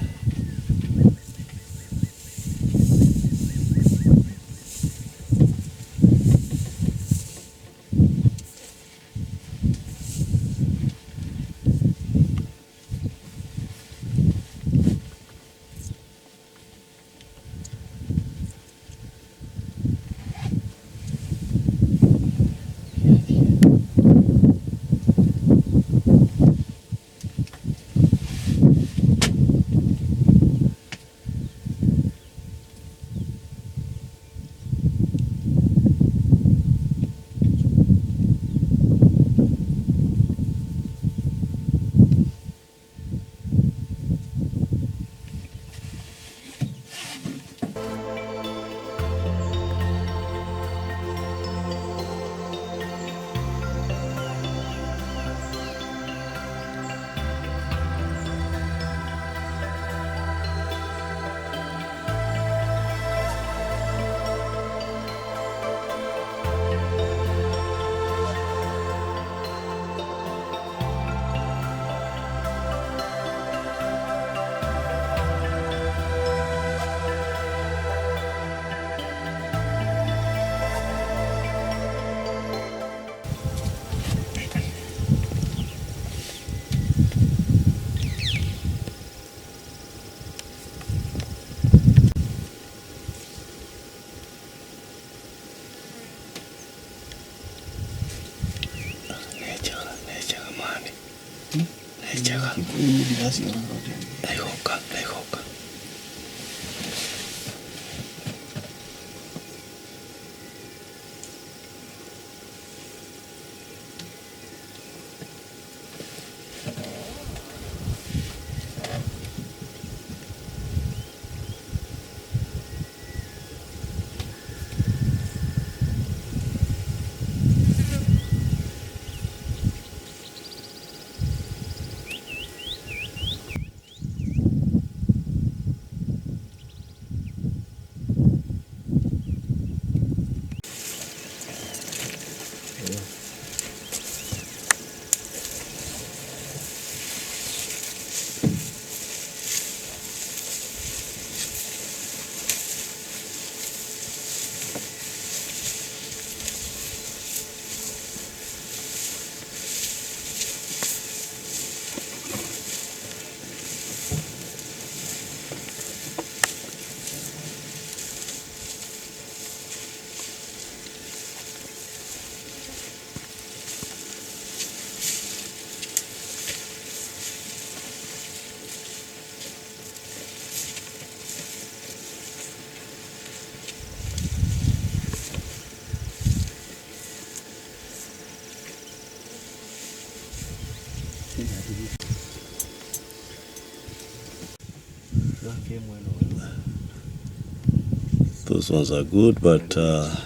Those ones are good, but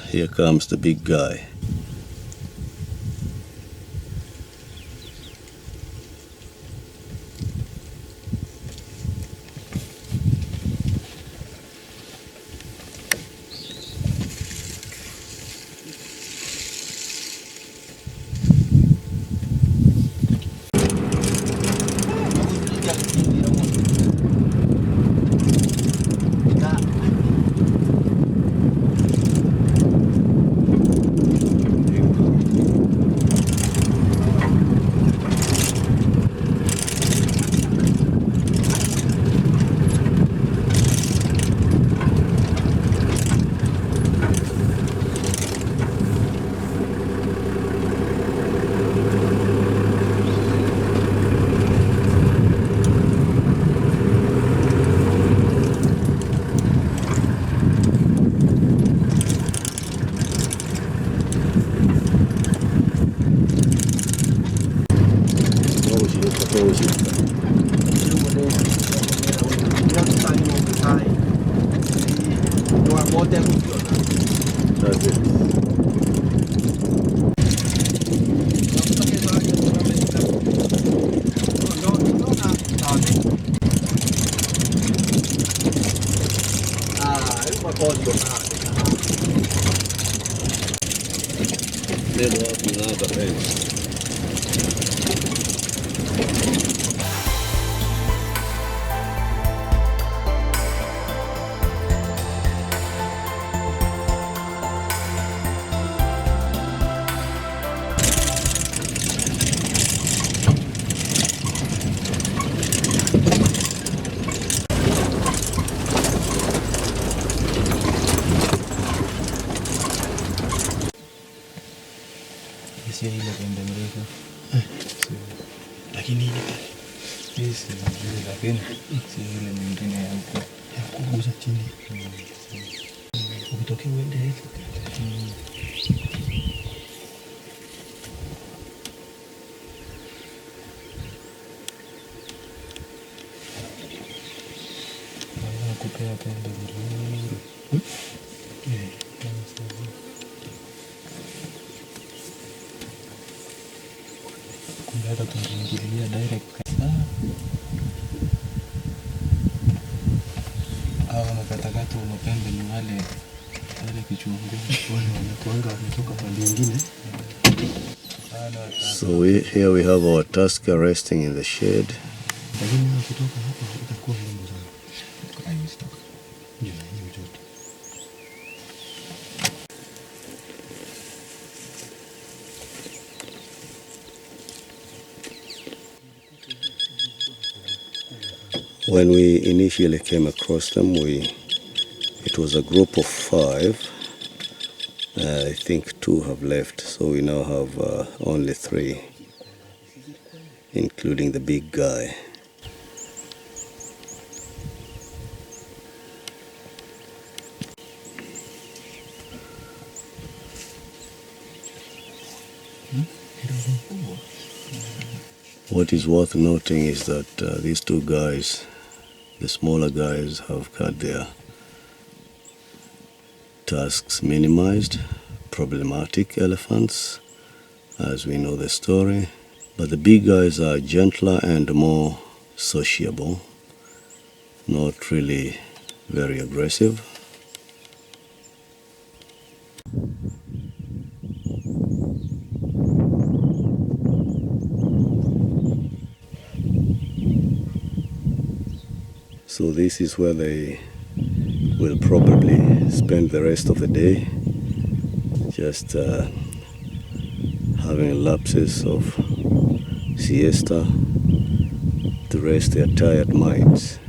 here comes the big guy. So here we have our Tusker resting in the shade. When we initially came across them, it was a group of 5. I think 2 have left, so we now have only 3, including the big guy. What is worth noting is that these 2 guys, the smaller guys, have got their tasks minimized. Problematic elephants, as we know the story, but the big guys are gentler and more sociable, not really very aggressive. So this is where they will probably spend the rest of the day, just having lapses of siesta to rest their tired minds.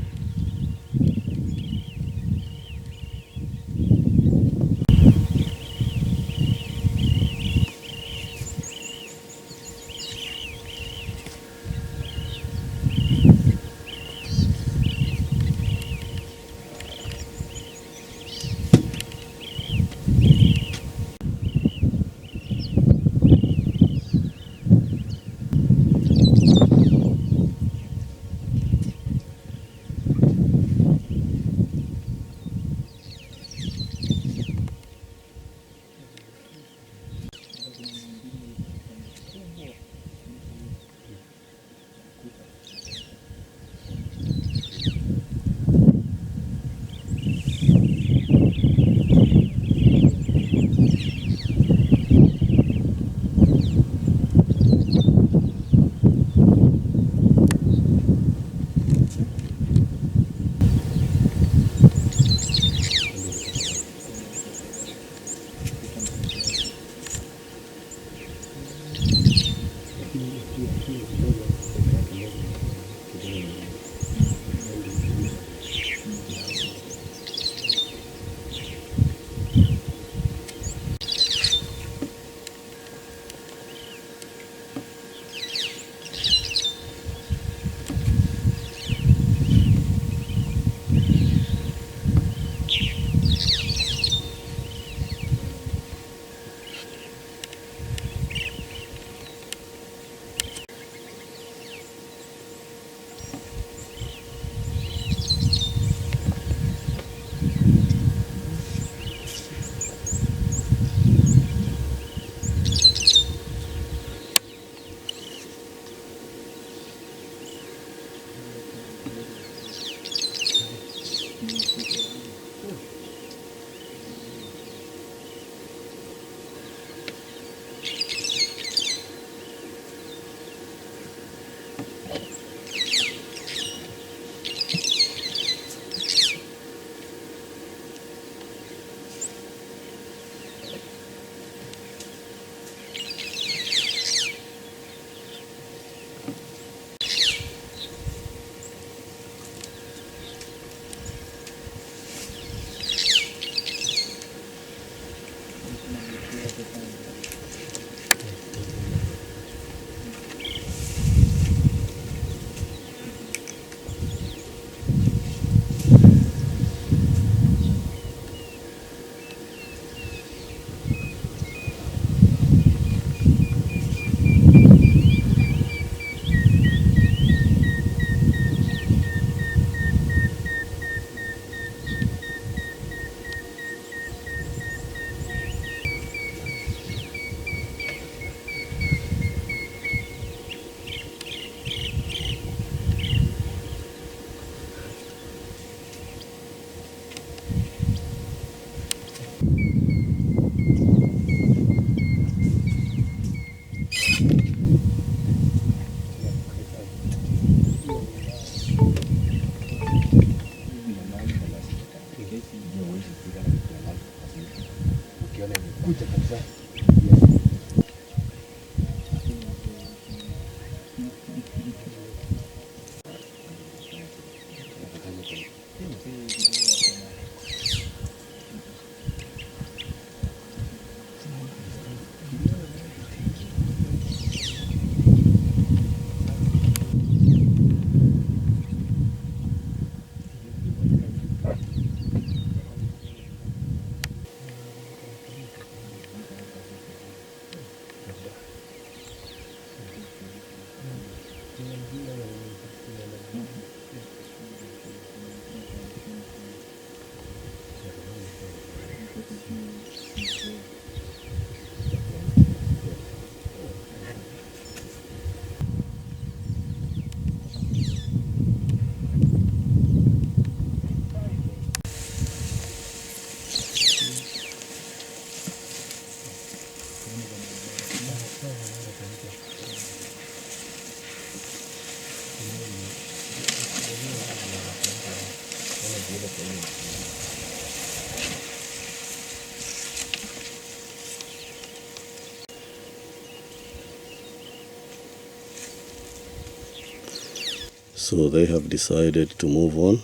So they have decided to move on,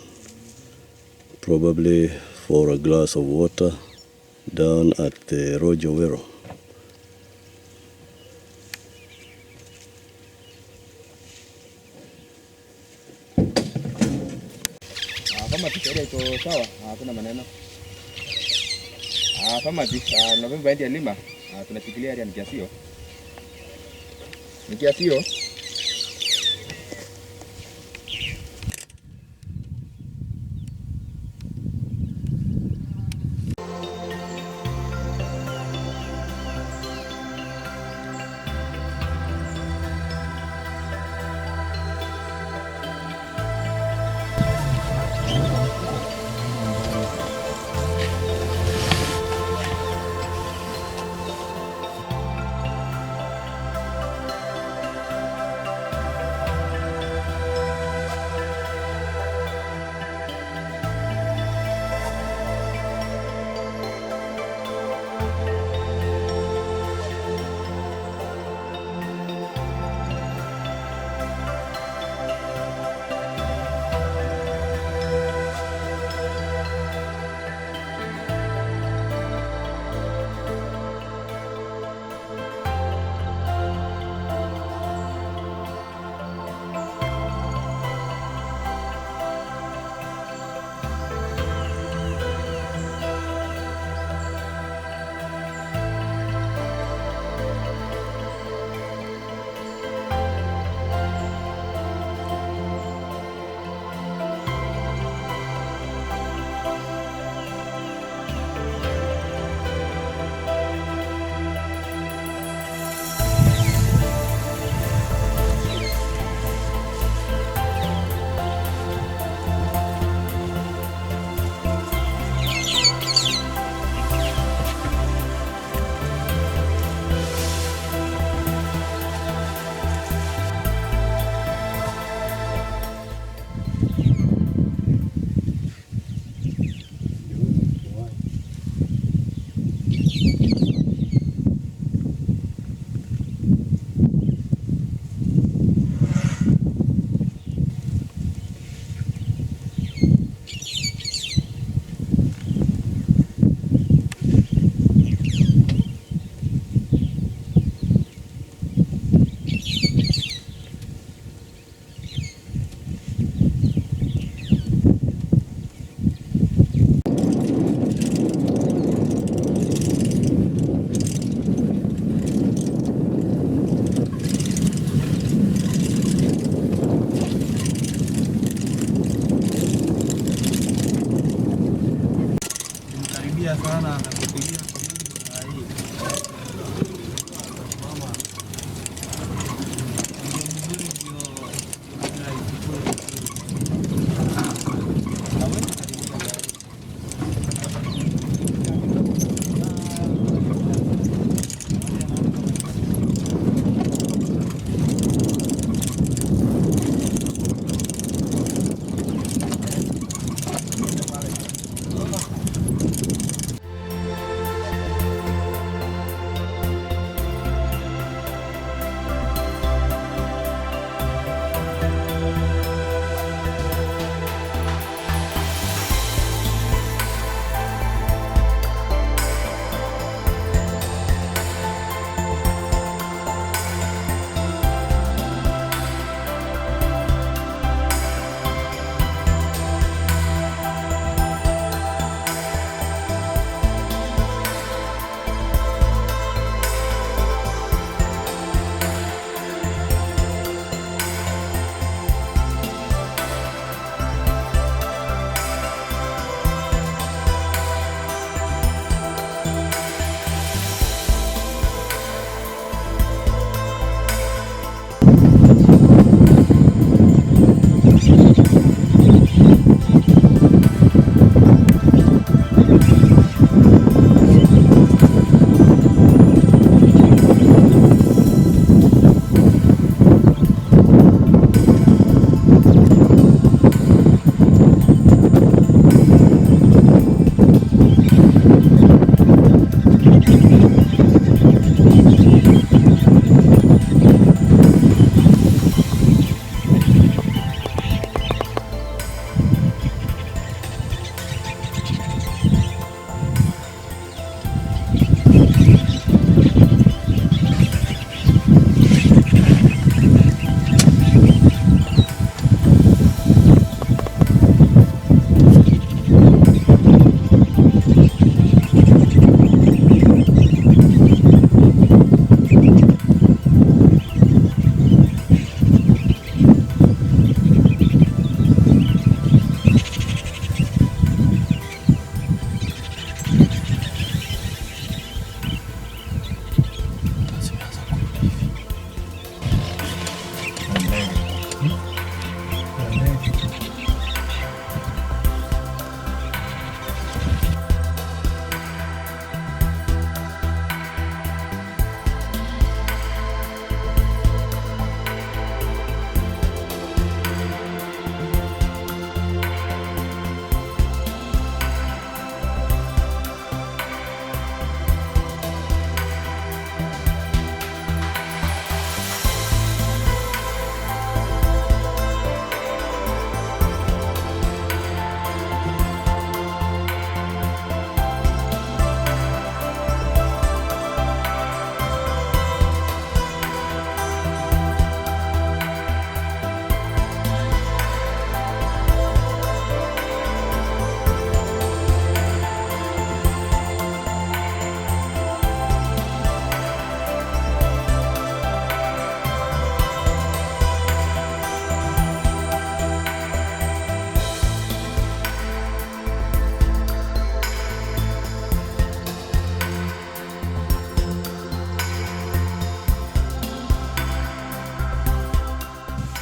probably for a glass of water down at the Rojowero. Kama kisheria iko sawa, hakuna maneno. Kama Novemba endi ya lima, tunashikilia area ni kiasio. Ni kiasio. anakimbia sana, anakupigia hii. Mama.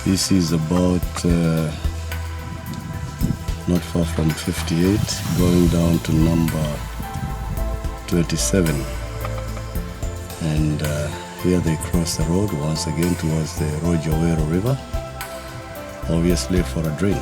This is about not far from 58, going down to number 27. And here they cross the road once again towards the Rojawero River, obviously for a drink.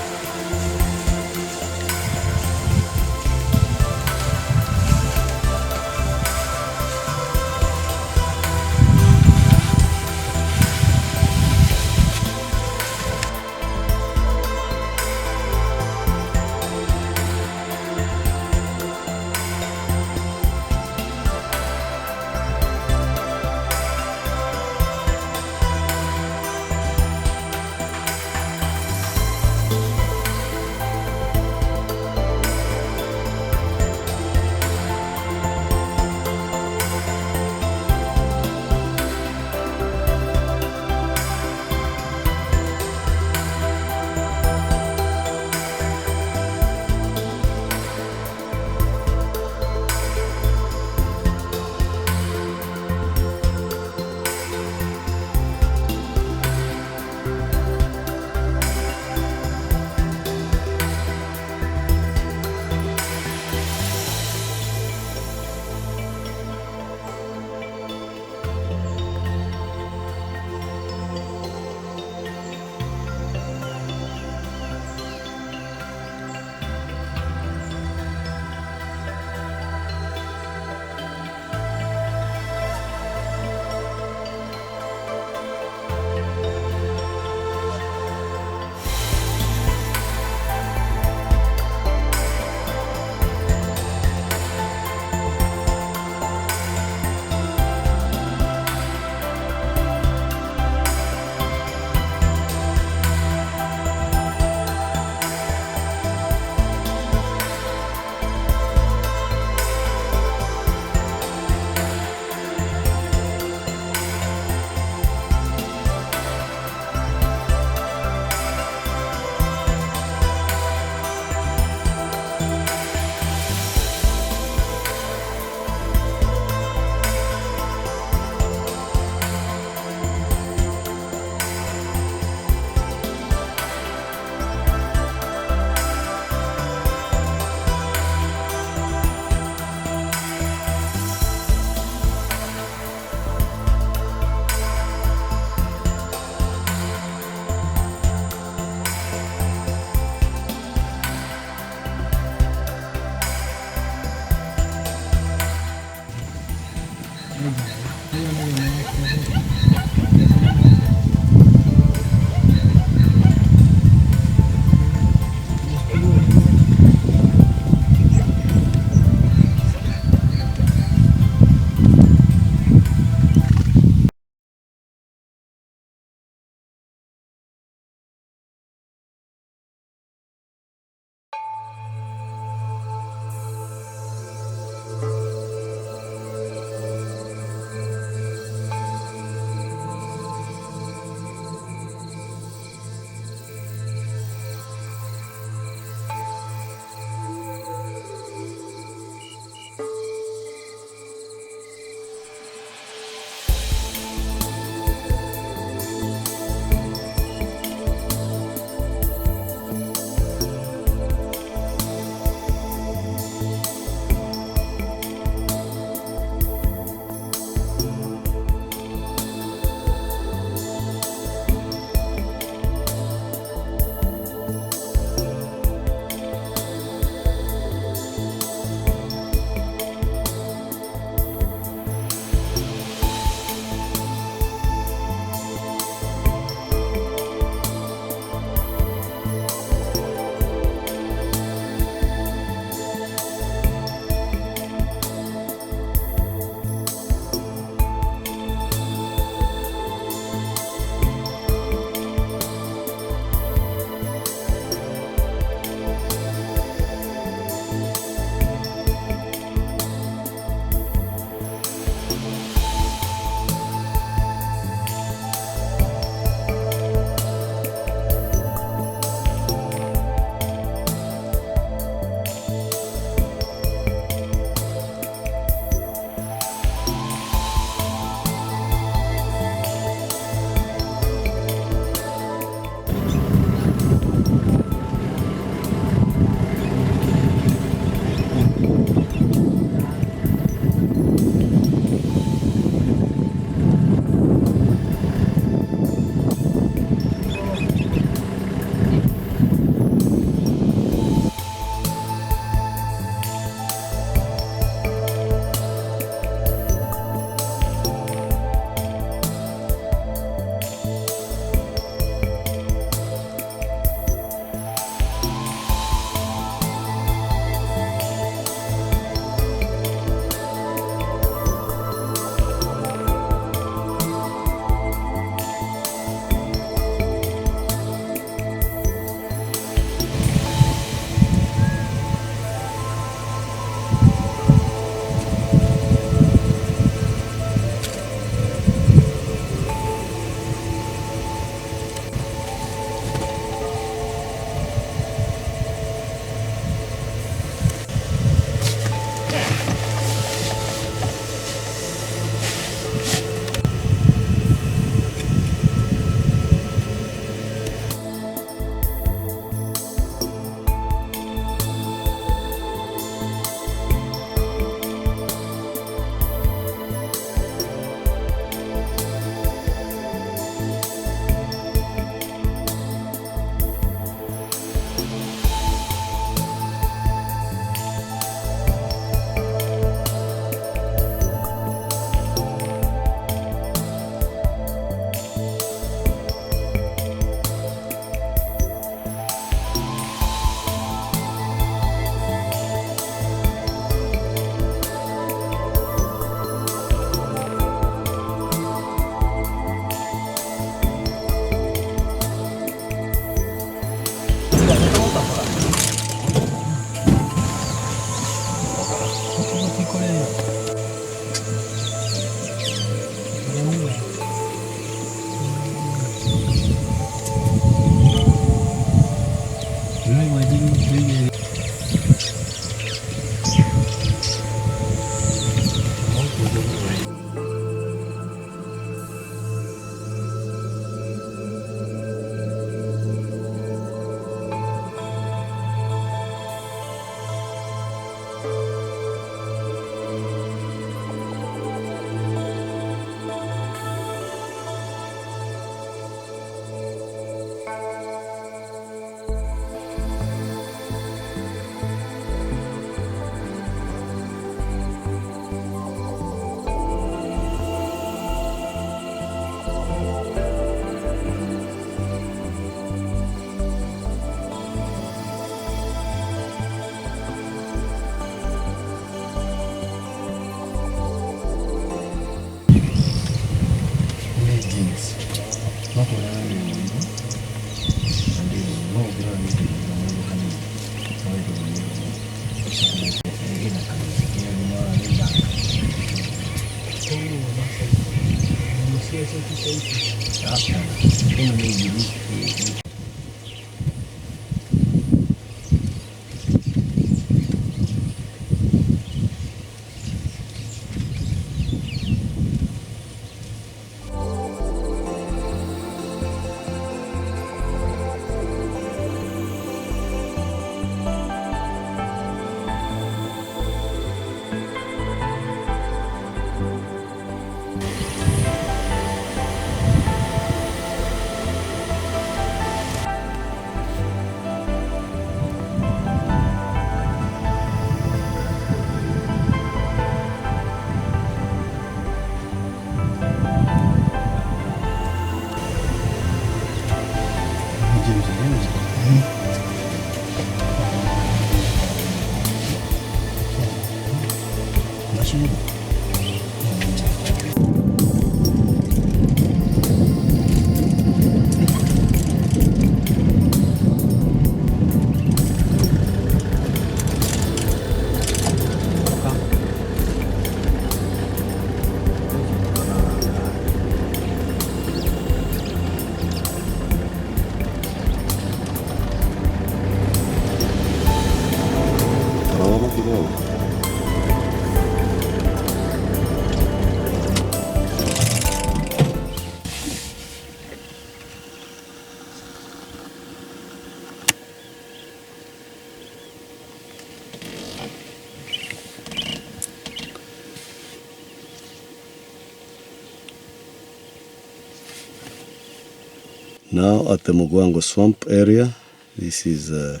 Now at the Mugwango swamp area, this is the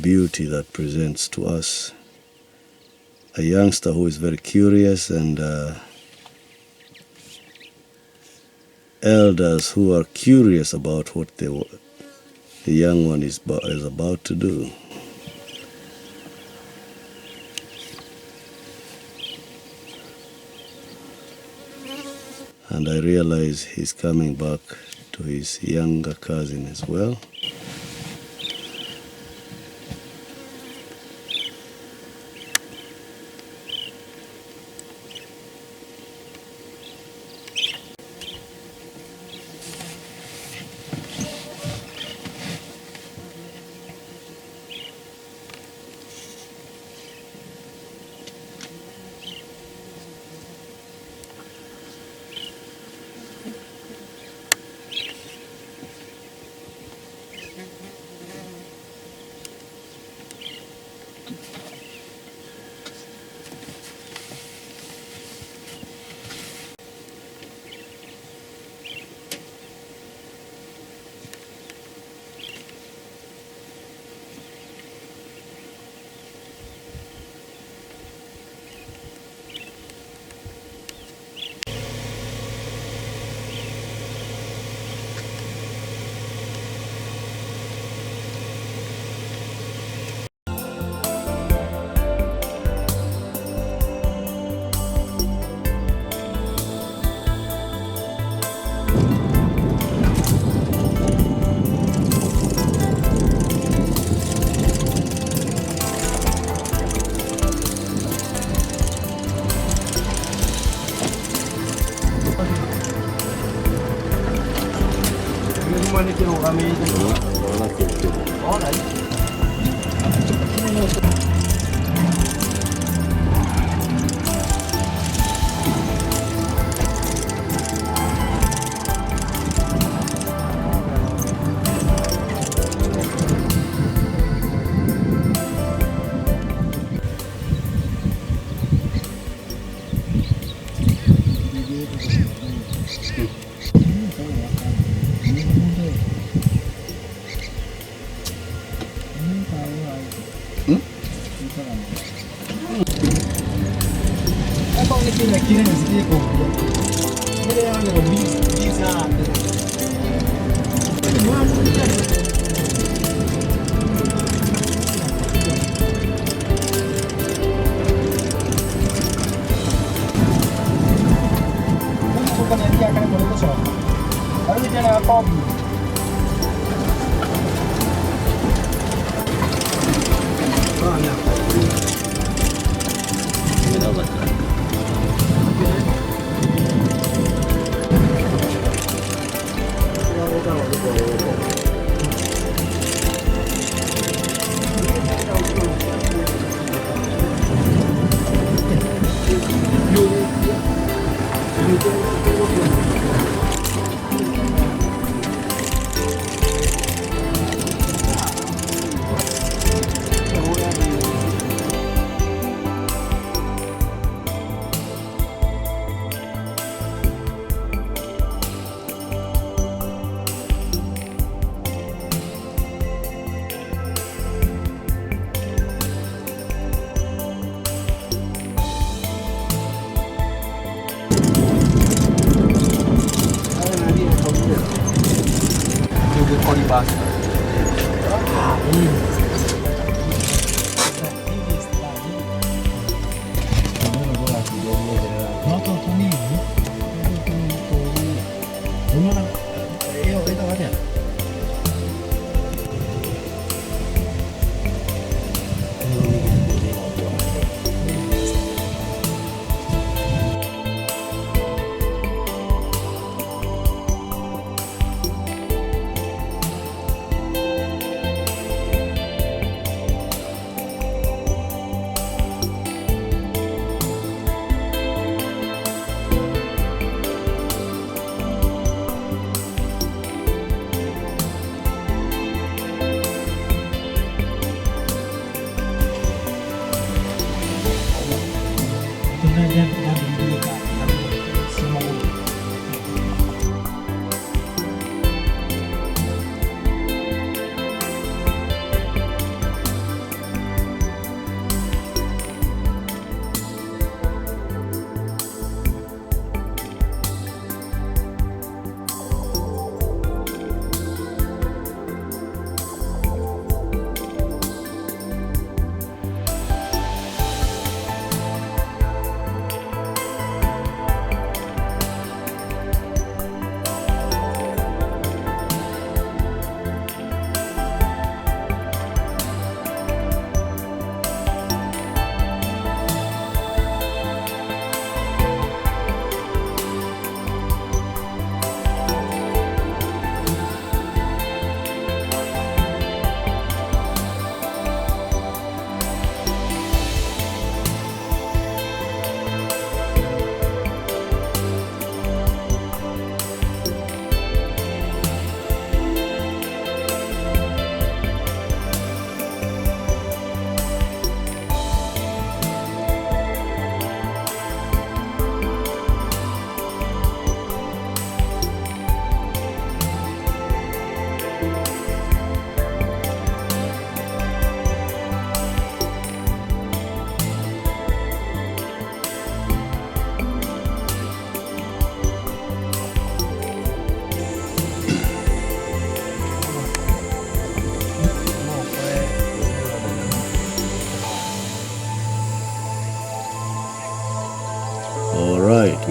beauty that presents to us a youngster who is very curious, and elders who are curious about what the young one is about to do. And I realize he's coming back to his younger cousin as well.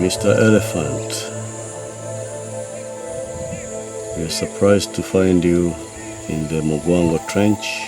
Mr. Elephant, we are surprised to find you in the Mugwango Trench.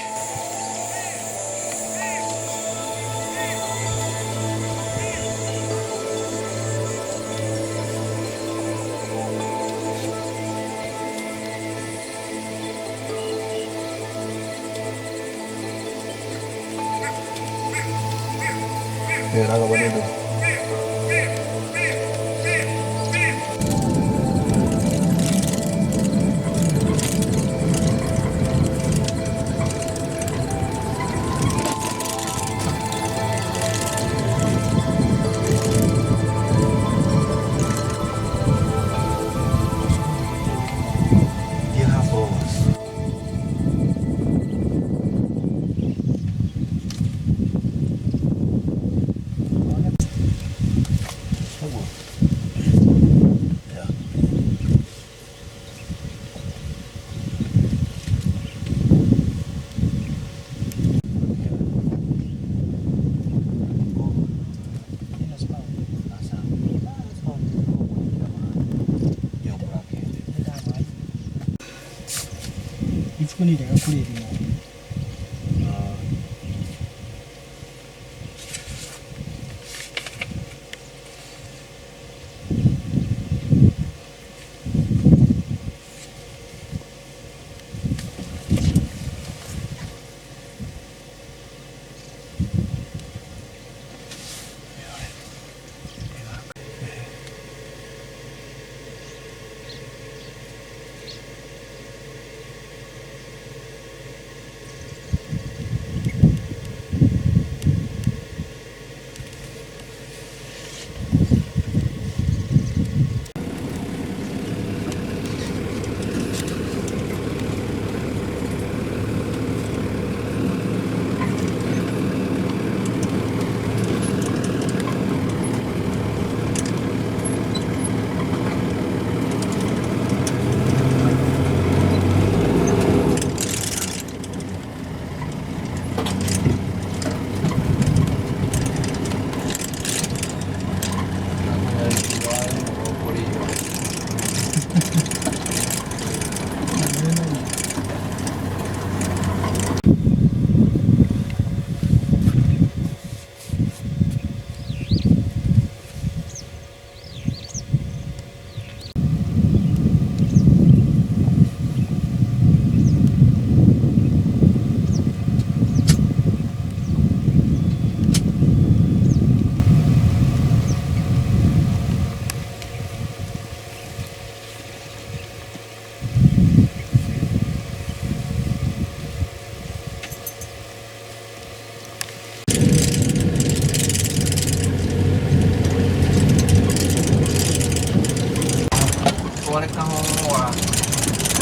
wale kahoa.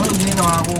Wale ni na wako